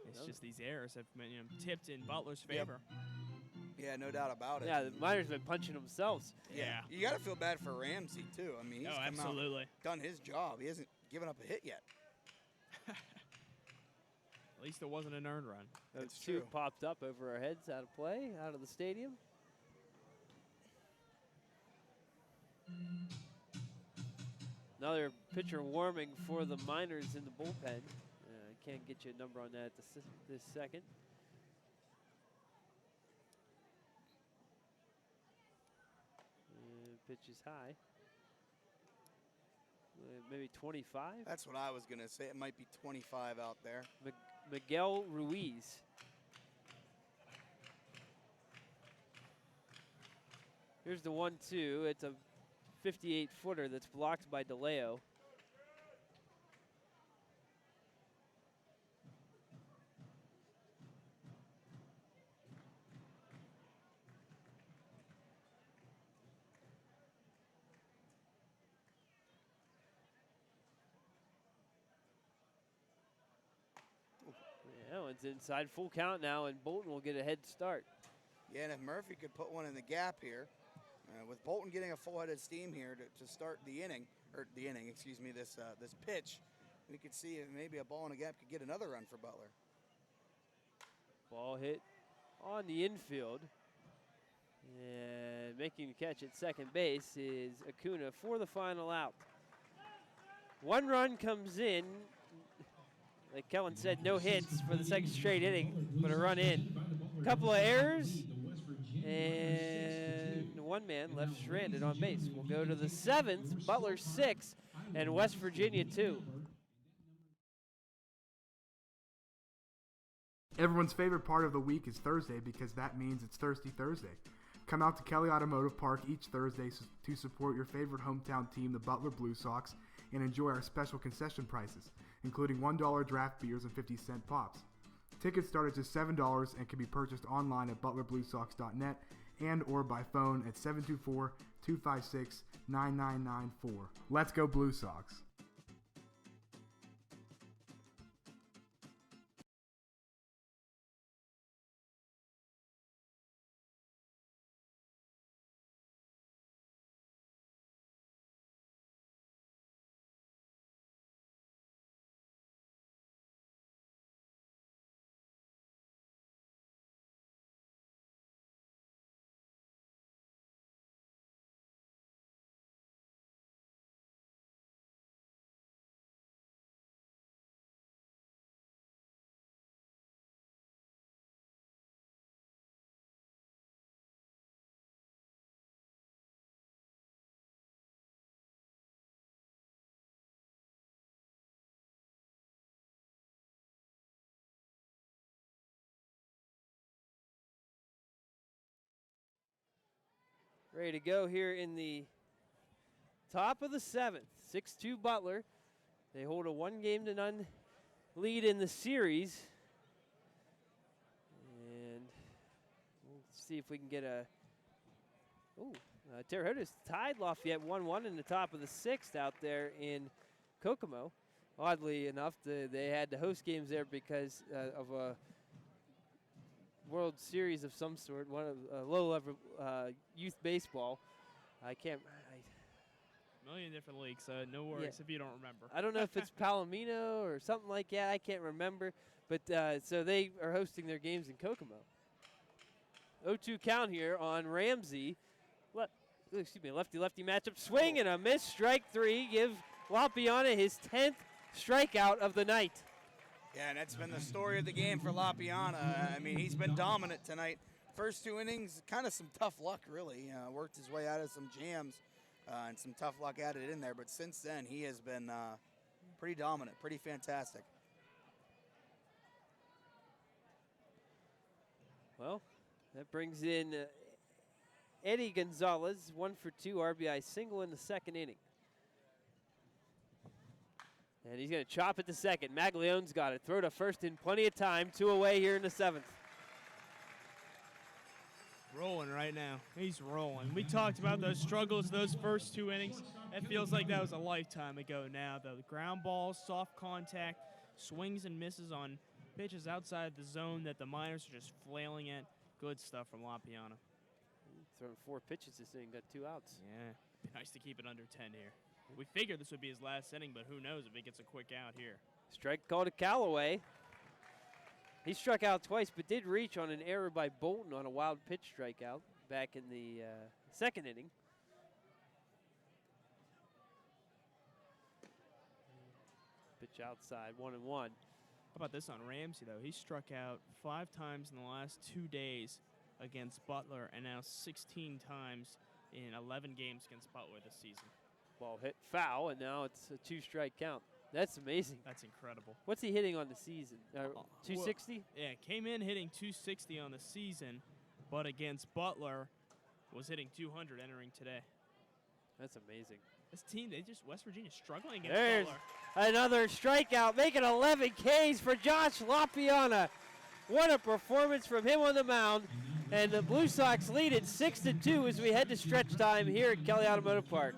Speaker 2: It's just these errors have been tipped in Butler's favor.
Speaker 3: Yeah, no doubt about it.
Speaker 1: Yeah, the Miners have been punching themselves.
Speaker 2: Yeah.
Speaker 3: You got to feel bad for Ramsey, too. I mean, he's
Speaker 2: absolutely
Speaker 3: done his job. He hasn't given up a hit yet.
Speaker 2: At least there wasn't an earned run.
Speaker 1: Those 2 popped up over our heads out of play, out of the stadium. Another pitcher warming for the Miners in the bullpen. I can't get you a number on that this second. Pitch is high. Maybe 25?
Speaker 3: That's what I was going to say. It might be 25 out there.
Speaker 1: Miguel Ruiz. Here's the 1-2. It's a 58-footer that's blocked by DeLeo. Yeah, it's inside, full count now, and Bolton will get a head start.
Speaker 3: Yeah, and if Murphy could put one in the gap here, with Bolton getting a full head of steam here to start this pitch, we could see if maybe a ball in the gap could get another run for Butler.
Speaker 1: Ball hit on the infield. And making the catch at second base is Acuna for the final out. 1 run comes in. Like Kellen said, no hits for the 2nd straight inning, but a run in. A couple of errors, and 1 man left stranded on base. We'll go to the 7th, Butler 6, and West Virginia 2.
Speaker 6: Everyone's favorite part of the week is Thursday because that means it's Thirsty Thursday. Come out to Kelly Automotive Park each Thursday to support your favorite hometown team, the Butler Blue Sox, and enjoy our special concession prices, including $1 draft beers and 50-cent pops. Tickets start at just $7 and can be purchased online at butlerbluesox.net and or by phone at 256-9994. Let's go Blue Sox.
Speaker 1: Ready to go here in the top of the 7th. 6-2 Butler. They hold a 1-0 lead in the series. And we'll see if we can get a... Terre Haute's tied Lafayette 1-1 in the top of the 6th out there in Kokomo. Oddly enough, they had the host games there because of a World Series of some sort, one of low-level youth baseball. A
Speaker 2: million different leagues, no worries if you don't remember.
Speaker 1: I don't know if it's Palomino or something like that. I can't remember. But so they are hosting their games in Kokomo. 0-2 count here on Ramsey. Lefty-lefty matchup. Swing and a miss. Strike 3. Give Lapiana his 10th strikeout of the night.
Speaker 3: Yeah, and that's been the story of the game for Lapiana. I mean, he's been dominant tonight. First 2 innings, kind of some tough luck, really. Worked his way out of some jams and some tough luck added in there. But since then, he has been pretty dominant, pretty fantastic.
Speaker 1: Well, that brings in Eddie Gonzalez, 1 for 2 RBI single in the 2nd inning. And he's going to chop it to second. Maglione's got it. Throw to first in plenty of time. 2 away here in the 7th.
Speaker 2: Rolling right now. He's rolling. We talked about those struggles, those first 2 innings. It feels like that was a lifetime ago now. The ground balls, soft contact, swings and misses on pitches outside the zone that the Miners are just flailing at. Good stuff from Lapiana.
Speaker 1: Throwing 4 pitches this inning, got 2 outs.
Speaker 2: Yeah, be nice to keep it under 10 here. We figured this would be his last inning, but who knows if he gets a quick out here.
Speaker 1: Strike call to Callaway. He struck out twice, but did reach on an error by Bolton on a wild pitch strikeout back in the 2nd inning. Pitch outside, 1-1.
Speaker 2: How about this on Ramsey, though? He struck out 5 times in the last 2 days against Butler, and now 16 times in 11 games against Butler this season.
Speaker 1: Ball hit foul, and now it's a 2-strike count. That's amazing.
Speaker 2: That's incredible.
Speaker 1: What's he hitting on the season? 260?
Speaker 2: Well, yeah, came in hitting 260 on the season, but against Butler was hitting 200 entering today.
Speaker 1: That's amazing.
Speaker 2: This team, West Virginia struggling against
Speaker 1: There's
Speaker 2: Butler.
Speaker 1: another strikeout, making 11 Ks for Josh Lapiana. What a performance from him on the mound. And the Blue Sox lead it 6-2 as we head to stretch time here at Kelly Automotive Park.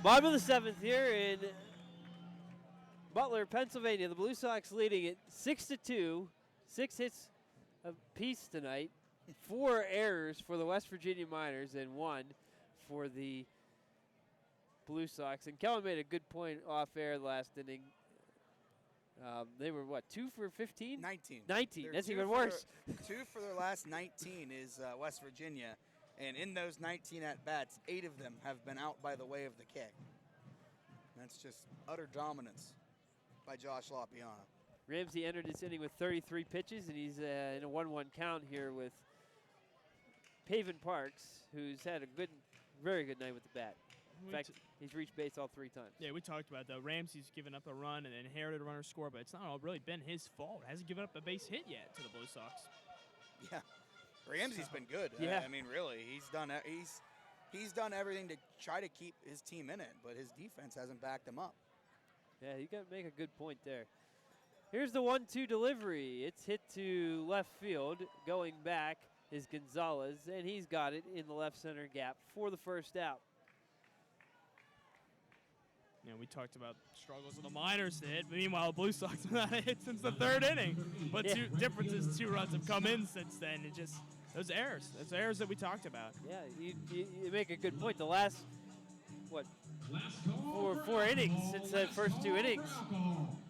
Speaker 1: Bottom of the 7th here in Butler, Pennsylvania. The Blue Sox leading it 6-2. 6 hits apiece tonight. 4 errors for the West Virginia Miners and 1 for the Blue Sox. And Kellen made a good point off air last inning. They were, what, 2 for 15?
Speaker 3: 19.
Speaker 1: 19.
Speaker 3: They're
Speaker 1: That's
Speaker 3: 2
Speaker 1: even
Speaker 3: for
Speaker 1: worse.
Speaker 3: 2 for their last 19 is West Virginia. And in those 19 at-bats, 8 of them have been out by the way of the K. That's just utter dominance by Josh LaPiana.
Speaker 1: Ramsey entered this inning with 33 pitches, and he's in a 1-1 count here with Paven Parks, who's had a very good night with the bat. In fact, he's reached base all 3 times.
Speaker 2: Yeah, we talked about that. Ramsey's given up a run and inherited a runner score, but it's not all really been his fault. Hasn't given up a base hit yet to the Blue Sox.
Speaker 3: Yeah, Ramsey's been good.
Speaker 1: Yeah.
Speaker 3: I mean, really, he's done everything to try to keep his team in it, but his defense hasn't backed him up.
Speaker 1: Yeah, you got to make a good point there. Here's the 1-2 delivery. It's hit to left field. Going back is Gonzalez, and he's got it in the left center gap for the first out.
Speaker 2: You know, we talked about struggles of the Miners to hit. Meanwhile, the Blue Sox have not hit since the 3rd inning. But
Speaker 1: Yeah.
Speaker 2: difference is 2 runs have come in since then. It just those errors that we talked about.
Speaker 1: Yeah, you make a good point. The last, four innings since the first 2 innings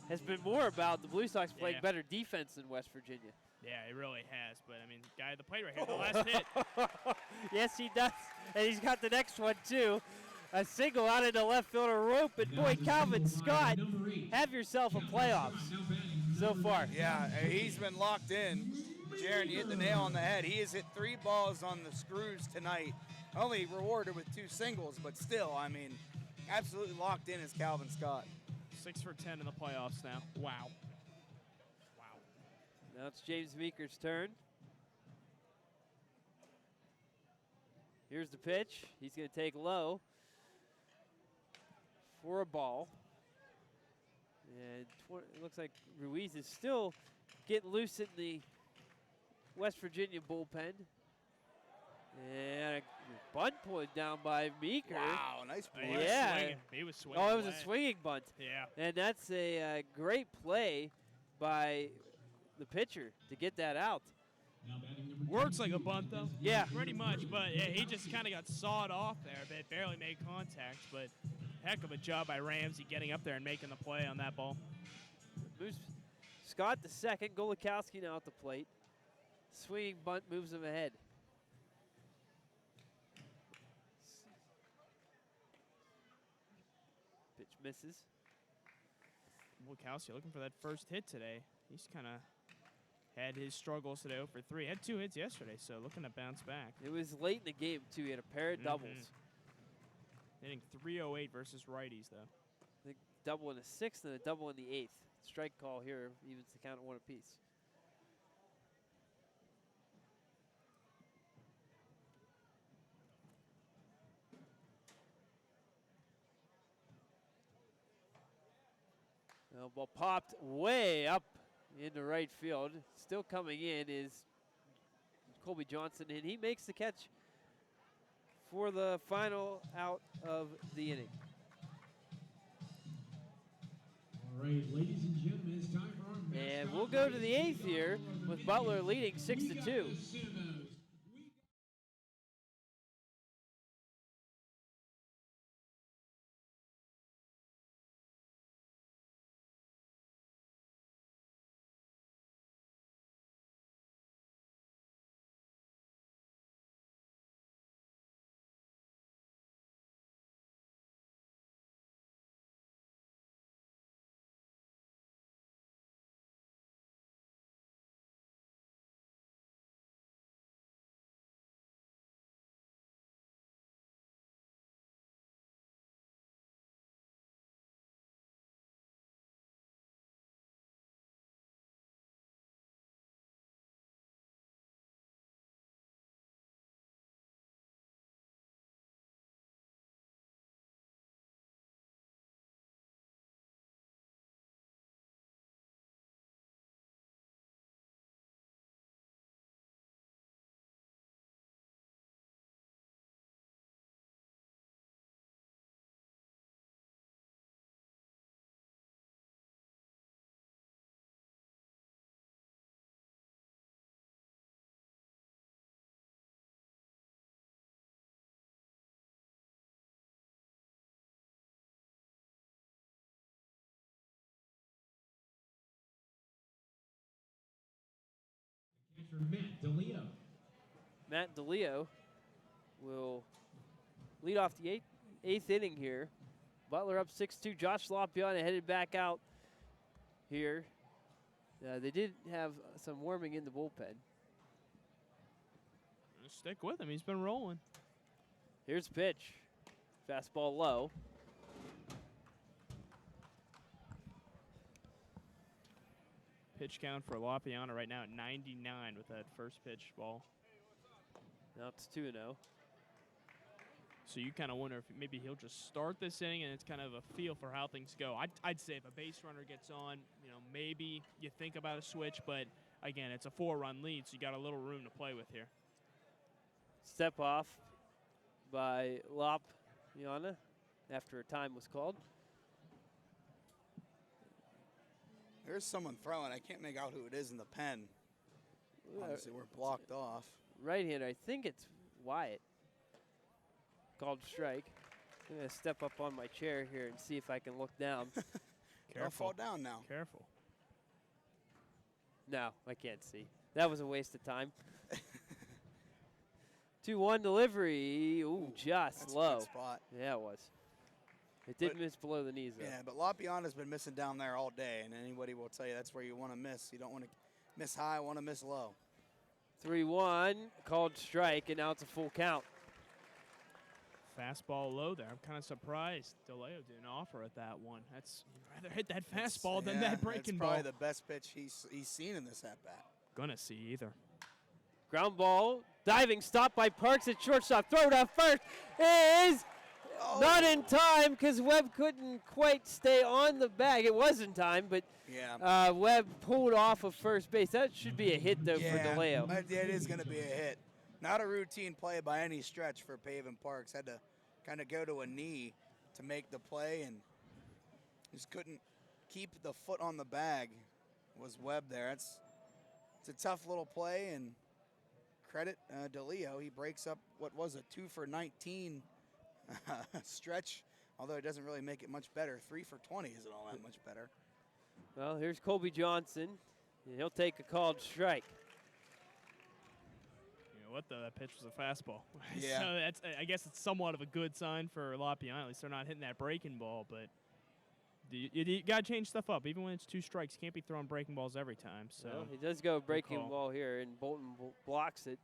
Speaker 1: has been more about the Blue Sox playing
Speaker 2: Yeah.
Speaker 1: better defense than West Virginia.
Speaker 2: Yeah, it really has. But, I mean, guy at the plate right here, the last hit.
Speaker 1: Yes, he does. And he's got the next one, too. A single out into left fielder rope. And, boy, Calvin Scott, have yourself a playoffs so far.
Speaker 3: Yeah, he's been locked in. Jaron, you hit the nail on the head. He has hit 3 balls on the screws tonight. Only rewarded with 2 singles, but still, I mean, absolutely locked in is Calvin Scott.
Speaker 2: 6 for 10 in the playoffs now. Wow.
Speaker 1: Now it's James Meeker's turn. Here's the pitch. He's going to take low for a ball. And it looks like Ruiz is still getting loose in the West Virginia bullpen. And a bunt pulled down by Meeker.
Speaker 3: Wow, nice play.
Speaker 2: He was
Speaker 1: Yeah.
Speaker 2: swinging. He was swinging.
Speaker 1: Oh, it was a
Speaker 2: away.
Speaker 1: swinging bunt.
Speaker 2: Yeah.
Speaker 1: And that's a great play by the pitcher to get that out.
Speaker 2: Works like a bunt, though.
Speaker 1: Yeah.
Speaker 2: Pretty much, but yeah, he just kind of got sawed off there. But barely made contact, but heck of a job by Ramsey getting up there and making the play on that ball.
Speaker 1: Moves Scott to second. Golikowski now at the plate. Swinging bunt moves him ahead. Pitch misses.
Speaker 2: Wachowski looking for that first hit today. He's kind of had his struggles today 0 for 3. Had 2 hits yesterday, so looking to bounce back.
Speaker 1: It was late in the game, too. He had a pair of doubles.
Speaker 2: Hitting .308 versus righties, though.
Speaker 1: I think double in the 6th and a double in the 8th. Strike call here evens the count at 1 apiece. The ball popped way up into right field. Still coming in is Colby Johnson, and he makes the catch for the final out of the inning.
Speaker 4: All right, ladies and gentlemen, it's time for our
Speaker 1: And we'll go to the 8th here with Butler leading 6-2.
Speaker 4: for Matt DeLeo.
Speaker 1: Matt DeLeo will lead off the eighth inning here. Butler up 6-2. Josh LaPiana headed back out here. They did have some warming in the bullpen.
Speaker 2: Stick with him. He's been rolling.
Speaker 1: Here's the pitch. Fastball low.
Speaker 2: Pitch count for LaPiana right now at 99 with that first pitch ball.
Speaker 1: Now it's 2-0.
Speaker 2: So you kind of wonder if maybe he'll just start this inning and it's kind of a feel for how things go. I'd say if a base runner gets on, maybe you think about a switch, but again, it's a 4-run lead, so you got a little room to play with here.
Speaker 1: Step off by LaPiana after a time was called.
Speaker 3: There's someone throwing. I can't make out who it is in the pen. Obviously, we're blocked off.
Speaker 1: Right-hander, I think it's Wyatt. Called strike. I'm going to step up on my chair here and see if I can look down.
Speaker 3: Don't fall down now.
Speaker 2: Careful.
Speaker 1: No, I can't see. That was a waste of time. 2-1 delivery. Ooh, just
Speaker 3: That's
Speaker 1: low.
Speaker 3: a good spot.
Speaker 1: Yeah, it was. It did miss below the knees, though.
Speaker 3: Yeah, but LaPiana's been missing down there all day, and anybody will tell you that's where you want to miss. You don't want to miss high, want to miss low.
Speaker 1: 3-1, called strike, and now it's a full count.
Speaker 2: Fastball low there. I'm kind of surprised DeLeo didn't offer at that one. You'd rather hit that fastball than that breaking ball.
Speaker 3: That's probably the best pitch he's seen in this at-bat.
Speaker 2: Gonna see either.
Speaker 1: Ground ball, diving stop by Parks at shortstop. Throw to first is not in time because Webb couldn't quite stay on the bag. It was in time, but
Speaker 3: yeah.
Speaker 1: Webb pulled off of first base. That should be a hit, though, for DeLeo.
Speaker 3: It is going to be a hit. Not a routine play by any stretch for Pavin Parks. Had to kind of go to a knee to make the play and just couldn't keep the foot on the bag. Was Webb there. It's a tough little play, and credit DeLeo. He breaks up what was a 2 for 19 stretch, although it doesn't really make it much better. 3 for 20 isn't all that much better.
Speaker 1: Well, here's Colby Johnson. And he'll take a called strike.
Speaker 2: That pitch was a fastball.
Speaker 3: Yeah.
Speaker 2: So I guess it's somewhat of a good sign for LaPiana. At least they're not hitting that breaking ball, but you got to change stuff up. Even when it's 2 strikes, you can't be throwing breaking balls every time. So
Speaker 1: well, he does go breaking ball here, and Bolton blocks it.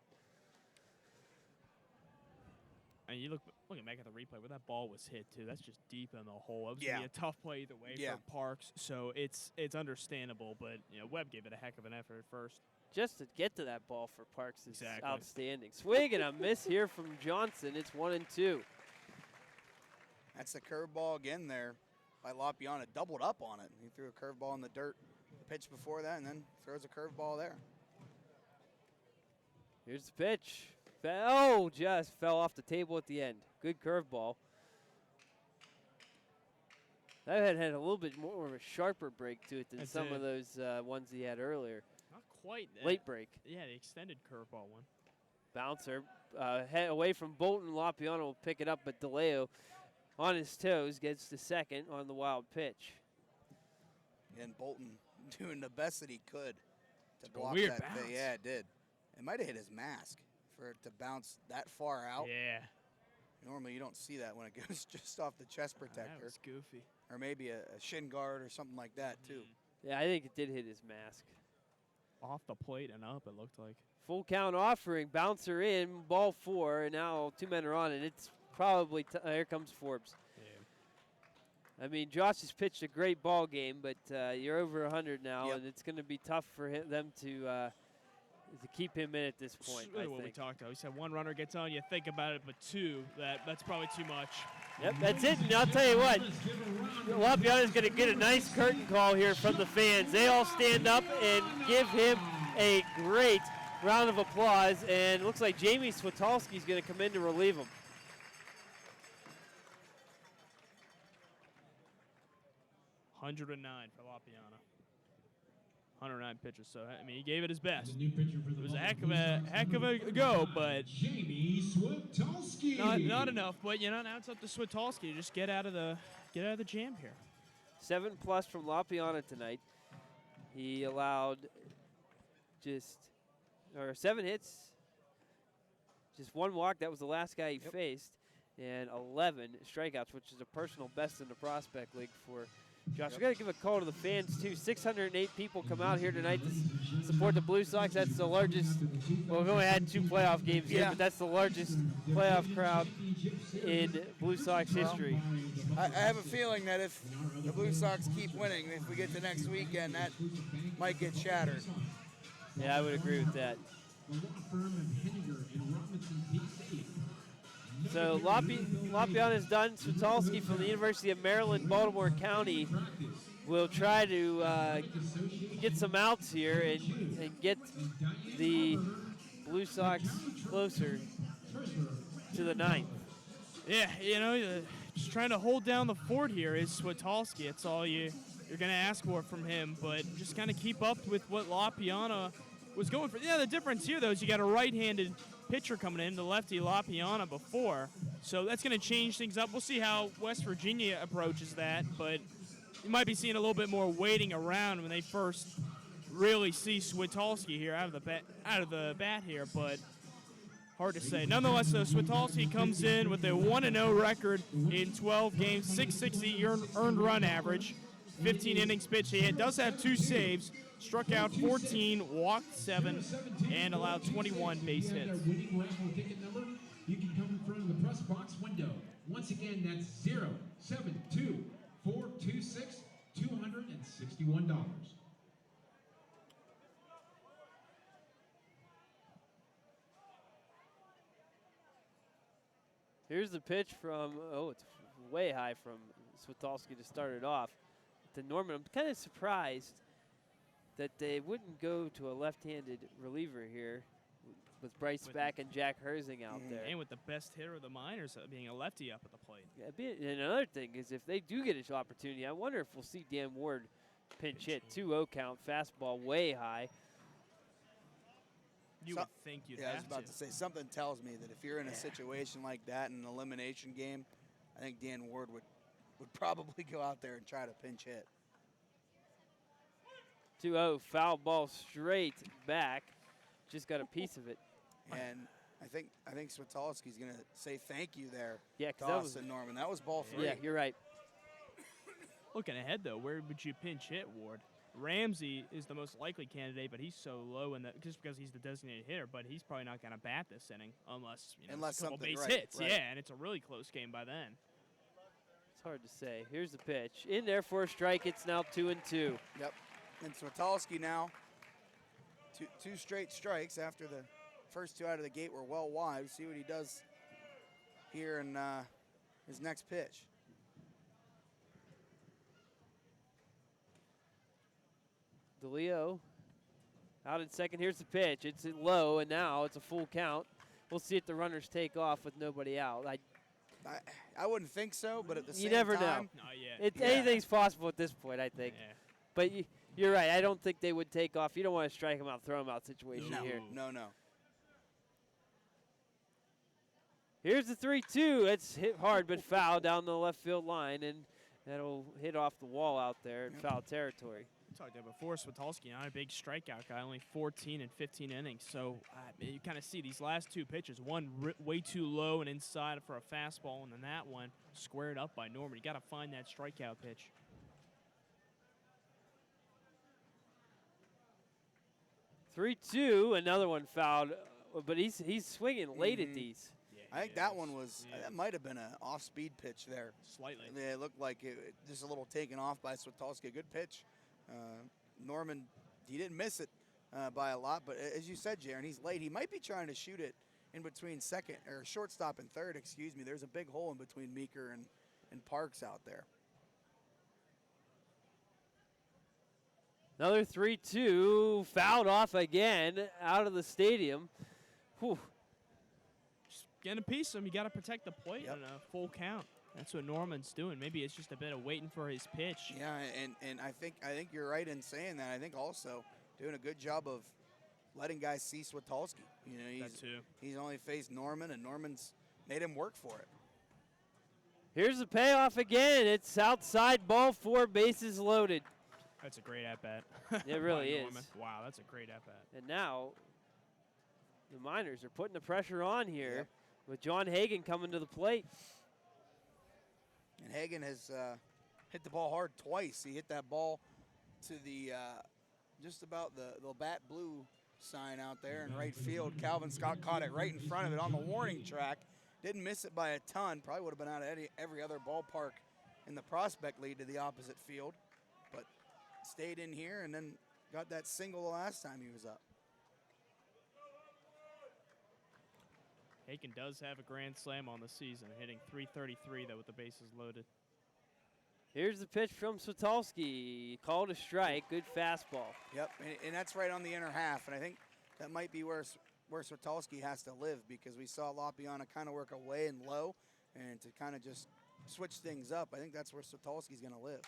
Speaker 2: And you looking back at the replay where that ball was hit, too. That's just deep in the hole. It was going to be a tough play either way for Parks, so it's understandable. But, Webb gave it a heck of an effort at first.
Speaker 1: Just to get to that ball for Parks is outstanding. Swing and a miss here from Johnson. It's 1-2.
Speaker 3: That's the curveball again there by LaPiana. Doubled up on it. He threw a curveball in the dirt the pitch before that, and then throws a curveball there.
Speaker 1: Here's the pitch. Just fell off the table at the end. Good curveball. That had a little bit more of a sharper break to it than some of those ones he had earlier.
Speaker 2: Not quite.
Speaker 1: Late break.
Speaker 2: Yeah, the extended curveball one.
Speaker 1: Bouncer. Head away from Bolton. LaPiana will pick it up, but DeLeo on his toes gets the second on the wild pitch.
Speaker 3: And Bolton doing the best that he could to block
Speaker 2: weird
Speaker 3: that.
Speaker 2: bounce.
Speaker 3: Yeah, it did. It might have hit his mask for it to bounce that far out.
Speaker 2: Yeah.
Speaker 3: Normally you don't see that when it goes just off the chest protector.
Speaker 2: That was goofy.
Speaker 3: Or maybe a shin guard or something like that, too.
Speaker 1: Yeah, I think it did hit his mask.
Speaker 2: Off the plate and up, it looked like.
Speaker 1: Full count offering. Bouncer in. Ball 4. And now 2 men are on it. It's probably here comes Forbes. I mean, Josh has pitched a great ball game, but you're over 100 now, and it's going to be tough for them to keep him in at this point.
Speaker 2: Really what we talked about. We said 1 runner gets on, you think about it, but 2, that's probably too much.
Speaker 1: Yep, that's it. And I'll tell you what, LaPiana's going to get a nice curtain call here from the fans. They all stand up and give him a great round of applause, and it looks like Jamie Switalski's going to come in to relieve him.
Speaker 2: $109 for LaPiana. 109 pitches, so I mean he gave it his best. It was a heck of a go, but
Speaker 4: Jamie Switalski.
Speaker 2: Not enough. But now it's up to Switalski to just get out of the jam here.
Speaker 1: 7+ from LaPiana tonight. He allowed just or 7 hits. Just 1 walk. That was the last guy he faced. And 11 strikeouts, which is a personal best in the Prospect League for Josh. We got to give a call to the fans, too. 608 people come out here tonight to support the Blue Sox. That's the largest. Well, we've only had 2 playoff games here, but that's the largest playoff crowd in Blue Sox history.
Speaker 3: I have a feeling that if the Blue Sox keep winning, if we get to next weekend, that might get shattered.
Speaker 1: Yeah, I would agree with that. So Lopion is done. Switalski from the University of Maryland, Baltimore County will try to get some outs here and get the Blue Sox closer to the 9th.
Speaker 2: Yeah, just trying to hold down the fort here is Switalski. It's all you're going to ask for from him, but just kind of keep up with what Lopiana was going for. Yeah, the difference here, though, is you got a right-handed pitcher coming in, the lefty Lopiana before. So that's going to change things up. We'll see how West Virginia approaches that, but you might be seeing a little bit more waiting around when they first really see Switalski here out of the bat here, but hard to say. Nonetheless, though, Switalski comes in with a 1-0 record in 12 games, 660 earned run average, 15 innings pitched. He does have 2 saves, struck out 14, walked 7, and allowed 21 base hits.
Speaker 4: Winning raffle ticket number, you can come in front of the press box window. Once again, that's 072426 $261.
Speaker 1: Here's the pitch from, it's way high from Switalski to start it off. To Norman, I'm kind of surprised that they wouldn't go to a left-handed reliever here with Bryce Spack and Jack Herzing out there.
Speaker 2: And with the best hitter of the minors being a lefty up at the plate.
Speaker 1: Yeah, and another thing is if they do get an opportunity, I wonder if we'll see Dan Ward pinch hit. 2-0 count, fastball way high.
Speaker 2: You would think you'd have to.
Speaker 3: I was about to say, something tells me that if you're in a situation like that in an elimination game, I think Dan Ward would probably go out there and try to pinch hit.
Speaker 1: 2-0, foul ball straight back. Just got a piece of it.
Speaker 3: And I think Switalski's going to say thank you there
Speaker 1: to
Speaker 3: Austin Norman. That was ball 3.
Speaker 1: Yeah, you're right.
Speaker 2: Looking ahead, though, where would you pinch hit, Ward? Ramsey is the most likely candidate, but he's so low just because he's the designated hitter. But he's probably not going to bat this inning unless a couple base hits.
Speaker 3: Right.
Speaker 2: Yeah, and it's a really close game by then.
Speaker 1: It's hard to say. Here's the pitch in there for a strike. It's now 2-2.
Speaker 3: Yep. And Switalski now, two straight strikes after the first 2 out of the gate were well wide. We'll see what he does here in his next pitch.
Speaker 1: DeLeo out in second. Here's the pitch. It's low, and now it's a full count. We'll see if the runners take off with nobody out.
Speaker 3: I wouldn't think so, but at the same time.
Speaker 1: You never know.
Speaker 2: Not yet.
Speaker 1: Anything's possible at this point, I think.
Speaker 2: Yeah.
Speaker 1: But you're right. I don't think they would take off. You don't want to strike them out, throw them out situation here.
Speaker 3: No.
Speaker 1: Here's the 3-2. It's hit hard but foul down the left field line, and that'll hit off the wall out there in foul territory.
Speaker 2: Talked about before, Switalski, not a big strikeout guy, only 14 and 15 innings. So you kind of see these last 2 pitches, one way too low and inside for a fastball, and then that one squared up by Norman. You got to find that strikeout pitch.
Speaker 1: (3-2), another one fouled, but he's swinging late at these.
Speaker 3: I think that one was, that might have been an off-speed pitch there.
Speaker 2: Slightly.
Speaker 3: Yeah, it looked like just a little taken off by Switalski. A good pitch. Norman, he didn't miss it by a lot, but as you said, Jaron, he's late. He might be trying to shoot it in between shortstop and third, excuse me. There's a big hole in between Meeker and Parks out there.
Speaker 1: Another 3-2, fouled off again out of the stadium. Whew.
Speaker 2: Just getting a piece of him. You got to protect the plate on a full count. That's what Norman's doing. Maybe it's just a bit of waiting for his pitch.
Speaker 3: Yeah, and I think you're right in saying that. I think also doing a good job of letting guys see Switalski. He's only faced Norman, and Norman's made him work for it.
Speaker 1: Here's the payoff again. It's outside, ball 4, bases loaded.
Speaker 2: That's a great at-bat.
Speaker 1: It really is.
Speaker 2: Wow, that's a great at-bat.
Speaker 1: And now The Miners are putting the pressure on here with John Hagan coming to the plate.
Speaker 3: And Hagan has hit the ball hard twice. He hit that ball to the just about the bat blue sign out there in right field. Calvin Scott caught it right in front of it on the warning track. Didn't miss it by a ton. Probably would have been out of every other ballpark in the prospect lead to the opposite field. But stayed in here and then got that single the last time he was up.
Speaker 2: Haken does have a grand slam on the season, hitting .333 though with the bases loaded.
Speaker 1: Here's the pitch from Switalski. Called a strike. Good fastball.
Speaker 3: Yep, and that's right on the inner half. And I think that might be where Switalski has to live, because we saw Lapiana kind of work away and low, and to kind of just switch things up, I think that's where Switalski's going to live.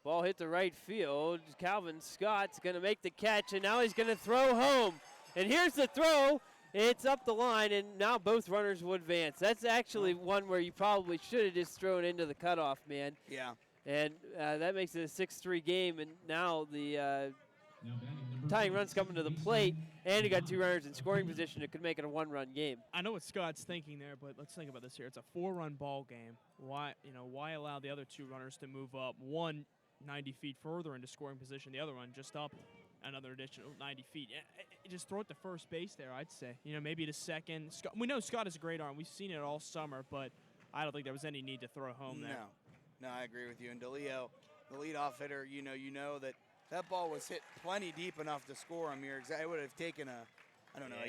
Speaker 1: Ball hit the right field. Calvin Scott's going to make the catch, and now he's going to throw home. And here's the throw. It's up the line, and now both runners will advance. That's actually one where you probably should have just thrown into the cutoff, man.
Speaker 3: Yeah.
Speaker 1: And that makes it a 6-3 game, and now the tying run's coming to the plate, and you got two runners in scoring position. It could make it a one-run game.
Speaker 2: I know what Scott's thinking there, but let's think about this here. It's a 4-run ball game. Why allow the other two runners to move up? One 90 feet further into scoring position, the other one just up another additional 90 feet. Just throw it to first base there, I'd say. Maybe to second. Scott, we know Scott has a great arm. We've seen it all summer, but I don't think there was any need to throw home there.
Speaker 3: No, I agree with you. And DeLeo, the leadoff hitter, you know that ball was hit plenty deep enough to score him here. It would have taken a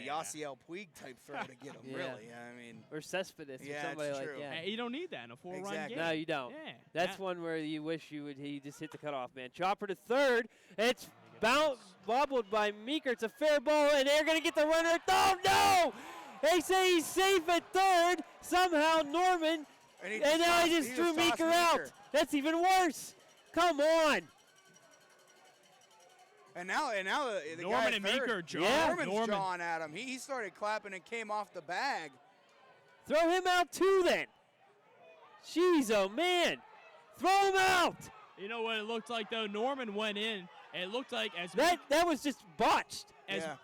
Speaker 3: Yasiel Puig type throw to get him, really. I mean,
Speaker 1: or Cespedes or somebody
Speaker 3: it's
Speaker 1: like
Speaker 3: true.
Speaker 1: that.
Speaker 2: Hey, you don't need that in a 4-run game.
Speaker 1: No, you don't.
Speaker 2: Yeah.
Speaker 1: That's one where you wish he just hit the cutoff, man. Chopper to third. It's bobbled by Meeker. It's a fair ball, and they're going to get the runner. Oh, no! They say he's safe at third. Somehow Norman, and now he just threw Meeker out. That's even worse. Come on.
Speaker 3: And now the
Speaker 2: Norman
Speaker 3: guy
Speaker 2: and
Speaker 3: third,
Speaker 2: Meeker, John.
Speaker 1: Yeah.
Speaker 3: Norman's jawing at him. He started clapping and came off the bag.
Speaker 1: Throw him out too, then. Jeez, oh, man. Throw him out.
Speaker 2: You know what it looked like, though? Norman went in. It looked like
Speaker 1: that was just botched.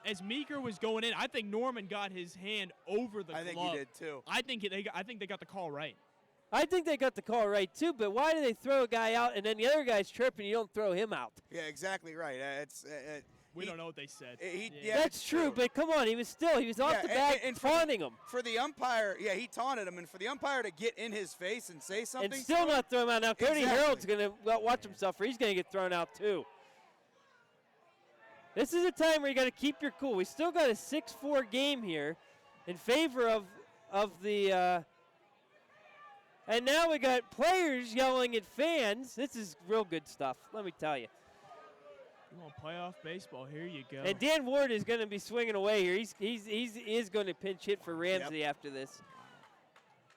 Speaker 2: As Meeker was going in, I think Norman got his hand over the glove.
Speaker 3: I think he did, too.
Speaker 2: I think they got the call right.
Speaker 1: I think they got the call right, too, but why do they throw a guy out and then the other guy's tripping and you don't throw him out?
Speaker 3: Yeah, exactly right.
Speaker 2: We don't know what they said.
Speaker 1: That's true, but come on, he was off the bag and taunting him.
Speaker 3: For the umpire, he taunted him, and for the umpire to get in his face and say something.
Speaker 1: And still not throw him out. Now, Cody Harold's going to watch himself, or he's going to get thrown out, too. This is a time where you got to keep your cool. We still got a 6-4 game here in favor of the and now we got players yelling at fans. This is real good stuff, let me tell you.
Speaker 2: You want playoff baseball? Here you go.
Speaker 1: And Dan Ward is going to be swinging away here. He is going to pinch hit for Ramsey after this.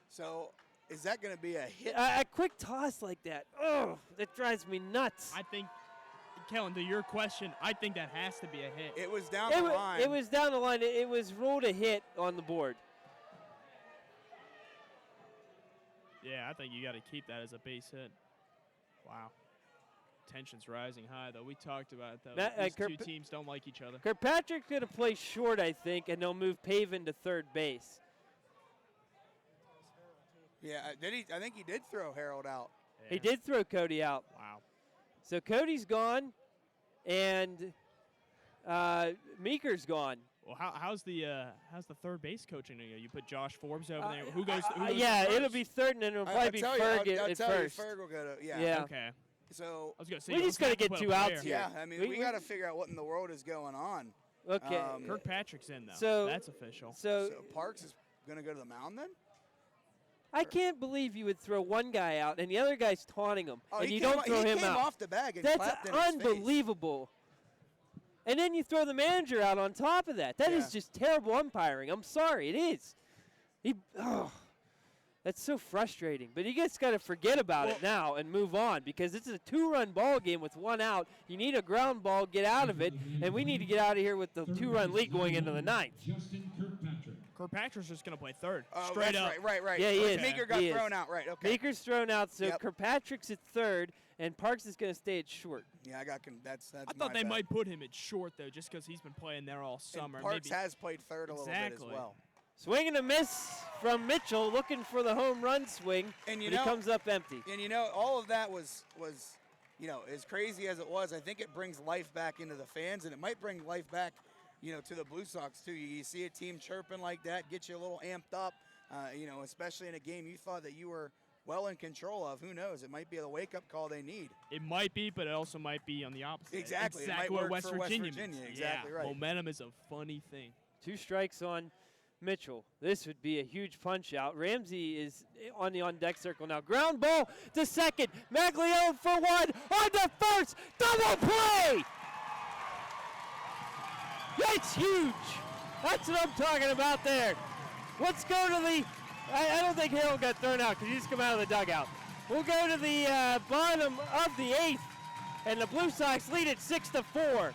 Speaker 3: So is that going to be a hit?
Speaker 1: A quick toss like that, that drives me nuts.
Speaker 2: I think, Kellen, to your question, I think that has to be a hit.
Speaker 3: It was down the line.
Speaker 1: It was down the line. It was ruled a hit on the board.
Speaker 2: Yeah, I think you got to keep that as a base hit. Wow. Tension's rising high, though. We talked about it, though. These two teams don't like each other.
Speaker 1: Kirkpatrick's going to play short, I think, and they'll move Pavin to third base.
Speaker 3: Yeah, I think he did throw Harold out.
Speaker 1: Yeah. He did throw Cody out.
Speaker 2: Wow.
Speaker 1: So Cody's gone, and Meeker's gone.
Speaker 2: Well, how's the third base coaching? You put Josh Forbes over there. Who goes
Speaker 1: yeah,
Speaker 2: first?
Speaker 1: it'll be third, and then it'll probably be Ferg at first.
Speaker 3: Ferg will go to,
Speaker 1: yeah.
Speaker 2: Okay.
Speaker 3: So
Speaker 2: I was gonna say
Speaker 1: we just got to get two outs here.
Speaker 3: Yeah, I mean, we got to figure out what in the world is going on.
Speaker 1: Okay.
Speaker 2: Kirkpatrick's in, though.
Speaker 1: So
Speaker 2: that's official.
Speaker 3: So Parks is going to go to the mound then?
Speaker 1: I can't believe you would throw one guy out, and the other guy's taunting him, and you don't throw him out.
Speaker 3: He came off the bag and
Speaker 1: That's
Speaker 3: clapped in his
Speaker 1: unbelievable. And then you throw the manager out on top of that. That is just terrible umpiring. I'm sorry, it is. That's so frustrating. But you just got to forget about it now and move on, because this is a 2-run ball game with one out. You need a ground ball, get out of it, and we need to get out of here with the 2-run lead going into the ninth.
Speaker 2: Kirkpatrick's just going to play third.
Speaker 3: Oh,
Speaker 2: straight
Speaker 3: that's
Speaker 2: up.
Speaker 3: right.
Speaker 1: Yeah, he is.
Speaker 3: Meeker got
Speaker 1: He is.
Speaker 3: thrown out, right? Okay.
Speaker 1: Meeker's thrown out, so
Speaker 3: Yep.
Speaker 1: Kirkpatrick's at third, and Parks is going to stay at short.
Speaker 3: Yeah, that's.
Speaker 2: I thought they might put him at short, though, just because he's been playing there all summer.
Speaker 3: And Parks
Speaker 2: Maybe.
Speaker 3: has played third a little bit as
Speaker 2: Exactly.
Speaker 3: well.
Speaker 1: Swing and a miss from Mitchell, looking for the home run swing,
Speaker 3: And
Speaker 1: but he comes up empty.
Speaker 3: And all of that was as crazy as it was. I think it brings life back into the fans, and it might bring life back, to the Blue Sox too. You see a team chirping like that, get you a little amped up. Especially in a game you thought that you were well in control of. Who knows? It might be the wake-up call they need.
Speaker 2: It might be, but it also might be on the opposite.
Speaker 3: Exactly. It might
Speaker 2: Exactly what
Speaker 3: work
Speaker 2: West
Speaker 3: for West
Speaker 2: Virginia
Speaker 3: Virginia.
Speaker 2: means.
Speaker 3: Exactly
Speaker 2: Yeah,
Speaker 3: right.
Speaker 2: momentum is a funny thing.
Speaker 1: 2 strikes on Mitchell. This would be a huge punch out. Ramsey is on the on-deck circle now. Ground ball to second. Maglio for 1 on the first. Double play! That's huge. That's what I'm talking about there. Let's go to the, I don't think Harold got thrown out because he just come out of the dugout. We'll go to the bottom of the 8th, and the Blue Sox lead it 6-4.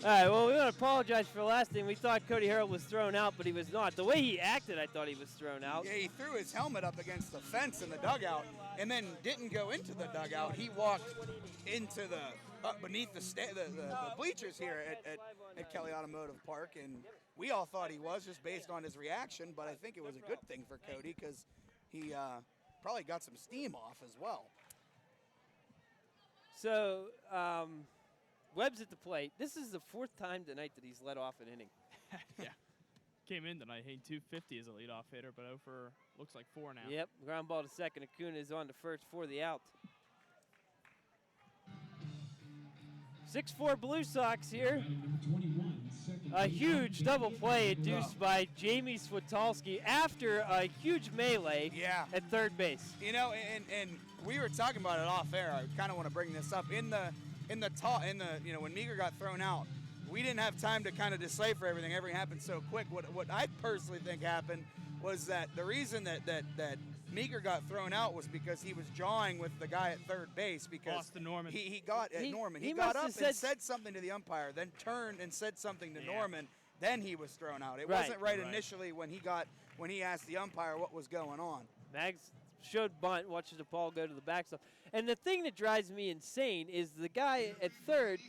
Speaker 1: All right, well, we want to apologize for the last thing. We thought Cody Harold was thrown out, but he was not. The way he acted, I thought he was thrown out.
Speaker 3: Yeah, he threw his helmet up against the fence in the dugout and then didn't go into the dugout. He walked into beneath the bleachers here at Kelly Automotive Park, and we all thought he was just based on his reaction, but I think it was a good thing for Cody because he probably got some steam off as well.
Speaker 1: So, Webb's at the plate. This is the 4th time tonight that he's led off an inning.
Speaker 2: Yeah. Came in tonight hitting 250 as a leadoff hitter, but over looks like 4 now.
Speaker 1: Yep, ground ball to second. Acuna is on to first for the out. 6-4 Blue Sox here. A huge double play induced by Jamie Switalski after a huge melee at third base.
Speaker 3: And we were talking about it off air. I kind of want to bring this up when Meeker got thrown out. We didn't have time to kind of decipher everything. Everything happened so quick. What I personally think happened was that the reason that Meeker got thrown out was because he was jawing with the guy at third base because
Speaker 2: Austin Norman.
Speaker 3: He got up and said something to the umpire, then turned and said something to Norman. Then he was thrown out. It wasn't right initially when he asked the umpire what was going on.
Speaker 1: Mags showed bunt, watches the ball go to the backstop. And the thing that drives me insane is the guy at third,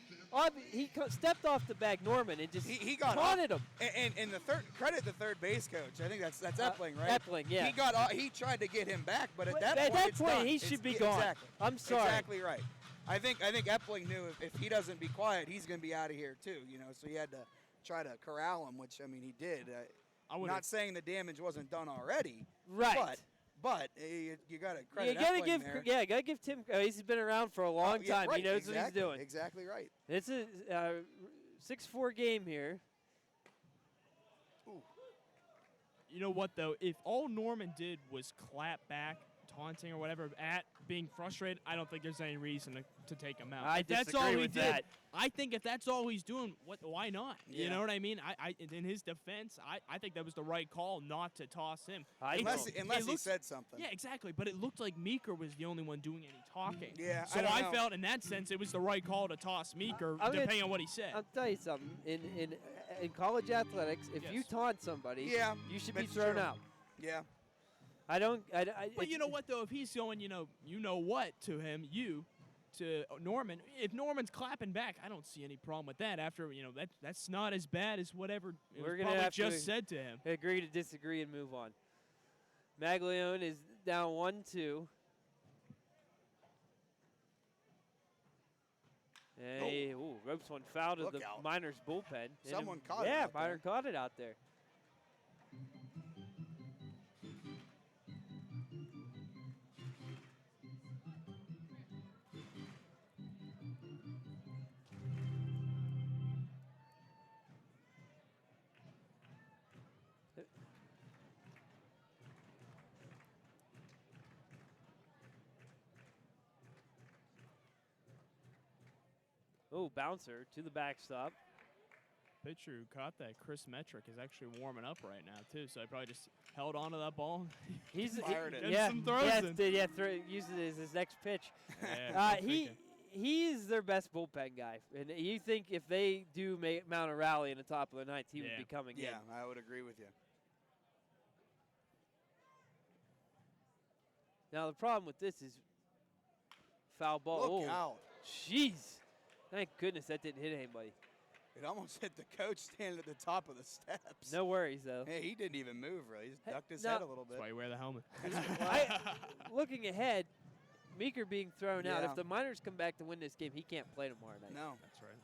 Speaker 1: stepped off the bag, Norman, and just
Speaker 3: he got
Speaker 1: taunted him.
Speaker 3: And the third third base coach. I think that's Epling, right?
Speaker 1: Epling, yeah.
Speaker 3: He tried to get him back, but at that
Speaker 1: point,
Speaker 3: done.
Speaker 1: He should be gone.
Speaker 3: Exactly.
Speaker 1: I'm sorry.
Speaker 3: Exactly right. I think Epling knew if he doesn't be quiet, he's going to be out of here too. So he had to try to corral him, which he did. I'm not saying the damage wasn't done already,
Speaker 1: right?
Speaker 3: But you got to credit.
Speaker 1: Gotta give Tim. He's been around for a long time.
Speaker 3: Right,
Speaker 1: he knows what he's doing.
Speaker 3: Exactly right.
Speaker 1: It's a 6-4 game here.
Speaker 3: Ooh.
Speaker 2: You know what though? If all Norman did was clap back, taunting or whatever at being frustrated, I don't think there's any reason to take him out.
Speaker 1: I disagree with that.
Speaker 2: I think if that's all he's doing, why not?
Speaker 3: Yeah.
Speaker 2: You know what I mean? I in his defense, I think that was the right call not to toss him.
Speaker 3: Unless he said something.
Speaker 2: Yeah, exactly. But it looked like Meeker was the only one doing any talking.
Speaker 3: Yeah,
Speaker 2: so I felt in that sense it was the right call to toss Meeker, depending on what he said.
Speaker 1: I'll tell you something. In college athletics, if you taunt somebody, you should be thrown out.
Speaker 3: Yeah.
Speaker 2: But you know what though? If he's going, you know what to him, to Norman. If Norman's clapping back, I don't see any problem with that. After that's not as bad as whatever
Speaker 1: we're
Speaker 2: gonna
Speaker 1: have
Speaker 2: just said to him.
Speaker 1: Agree to disagree and move on. Maglione is down 1-2. Hey, ropes one foul to the Miners bullpen.
Speaker 3: Someone caught it.
Speaker 1: Yeah, Miner caught it out there. Bouncer to the backstop.
Speaker 2: Pitcher who caught that, Chris Metrick, is actually warming up right now too. So he probably just held on to that ball.
Speaker 1: He's
Speaker 3: fired it.
Speaker 2: Some throws in.
Speaker 1: Use it as his next pitch.
Speaker 2: Yeah,
Speaker 1: he's their best bullpen guy, and you think if they do mount a rally in the top of the ninth, he would be coming in.
Speaker 3: Yeah, I would agree with you.
Speaker 1: Now the problem with this is foul ball.
Speaker 3: Look out!
Speaker 1: Jeez. Thank goodness that didn't hit anybody.
Speaker 3: It almost hit the coach standing at the top of the steps.
Speaker 1: No worries, though.
Speaker 3: Hey, he didn't even move, really. He just ducked his head a little bit.
Speaker 2: That's why you wear the helmet.
Speaker 1: Looking ahead, Meeker being thrown out. If the Miners come back to win this game, he can't play tomorrow night.
Speaker 3: No.
Speaker 2: That's right.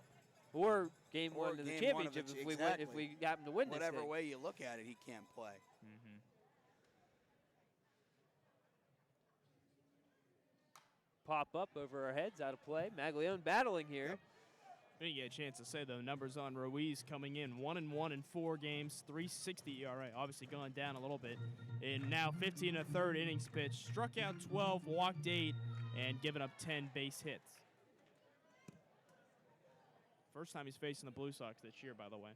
Speaker 1: Or game one of the championship if we happen to win this
Speaker 3: Whatever
Speaker 1: thing.
Speaker 3: way you look at it, he can't play.
Speaker 2: Mm-hmm.
Speaker 1: Pop up over our heads, out of play. Maglione battling here.
Speaker 3: Yep.
Speaker 2: Didn't get a chance to say the numbers on Ruiz coming in 1-1 in 4 games, 3.60 ERA, obviously going down a little bit. In now 15 1/3 innings pitched, struck out 12, walked 8, and given up 10 base hits. First time he's facing the Blue Sox this year, by the way.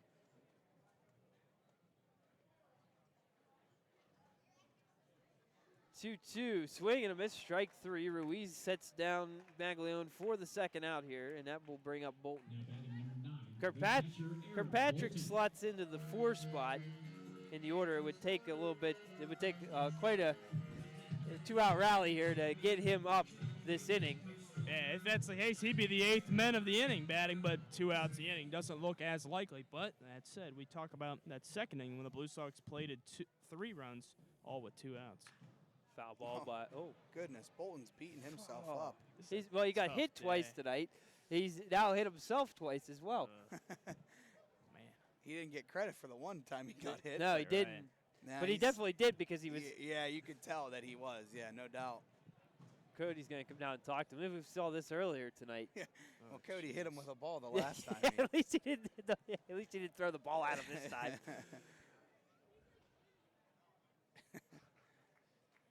Speaker 1: Two, swing and a miss, strike 3. Ruiz sets down Maglione for the second out here, and that will bring up Bolton. Kirkpatrick slots into the 4 spot in the order. It would take a little bit. It would take quite a 2-out rally here to get him up this inning.
Speaker 2: Yeah, if that's the case, he'd be the 8th man of the inning batting, but 2 outs the inning doesn't look as likely. But that said, we talk about that second inning when the Blue Sox played 3 runs, all with 2 outs.
Speaker 1: Foul ball by
Speaker 3: Goodness, Bolton's beating himself up.
Speaker 1: He got hit twice tonight. He's now hit himself twice as well.
Speaker 2: Man,
Speaker 3: he didn't get credit for the one time he got hit.
Speaker 1: No, he didn't.
Speaker 3: Nah,
Speaker 1: but he definitely did because he was.
Speaker 3: Yeah, you could tell that he was. Yeah, no doubt.
Speaker 1: Cody's going to come down and talk to him. Maybe we saw this earlier tonight.
Speaker 3: Yeah. Well, Cody hit him with a ball the last time.
Speaker 1: At least he didn't throw the ball at him this time.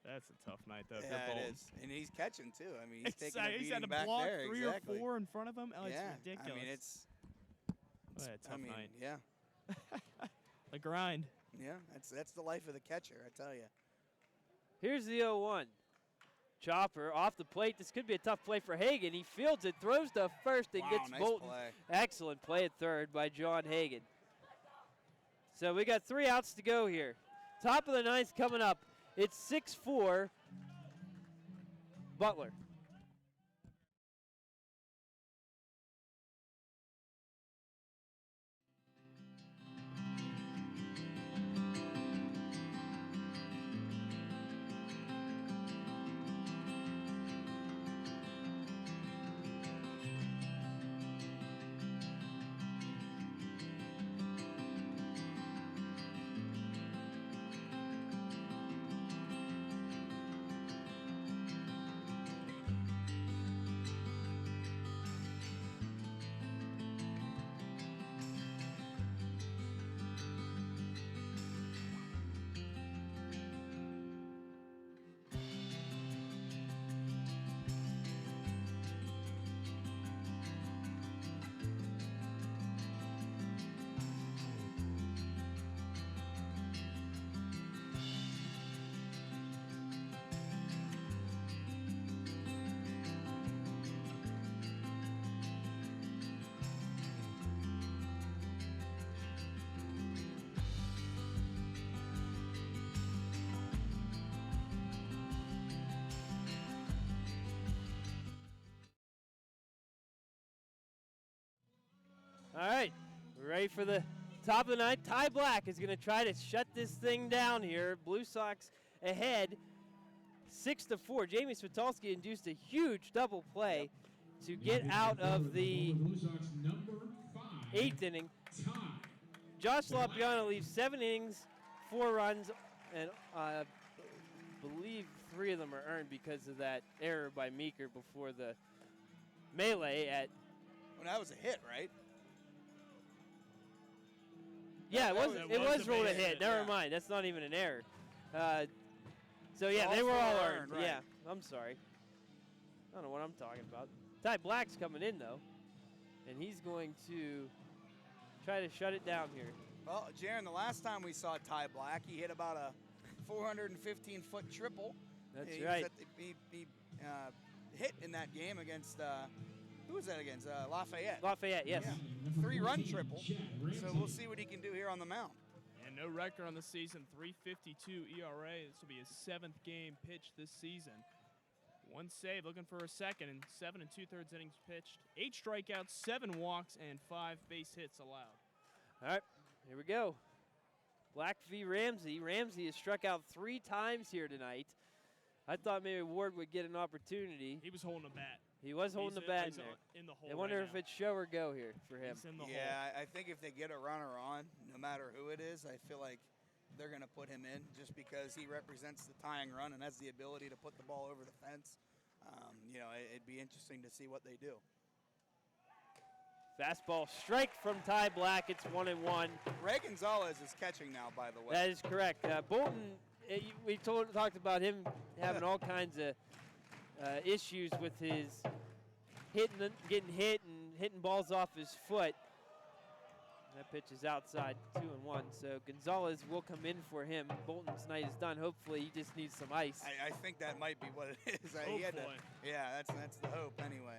Speaker 2: That's a tough night, though.
Speaker 3: Yeah, it is. And he's catching, too. I mean, he's taking a
Speaker 2: he's
Speaker 3: beating
Speaker 2: had to
Speaker 3: back
Speaker 2: block
Speaker 3: there.
Speaker 2: 3 or 4 in front of him. Oh,
Speaker 3: yeah.
Speaker 2: It's ridiculous.
Speaker 3: I mean, it's
Speaker 2: a tough night.
Speaker 3: Yeah.
Speaker 2: The grind.
Speaker 3: Yeah, that's the life of the catcher, I tell you.
Speaker 1: Here's the 0-1. Chopper off the plate. This could be a tough play for Hagan. He fields it, throws to first, and gets
Speaker 3: nice
Speaker 1: Bolton.
Speaker 3: Play.
Speaker 1: Excellent play at third by John Hagan. So we got 3 outs to go here. Top of the ninth coming up. It's 6-4. Butler. All right, we're ready for the top of the ninth. Ty Black is going to try to shut this thing down here. Blue Sox ahead, 6-4. Jamie Spitalski induced a huge double play to get out of the
Speaker 4: Blue Sox number 5.
Speaker 1: 8th inning.
Speaker 4: Ty.
Speaker 1: Josh Lapiano leaves 7 innings, 4 runs, and I believe 3 of them are earned because of that error by Meeker before the melee at.
Speaker 3: Well, that was a hit, right?
Speaker 1: Yeah, it was
Speaker 2: a
Speaker 1: rolled a
Speaker 2: base
Speaker 1: hit.
Speaker 2: hit,
Speaker 1: Never
Speaker 3: yeah.
Speaker 1: mind, that's not even an error. So yeah,
Speaker 3: All
Speaker 1: they were
Speaker 3: four
Speaker 1: all
Speaker 3: earned,
Speaker 1: earned.
Speaker 3: right.
Speaker 1: Yeah, I'm sorry. I don't know what I'm talking about. Ty Black's coming in though, and he's going to try to shut it down here.
Speaker 3: Well, Jaron, the last time we saw Ty Black, he hit about a 415-foot triple.
Speaker 1: That's
Speaker 3: he
Speaker 1: right.
Speaker 3: He hit in that game against, who was that against? Lafayette.
Speaker 1: Lafayette, yes.
Speaker 3: Yeah. 3-run triple. So we'll see what he can do here on the mound.
Speaker 2: And no record on the season, 3.52 ERA. This will be his 7th game pitched this season. 1 save, looking for a second, and 7 2/3 innings pitched. 8 strikeouts, 7 walks, and 5 base hits allowed.
Speaker 1: All right, here we go. Black v. Ramsey. Ramsey has struck out 3 times here tonight. I thought maybe Ward would get an opportunity.
Speaker 2: He was holding a bat.
Speaker 1: He was holding the bat in there.
Speaker 2: In the hole
Speaker 1: I wonder
Speaker 2: right
Speaker 1: if
Speaker 2: now.
Speaker 1: it's show or go here for him.
Speaker 2: He's in the hole.
Speaker 3: Yeah, I think if they get a runner on, no matter who it is, I feel like they're going to put him in just because he represents the tying run and has the ability to put the ball over the fence. It'd be interesting to see what they do.
Speaker 1: Fastball strike from Ty Black. It's 1-1.
Speaker 3: Ray Gonzalez is catching now, by the way.
Speaker 1: That is correct. Bolton, we talked about him having all kinds of issues with his getting hit and hitting balls off his foot. That pitch is outside, 2-1. So Gonzalez will come in for him. Bolton's night is done. Hopefully, he just needs some ice.
Speaker 3: I think that might be what it is.
Speaker 2: Hopefully.
Speaker 3: Yeah, that's the hope anyway.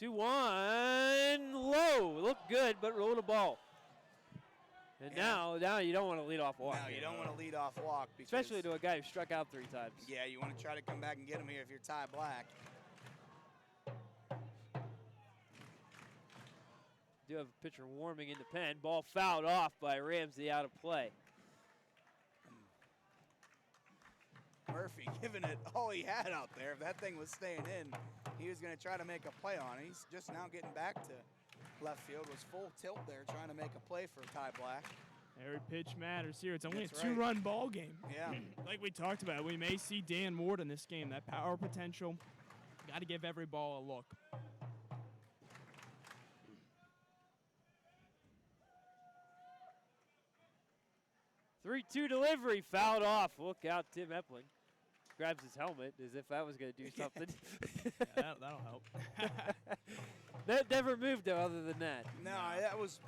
Speaker 1: 2-1, low. Looked good, but rolled a ball. And
Speaker 3: Yeah.
Speaker 1: now you don't want to lead off walk.
Speaker 3: No, you don't want to lead off walk. Because,
Speaker 1: Especially to a guy who struck out 3 times.
Speaker 3: yeah, you want to try to come back and get him here if you're Ty Black.
Speaker 1: Do have a pitcher warming in the pen. Ball fouled off by Ramsey, out of play.
Speaker 3: Murphy giving it all he had out there. If that thing was staying in, he was going to try to make a play on it. He's just now getting back to left field. Was full tilt there trying to make a play for Ty Black.
Speaker 2: Every pitch matters here. It's only
Speaker 3: That's
Speaker 2: a
Speaker 3: right.
Speaker 2: 2-run ball game.
Speaker 3: Yeah.
Speaker 2: Like we talked about, we may see Dan Ward in this game. That power potential, got to give every ball a look.
Speaker 1: Three-two delivery, fouled off. Look out, Tim Epling. Grabs his helmet as if that was going to do something.
Speaker 2: Yeah, that'll help.
Speaker 1: That never moved, though, other than that.
Speaker 3: No, that was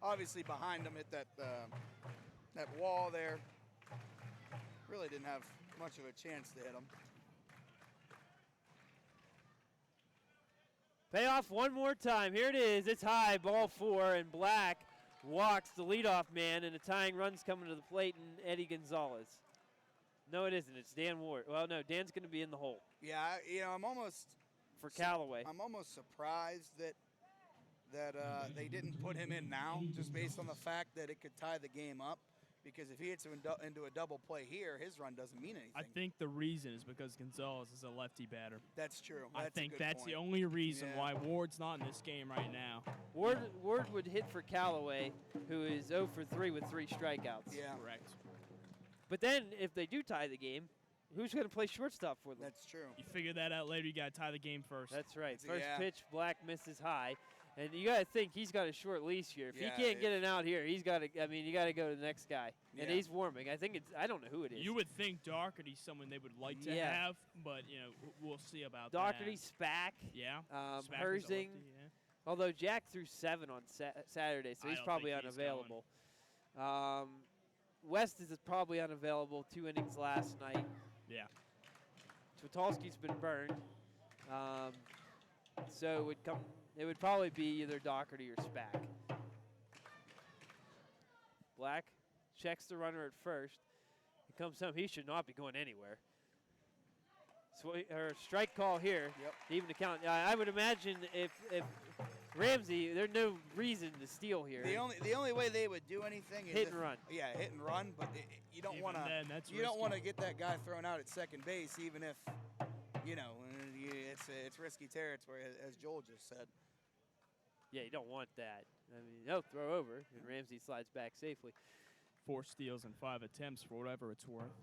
Speaker 3: obviously behind him at that wall there. Really didn't have much of a chance to hit him.
Speaker 1: Payoff one more time. Here it is. It's high, ball 4, and Black walks the leadoff man, and the tying run's coming to the plate, and Eddie Gonzalez. No, it isn't. It's Dan Ward. Well, no, Dan's going to be in the hole
Speaker 3: Yeah, I'm almost
Speaker 1: for Callaway.
Speaker 3: I'm almost surprised that they didn't put him in now, just based on the fact that it could tie the game up. Because if he hits into a double play here, his run doesn't mean anything.
Speaker 2: I think the reason is because Gonzalez is a lefty batter.
Speaker 3: That's true.
Speaker 2: I
Speaker 3: That's a
Speaker 2: think
Speaker 3: good
Speaker 2: that's
Speaker 3: point.
Speaker 2: the only reason
Speaker 3: Yeah.
Speaker 2: why Ward's not in this game right now.
Speaker 1: Ward would hit for Callaway, who is 0 for 3 with 3 strikeouts.
Speaker 3: Yeah,
Speaker 2: Correct.
Speaker 1: But then if they do tie the game, who's going to play shortstop for them?
Speaker 3: that's true.
Speaker 2: You figure that out later. You got to tie the game first.
Speaker 1: That's right.
Speaker 3: It's-
Speaker 1: First
Speaker 3: yeah.
Speaker 1: pitch, Black misses high. And you got to think he's got a short leash here. If
Speaker 3: Yeah,
Speaker 1: he can't get it out here, he's got to. I mean, you got to go to the next guy. And
Speaker 3: Yeah.
Speaker 1: he's warming. I think it's. I don't know who it is.
Speaker 2: You would think Doherty's someone they would like to
Speaker 1: Yeah.
Speaker 2: have, but we'll see about
Speaker 1: Doherty,
Speaker 2: that.
Speaker 1: Spack,
Speaker 2: Yeah. Spacker's a
Speaker 1: Herzing.
Speaker 2: lefty, yeah.
Speaker 1: Although Jack threw 7 on Saturday, so
Speaker 2: I
Speaker 1: he's
Speaker 2: don't
Speaker 1: probably
Speaker 2: think he's
Speaker 1: unavailable. West is probably unavailable. 2 innings last night.
Speaker 2: Yeah.
Speaker 1: Twitulski's been burned. So it would probably be either Doherty or Spack. Black checks the runner at first. He comes home. He should not be going anywhere. Strike call here.
Speaker 3: Yep.
Speaker 1: Even to count. I would imagine if Ramsey, there's no reason to steal here.
Speaker 3: The only way they would do anything is
Speaker 1: Hit
Speaker 3: if-
Speaker 1: and run.
Speaker 3: Yeah, hit and run. But you don't
Speaker 2: Even
Speaker 3: want to.
Speaker 2: then, that's
Speaker 3: You don't
Speaker 2: risky.
Speaker 3: want to get that guy thrown out at second base, even if it's risky territory, as Joel just said.
Speaker 1: Yeah, you don't want that. I mean, they'll throw over, and Ramsey slides back safely.
Speaker 2: 4 steals and 5 attempts for whatever it's worth.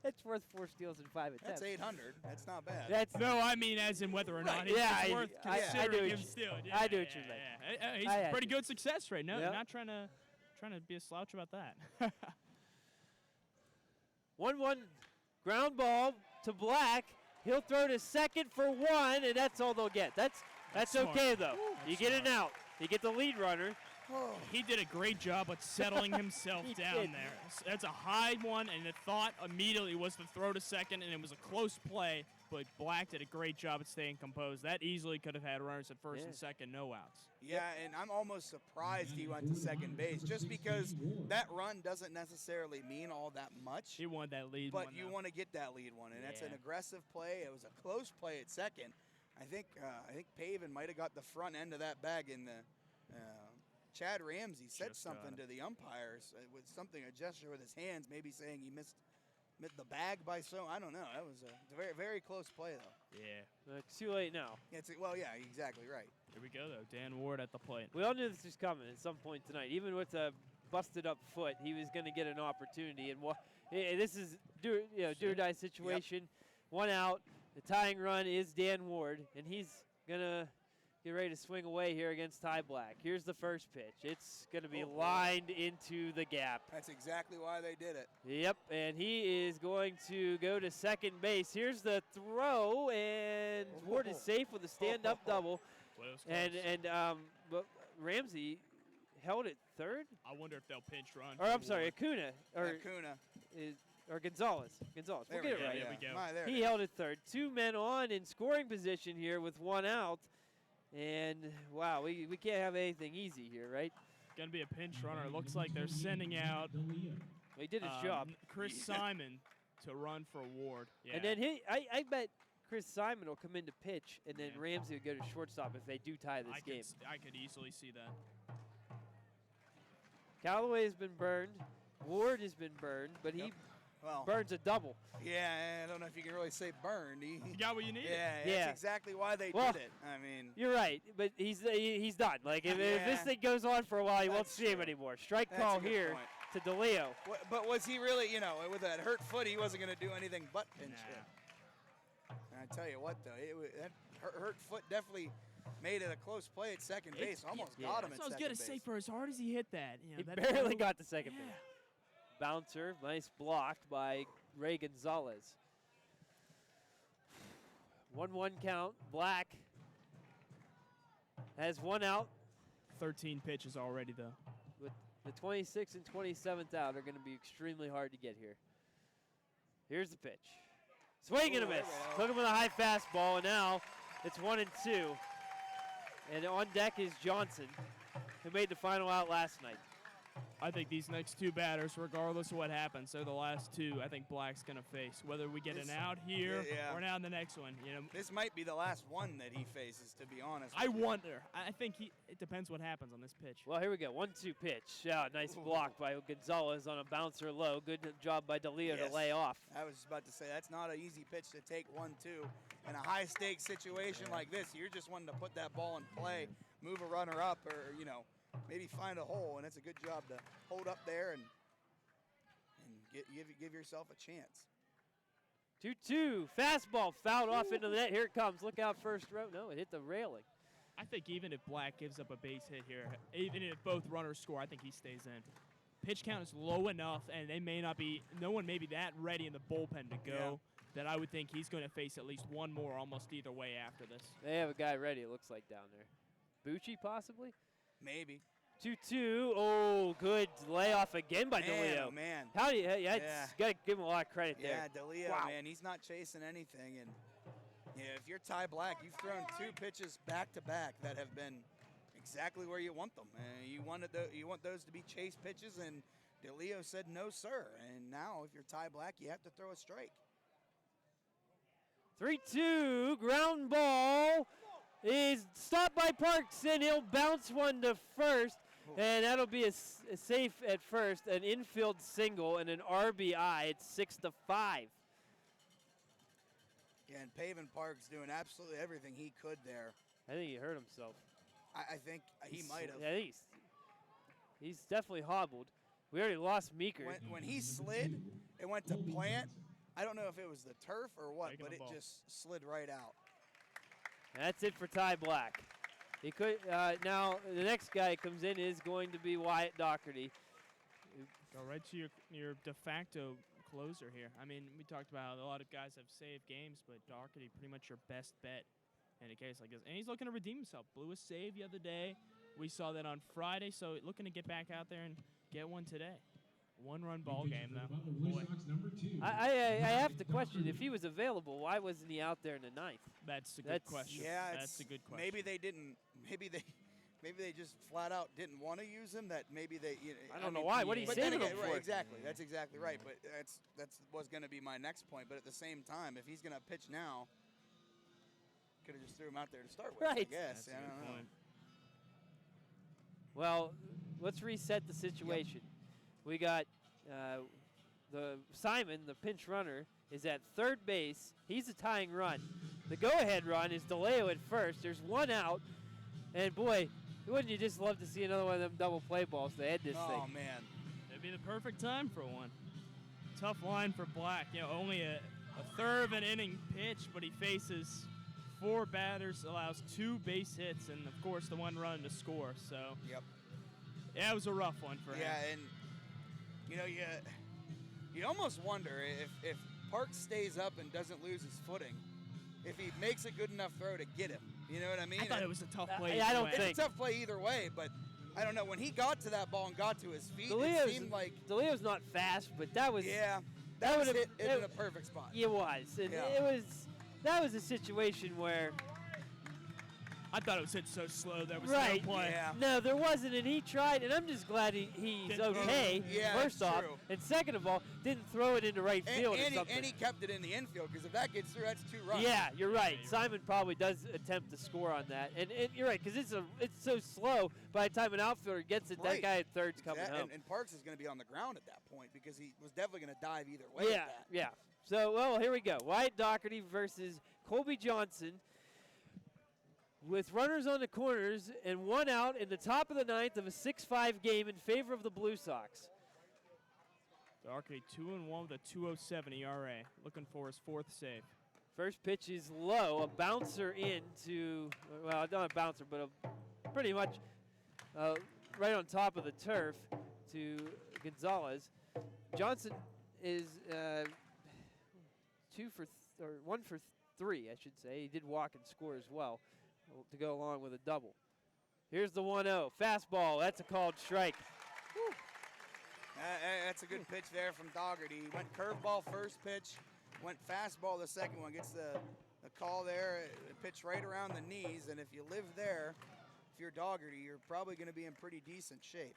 Speaker 1: It's worth 4 steals and 5 attempts.
Speaker 3: That's 800. That's not bad.
Speaker 1: That's
Speaker 2: No, I mean as in whether or not
Speaker 1: Right,
Speaker 2: it's
Speaker 1: yeah,
Speaker 2: worth
Speaker 1: I do
Speaker 2: considering
Speaker 1: what
Speaker 2: him
Speaker 1: you-
Speaker 2: still.
Speaker 1: I do what you mean.
Speaker 2: He's
Speaker 1: I had
Speaker 2: pretty
Speaker 1: you.
Speaker 2: good success rate. No,
Speaker 1: Yep.
Speaker 2: not trying to be a slouch about that.
Speaker 1: 1-1 ground ball to Black. He'll throw to second for 1, and that's all they'll get. That's
Speaker 2: smart.
Speaker 1: okay, though.
Speaker 2: That's
Speaker 1: You get an
Speaker 2: smart.
Speaker 1: out. You get the lead runner.
Speaker 2: He did a great job at settling himself
Speaker 1: He
Speaker 2: down
Speaker 1: did.
Speaker 2: there. That's a high one, and the thought immediately was to throw to second, and it was a close play, but Black did a great job at staying composed. That easily could have had runners at first
Speaker 1: Yeah.
Speaker 2: and second, no outs.
Speaker 3: Yeah, and I'm almost surprised he went to second base, just because that run doesn't necessarily mean all that much.
Speaker 2: He wanted that lead
Speaker 3: But
Speaker 2: one,
Speaker 3: you
Speaker 2: though.
Speaker 3: want to get that lead one, and that's an
Speaker 2: Yeah.
Speaker 3: aggressive play. It was a close play at second. I think Pavin might have got the front end of that bag in the. Chad Ramsey said
Speaker 2: Just got
Speaker 3: something
Speaker 2: it.
Speaker 3: to the umpires with a gesture with his hands, maybe saying he missed the bag by so. I don't know. That was a very, very close play, though.
Speaker 2: Yeah.
Speaker 1: It's too late now.
Speaker 3: Well, yeah, exactly right.
Speaker 2: Here we go, though. Dan Ward at the plate.
Speaker 1: We all knew this was coming at some point tonight. Even with a busted up foot, he was going to get an opportunity. And this is do or die situation. 1 out. The tying run is Dan Ward, and he's going to get ready to swing away here against Ty Black. Here's the first pitch. It's going to be lined into the gap.
Speaker 3: That's exactly why they did it.
Speaker 1: Yep, and he is going to go to second base. Here's the throw, and Ward is safe with a stand-up double.
Speaker 2: Close.
Speaker 1: But Ramsey held it third,
Speaker 2: I wonder if they'll pinch run.
Speaker 1: or I'm
Speaker 2: for
Speaker 1: sorry,
Speaker 2: Ward.
Speaker 1: Acuna, or Gonzalez. We'll
Speaker 3: There
Speaker 1: get
Speaker 3: we
Speaker 1: it
Speaker 3: go.
Speaker 1: right.
Speaker 2: There we go.
Speaker 3: My, there
Speaker 1: He
Speaker 3: it is.
Speaker 1: held it third. 2 men on in scoring position here with 1 out. And, wow, we can't have anything easy here, right?
Speaker 2: Going to be a pinch runner. It looks like they're sending out
Speaker 1: Well, he did his job.
Speaker 2: Chris Simon to run for Ward. Yeah.
Speaker 1: And then I bet Chris Simon will come in to pitch, and then
Speaker 2: Yeah.
Speaker 1: Ramsey will go to shortstop if they do tie this game.
Speaker 2: I could easily see that.
Speaker 1: Callaway has been burned. Ward has been burned, but he
Speaker 3: Well,
Speaker 1: burns a double.
Speaker 3: yeah, I don't know if you can really say burned.
Speaker 2: You got what you needed.
Speaker 3: Yeah,
Speaker 1: Yeah.
Speaker 3: that's exactly why they
Speaker 1: Well,
Speaker 3: did it. I mean,
Speaker 1: You're right, but he's done. Like if this
Speaker 3: Yeah.
Speaker 1: thing goes on for a while, you won't
Speaker 3: That's
Speaker 1: see him
Speaker 3: true.
Speaker 1: anymore. Strike
Speaker 3: That's
Speaker 1: call
Speaker 3: a good
Speaker 1: here
Speaker 3: point.
Speaker 1: to DeLeo.
Speaker 3: but was he really, with that hurt foot, he wasn't going to do anything but pinch
Speaker 2: Nah.
Speaker 3: hit. And I tell you what, though, that hurt foot definitely made it a close play at second base. Almost
Speaker 1: yeah.
Speaker 3: got him
Speaker 2: That's
Speaker 3: at
Speaker 2: what I was
Speaker 3: second
Speaker 2: going
Speaker 3: base.
Speaker 2: to say. For as hard as he hit that,
Speaker 1: He
Speaker 2: that
Speaker 1: barely
Speaker 2: throw-
Speaker 1: got to second
Speaker 2: Yeah.
Speaker 1: base. Bouncer, nice blocked by Ray Gonzalez. 1-1 count. Black has 1 out.
Speaker 2: 13 pitches already, though.
Speaker 1: With the 26th and 27th out are going to be extremely hard to get here. Here's the pitch. Swing and a
Speaker 3: Ooh, there
Speaker 1: miss.
Speaker 3: we go.
Speaker 1: Took him with a high fastball, and now it's 1-2. And on deck is Johnson, who made the final out last night.
Speaker 2: I think these next two batters, regardless of what happens, are the last two I think Black's going to face. Whether we get an out here or an out in the next one.
Speaker 3: This might be the last one that he faces, to be honest.
Speaker 2: I wonder. I think it depends what happens on this pitch.
Speaker 1: Well, here we go. 1-2 pitch. Yeah, nice block by Gonzalez on a bouncer low. Good job by DeLeo to lay off.
Speaker 3: I was just about to say, that's not an easy pitch to take 1-2. In a high-stakes situation like this, you're just wanting to put that ball in play, move a runner up, or, maybe find a hole, and it's a good job to hold up there and give yourself a chance.
Speaker 1: 2-2. Fastball fouled off into the net. Here it comes. Look out first row. No, it hit the railing.
Speaker 2: I think even if Black gives up a base hit here, even if both runners score, I think he stays in. Pitch count is low enough, and no one may be that ready in the bullpen to go that I would think he's going to face at least one more almost either way after this.
Speaker 1: They have a guy ready, it looks like, down there. Bucci, possibly?
Speaker 3: Maybe.
Speaker 1: 2-2. Oh, good layoff again by DeLeo.
Speaker 3: Oh, man.
Speaker 1: How do you? Got to give him a lot of credit there.
Speaker 3: Yeah, DeLeo, man, he's not chasing anything. And if you're Ty Black, you've thrown 2 pitches back to back that have been exactly where you want them. You want those to be chase pitches, and DeLeo said no, sir. And now, if you're Ty Black, you have to throw a strike.
Speaker 1: 3-2. Ground ball is stopped by Parks, and he'll bounce one to first. And that'll be a safe at first, an infield single and an RBI. It's 6-5.
Speaker 3: Yeah, and Pavin Park's doing absolutely everything he could there.
Speaker 1: I think he hurt himself.
Speaker 3: I think he might have.
Speaker 1: Yeah, he's definitely hobbled. We already lost Meeker.
Speaker 3: When he slid, it went to plant. I don't know if it was the turf or what, but it just slid right out.
Speaker 1: That's it for Ty Black. He could now the next guy that comes in is going to be Wyatt Doherty.
Speaker 2: Go right to your de facto closer here. I mean, we talked about a lot of guys have saved games, but Doherty pretty much your best bet in a case like this. And he's looking to redeem himself. Blew a save the other day. We saw that on Friday, so looking to get back out there and get one today. One-run ball game, though. Boy.
Speaker 1: I have to question, if he was available, why wasn't he out there in the ninth?
Speaker 2: That's a good question.
Speaker 3: Yeah,
Speaker 2: that's a good question.
Speaker 3: Maybe they didn't. Maybe they just flat out didn't want to use him. That maybe they.
Speaker 1: I don't know why. What are you saving him for?
Speaker 3: Right, exactly. That's exactly right. But that's was going to be my next point. But at the same time, if he's going to pitch now, could have just threw him out there to start with.
Speaker 1: Right.
Speaker 3: I guess.
Speaker 2: That's a good point.
Speaker 1: Well, let's reset the situation. We got Simon, the pinch runner, is at third base. He's a tying run. The go-ahead run is DeLeo at first. There's one out. And, boy, wouldn't you just love to see another one of them double play balls to head this thing?
Speaker 3: Oh, man.
Speaker 2: It'd be the perfect time for one. Tough line for Black. Only a third of an inning pitch, but he faces 4 batters, allows 2 base hits, and, of course, the one run to score. So,
Speaker 3: Yep.
Speaker 2: Yeah, it was a rough one for him.
Speaker 3: Yeah, and you almost wonder if Parks stays up and doesn't lose his footing, if he makes a good enough throw to get him. You know what I mean?
Speaker 2: I thought it was a tough play.
Speaker 1: I don't think.
Speaker 3: It's a tough play either way, but I don't know. When he got to that ball and got to his feet,
Speaker 1: DeLeo's,
Speaker 3: it seemed like
Speaker 1: DeLeo's not fast, but that was
Speaker 3: that was hit in a perfect spot.
Speaker 1: It was. That was a situation where
Speaker 2: I thought it was hit so slow there was
Speaker 1: right.
Speaker 2: no play.
Speaker 3: Yeah.
Speaker 1: No, there wasn't, and he tried, and I'm just glad he's okay, first off.
Speaker 3: True.
Speaker 1: And second of all, didn't throw it into right field or something.
Speaker 3: And he kept it in the infield, because if that gets through, that's 2 runs.
Speaker 1: Yeah, you're right. Simon probably does attempt to score on that. And you're right, because it's so slow, by the time an outfielder gets it, that guy at third's coming home.
Speaker 3: And Parks is going to be on the ground at that point, because he was definitely going to dive either way at that.
Speaker 1: Yeah. So, well, here we go. Wyatt Doherty versus Colby Johnson. With runners on the corners and 1 out in the top of the 9th of a 6-5 game in favor of the Blue Sox.
Speaker 2: Doherty 2-1 with a 2.07 ERA. Looking for his 4th save.
Speaker 1: First pitch is low, a bouncer into, well, not a bouncer, but pretty much right on top of the turf to Gonzalez. Johnson is 1 for 3, I should say. He did walk and score as well, to go along with a double. Here's the 1-0. Fastball. That's a called strike.
Speaker 3: That's a good pitch there from Doherty. He went curveball first pitch, went fastball the second one. Gets the call there, pitch right around the knees. And if you live there, if you're Doherty, you're probably going to be in pretty decent shape.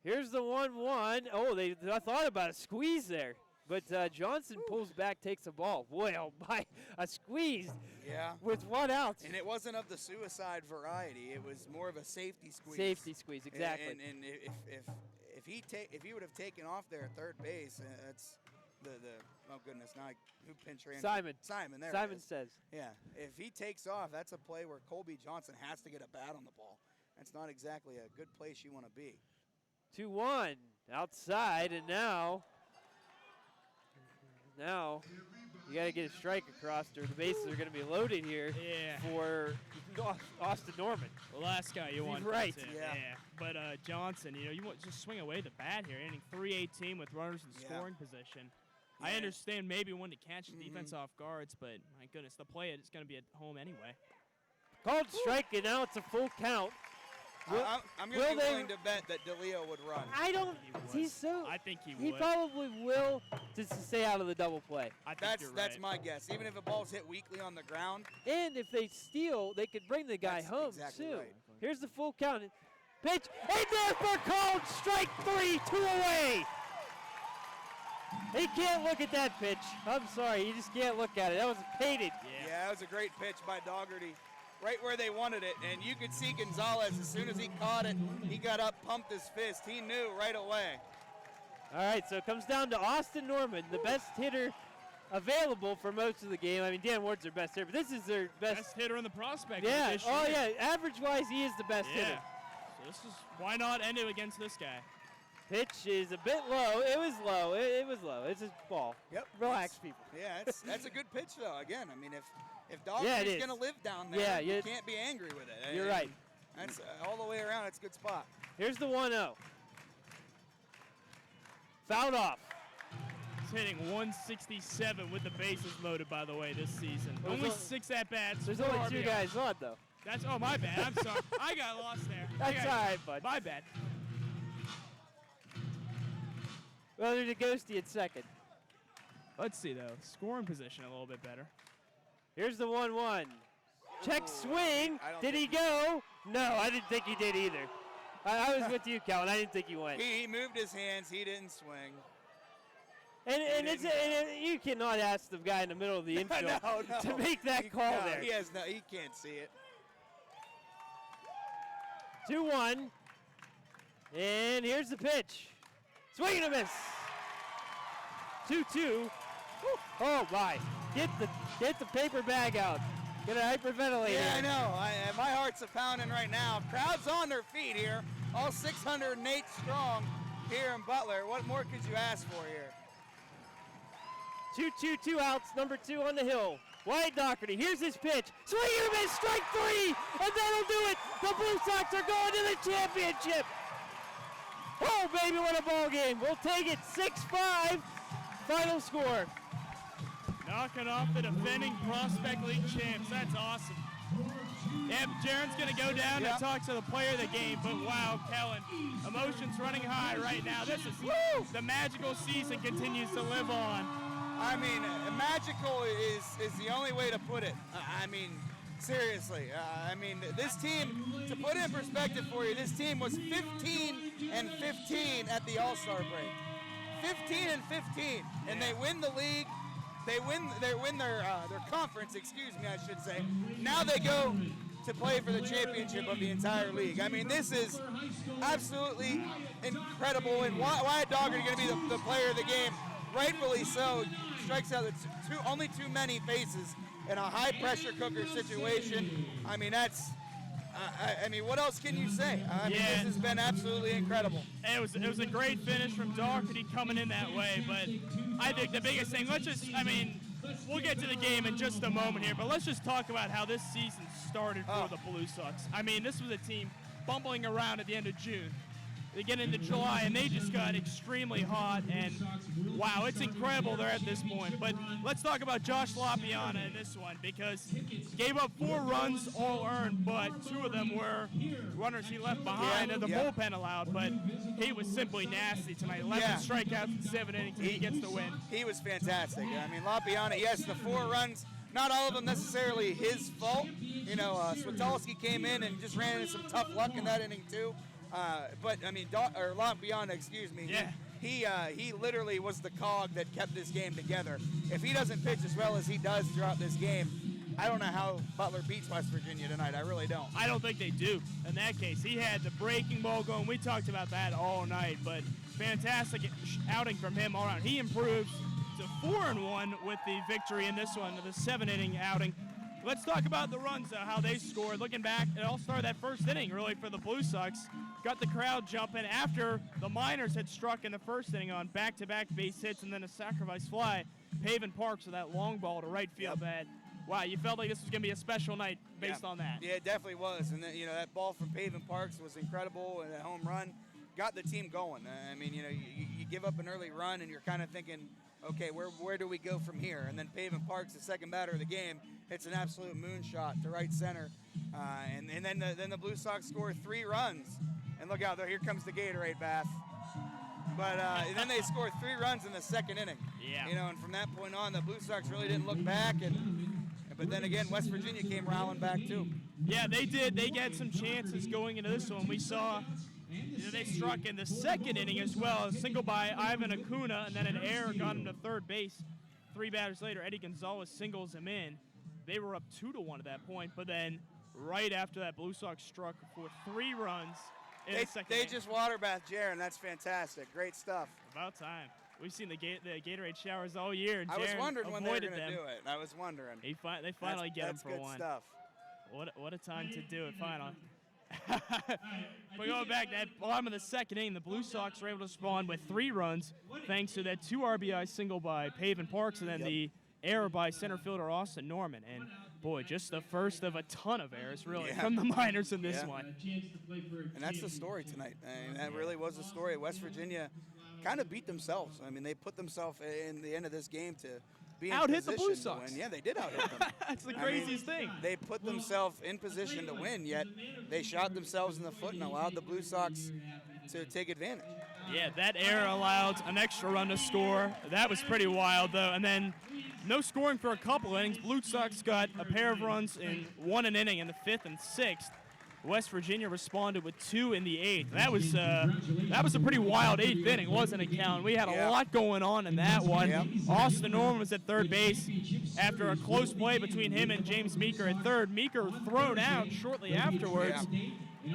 Speaker 1: Here's the 1-1. Oh, they thought about a squeeze there. But Johnson pulls back, takes the ball. Boy, oh my, a squeeze.
Speaker 3: Yeah.
Speaker 1: With 1 out.
Speaker 3: And it wasn't of the suicide variety. It was more of a safety squeeze.
Speaker 1: Safety squeeze, exactly.
Speaker 3: And if he would have taken off there at third base, that's the oh goodness, now who pinch ran? Simon, there.
Speaker 1: Simon
Speaker 3: it is.
Speaker 1: says.
Speaker 3: Yeah, if he takes off, that's a play where Colby Johnson has to get a bat on the ball. That's not exactly a good place you want to be.
Speaker 1: 2-1 outside, and now you got to get a strike across, or the bases are going to be loaded here for Austin Norman.
Speaker 2: The last guy you want.
Speaker 1: Right.
Speaker 2: Yeah. But Johnson, you want to just swing away the bat here, inning 3-18 with runners in scoring position.
Speaker 3: Yeah.
Speaker 2: I understand maybe when to catch the defense off guards, but my goodness, the play it's going to be at home anyway.
Speaker 1: Called strike, and now it's a full count.
Speaker 3: I'm going to be willing to bet that DeLeo would run.
Speaker 1: I don't.
Speaker 2: I think he would.
Speaker 1: He probably will just to stay out of the double play.
Speaker 2: I think you're right.
Speaker 3: That's my guess. Even if a ball's hit weakly on the ground.
Speaker 1: And if they steal, they could bring the guy home
Speaker 3: exactly
Speaker 1: too.
Speaker 3: Right.
Speaker 1: Here's the full count. Pitch, and therefore called strike 3, 2 away. He can't look at that pitch. I'm sorry, you just can't look at it. That was painted.
Speaker 3: Yeah, that was a great pitch by Dougherty. Right where they wanted it, and you could see Gonzalez, as soon as he caught it, he got up, pumped his fist. He knew right away.
Speaker 1: All right, so it comes down to Austin Norman, the best hitter available for most of the game. I mean, Dan Ward's their best hitter, but this is their best
Speaker 2: hitter in the prospect.
Speaker 1: Yeah, average-wise, he is the best hitter.
Speaker 2: So this is, why not end it against this guy?
Speaker 1: Pitch is a bit low. It was low. It was low. It's a ball.
Speaker 3: Yep.
Speaker 1: Relax, people.
Speaker 3: Yeah, that's a good pitch, though. Again, I mean, if Dougherty's going to live down there, you can't be angry with it.
Speaker 1: You're right.
Speaker 3: That's all the way around. It's a good spot.
Speaker 1: Here's the 1-0. Fouled off.
Speaker 2: He's hitting 167 with the bases loaded, by the way, this season. Only 6 at-bats.
Speaker 1: There's only 2 guys on, though.
Speaker 2: Oh, my bad. I'm sorry. I got lost there.
Speaker 1: That's all right, bud.
Speaker 2: My bad.
Speaker 1: Well, there's a ghosty at second.
Speaker 2: Let's see, though. Scoring position a little bit better.
Speaker 1: Here's the 1-1. Check swing. Did he go? No, I didn't think he did either. I was with you, Calvin. I didn't think he went.
Speaker 3: He moved his hands. He didn't swing.
Speaker 1: And you cannot ask the guy in the middle of the infield to make that call there.
Speaker 3: He can't see it.
Speaker 1: 2-1. And here's the pitch. Swing and a miss. 2-2. Oh my! Get the paper bag out. Get a hyperventilator.
Speaker 3: Yeah, I know. My heart's a pounding right now. Crowd's on their feet here. All 608 strong here in Butler. What more could you ask for here?
Speaker 1: 2 outs. Number 2 on the hill. Wyatt Dougherty. Here's his pitch. Swing and a miss. Strike 3, and that'll do it. The Blue Sox are going to the championship. Oh, baby, what a ball game. We'll take it 6-5. Final score.
Speaker 2: Knocking off the defending Prospect League champs. That's awesome. Yeah, Jaron's going to go down and talk to the player of the game, but wow, Kellen, emotions running high right now. This is the magical season continues to live on.
Speaker 3: I mean, magical is the only way to put it. I mean, seriously. I mean, this team, to put it in perspective for you, this team was 15-15 at the All-Star break. 15-15, and they win the league. They win their conference, excuse me, I should say. Now they go to play for the championship of the entire league. I mean, this is absolutely incredible. And Wyatt Dougherty going to be the player of the game, rightfully so. Strikes out only too many faces in a high-pressure cooker situation. I mean, that's. I mean, what else can you say? I mean, this has been absolutely incredible.
Speaker 2: It was a great finish from Dougherty coming in that way, but I think the biggest thing, we'll get to the game in just a moment here, but let's just talk about how this season started for the Blue Sox. I mean, this was a team bumbling around at the end of June. They get into July, and they just got extremely hot, and wow, it's incredible they're at this point. But let's talk about Josh LaPiana in this one, because he gave up 4 runs, all earned, but 2 of them were runners he left behind and the bullpen allowed, but he was simply nasty tonight. 11 strikeouts in 7 innings, and he gets the win.
Speaker 3: He was fantastic. I mean, LaPiana, yes, the 4 runs, not all of them necessarily his fault. You know, Switalski came in and just ran into some tough luck in that inning, too. But I mean, or Lampiana, excuse me.
Speaker 2: Yeah.
Speaker 3: He literally was the cog that kept this game together. If he doesn't pitch as well as he does throughout this game, I don't know how Butler beats West Virginia tonight. I really don't.
Speaker 2: I don't think they do. In that case, he had the breaking ball going. We talked about that all night, but fantastic outing from him all around. He improves to 4-1 with the victory in this one, the 7-inning outing. Let's talk about the runs, how they scored. Looking back, it all started that first inning, really, for the Blue Sox. Got the crowd jumping after the Miners had struck in the first inning on back-to-back base hits and then a sacrifice fly. Pavin Parks with that long ball to right field. That, wow, you felt like this was going to be a special night based on that.
Speaker 3: Yeah, it definitely was. And then, that ball from Pavin Parks was incredible, and that home run got the team going. I mean, you give up an early run, and you're kind of thinking, okay, where do we go from here? And then Pavin Parks, the second batter of the game, hits an absolute moonshot to right center. And then the Blue Sox score 3 runs. And look out, here comes the Gatorade bath. But then they scored 3 runs in the second inning.
Speaker 2: Yeah.
Speaker 3: And from that point on, the Blue Sox really didn't look back. But then again, West Virginia came rallying back too.
Speaker 2: Yeah, they did. They got some chances going into this one. We saw they struck in the second inning as well. A single by Ivan Acuna, and then an error got him to third base. 3 batters later, Eddie Gonzalez singles him in. They were up 2-1 at that point. But then right after that, Blue Sox struck for 3 runs.
Speaker 3: They just water bath Jaron. That's fantastic. Great stuff.
Speaker 2: About time. We've seen the Gatorade showers all year. And
Speaker 3: I was
Speaker 2: Jaron
Speaker 3: wondering when they were going to
Speaker 2: them.
Speaker 3: do it. I was wondering.
Speaker 2: They finally get him for
Speaker 3: good
Speaker 2: one.
Speaker 3: Stuff.
Speaker 2: What a time to do it finally. But going back to that bottom of the second inning, the Blue Sox were able to spawn with 3 runs thanks to that 2 RBI single by Pavin Parks and then the error by center fielder Austin Norman. And boy, just the first of a ton of errors, really, from the Miners in this one.
Speaker 3: And that's the story tonight. I mean, that really was the story. West Virginia kind of beat themselves. I mean, they put themselves in the end of this game to be in
Speaker 2: Out-hit the
Speaker 3: position
Speaker 2: Blue
Speaker 3: to
Speaker 2: Sox.
Speaker 3: win. Yeah, they did out-hit them.
Speaker 2: That's the craziest thing.
Speaker 3: They put themselves in position to win, yet they shot themselves in the foot and allowed the Blue Sox to take advantage.
Speaker 2: Yeah, that error allowed an extra run to score. That was pretty wild, though. And then no scoring for a couple innings. Blue Sox got a pair of runs in 1 an inning in the 5th and 6th. West Virginia responded with 2 in the 8th. That was a pretty wild 8th inning, wasn't it, Callan? We had a lot going on in that one.
Speaker 3: Yep.
Speaker 2: Austin Norman was at third base after a close play between him and James Meeker at third. Meeker thrown out shortly afterwards.
Speaker 3: Yeah.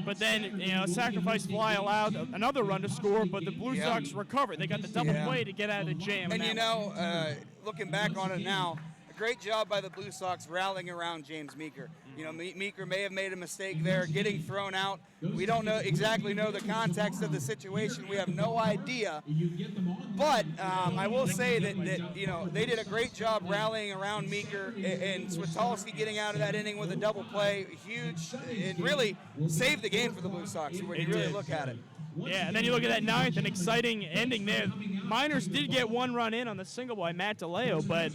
Speaker 2: But then, a sacrifice fly allowed another run to score, but the Blue Sox recovered. They got the double play to get out of the jam.
Speaker 3: And looking back on it now, a great job by the Blue Sox rallying around James Meeker. Meeker may have made a mistake there, getting thrown out. We don't exactly know the context of the situation. We have no idea. But I will say that they did a great job rallying around Meeker, and Switalski getting out of that inning with a double play, huge. It really saved the game for the Blue Sox when you really look at it.
Speaker 2: Yeah, and then you look at that 9th, an exciting ending there. Miners did get 1 run in on the single by Matt DeLeo, but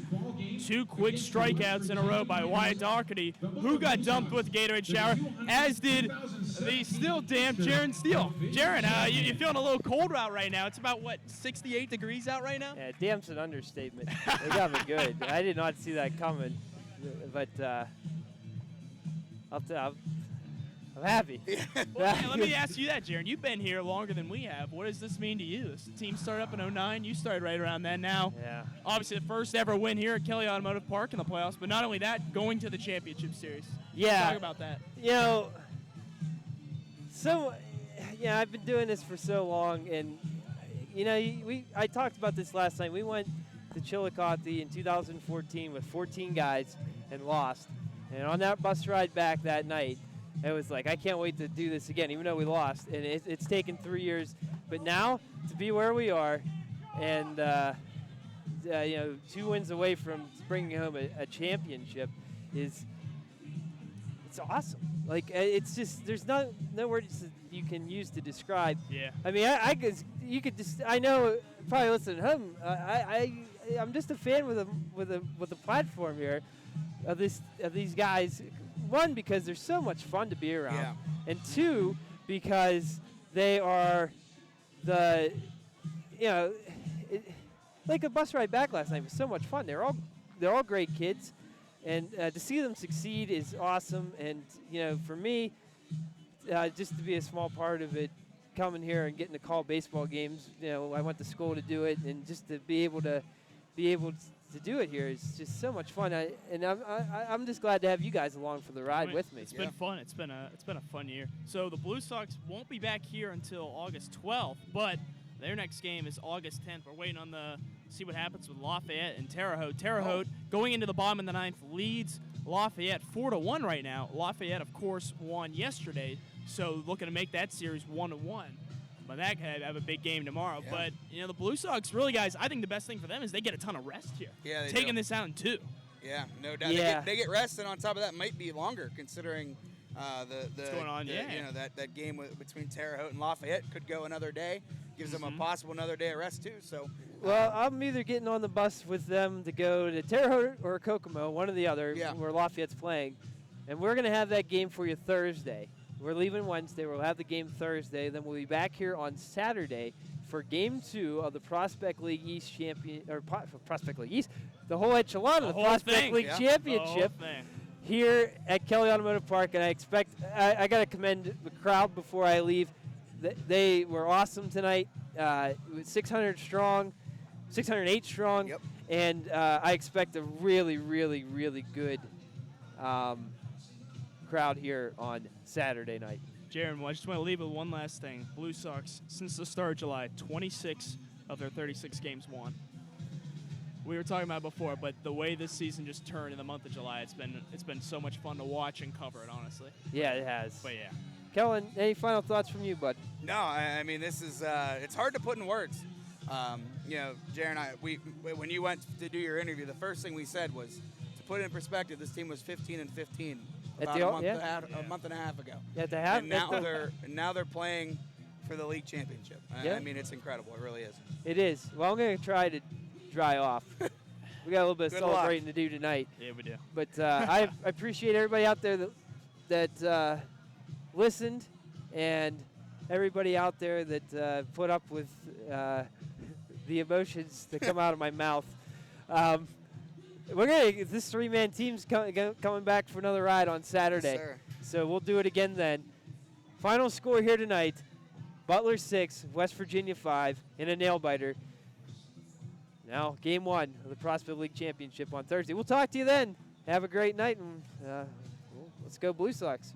Speaker 2: 2 quick strikeouts in a row by Wyatt Doherty, who got dumped with the Gatorade shower, as did the still damp Jaron Steele. Jaron, you're feeling a little cold out right now. It's about, 68 degrees out right now?
Speaker 1: Yeah, damp's an understatement. They got me good. I did not see that coming, but I'm happy.
Speaker 2: Well, let me ask you that, Jaron. You've been here longer than we have. What does this mean to you? This team started up in 2009. You started right around then. Now, obviously the first ever win here at Kelly Automotive Park in the playoffs, but not only that, going to the championship series.
Speaker 1: Yeah.
Speaker 2: Talk about that.
Speaker 1: I've been doing this for so long, and I talked about this last night. We went to Chillicothe in 2014 with 14 guys and lost. And on that bus ride back that night, it was like, I can't wait to do this again, even though we lost. And it's taken 3 years. But now, to be where we are, and 2 wins away from bringing home a championship it's awesome. Like, it's just, there's no words that you can use to describe.
Speaker 2: Yeah.
Speaker 1: I mean, I know, probably listen at home, I'm just a fan with a platform here of these guys. 1, because they're so much fun to be around, and 2, because they are like a bus ride back last night was so much fun. They're all great kids, and to see them succeed is awesome. And for me, just to be a small part of it coming here and getting to call baseball games. I went to school to do it, and just to be able to do it here is just so much fun. I'm just glad to have you guys along for the ride with me.
Speaker 2: It's been fun. It's been a fun year. So the Blue Sox won't be back here until August 12th, but their next game is August 10th. We're waiting on see what happens with Lafayette and Terre Haute. Terre Haute going into the bottom of the ninth leads Lafayette 4-1 right now. Lafayette, of course, won yesterday, so looking to make that series 1-1. But that could have a big game tomorrow. Yeah. But, the Blue Sox, really, guys, I think the best thing for them is they get a ton of rest here.
Speaker 3: Yeah,
Speaker 2: taking this out in 2.
Speaker 3: Yeah, no doubt. Yeah. They get rest, and on top of that, might be longer considering what's going on. That game between Terre Haute and Lafayette could go another day. Gives them a possible another day of rest, too. So,
Speaker 1: well, I'm either getting on the bus with them to go to Terre Haute or Kokomo, one or the other, where Lafayette's playing. And we're going to have that game for you Thursday. We're leaving Wednesday. We'll have the game Thursday. Then we'll be back here on Saturday for Game 2 of the Prospect League East Prospect League East, the whole enchilada, the Prospect League Championship here at Kelly Automotive Park. And I expect I got to commend the crowd before I leave. They were awesome tonight. 608 strong, and I expect a really, really, really good crowd here on Saturday night.
Speaker 2: Jaron, I just want to leave with one last thing. Blue Sox, since the start of July, 26 of their 36 games won. We were talking about it before, but the way this season just turned in the month of July, it's been so much fun to watch and cover it, honestly.
Speaker 1: Yeah, it has.
Speaker 2: But yeah.
Speaker 1: Kellen, any final thoughts from you, bud?
Speaker 3: No, I mean, this is it's hard to put in words. Jaron, when you went to do your interview, the first thing we said was, to put it in perspective, this team was 15-15 about a month and a half ago. And now they're playing for the league championship. I mean, it's incredible. It really is.
Speaker 1: It is. Well, I'm going to try to dry off. We got a little bit of celebrating to do tonight.
Speaker 2: Yeah, we do.
Speaker 1: But I appreciate everybody out there that listened, and everybody out there that put up with the emotions that come out of my mouth. This 3-man team's coming back for another ride on Saturday.
Speaker 3: Yes,
Speaker 1: so we'll do it again then. Final score here tonight, Butler 6, West Virginia 5 in a nail-biter. Now, Game 1 of the Prospect League Championship on Thursday. We'll talk to you then. Have a great night, and let's go Blue Sox.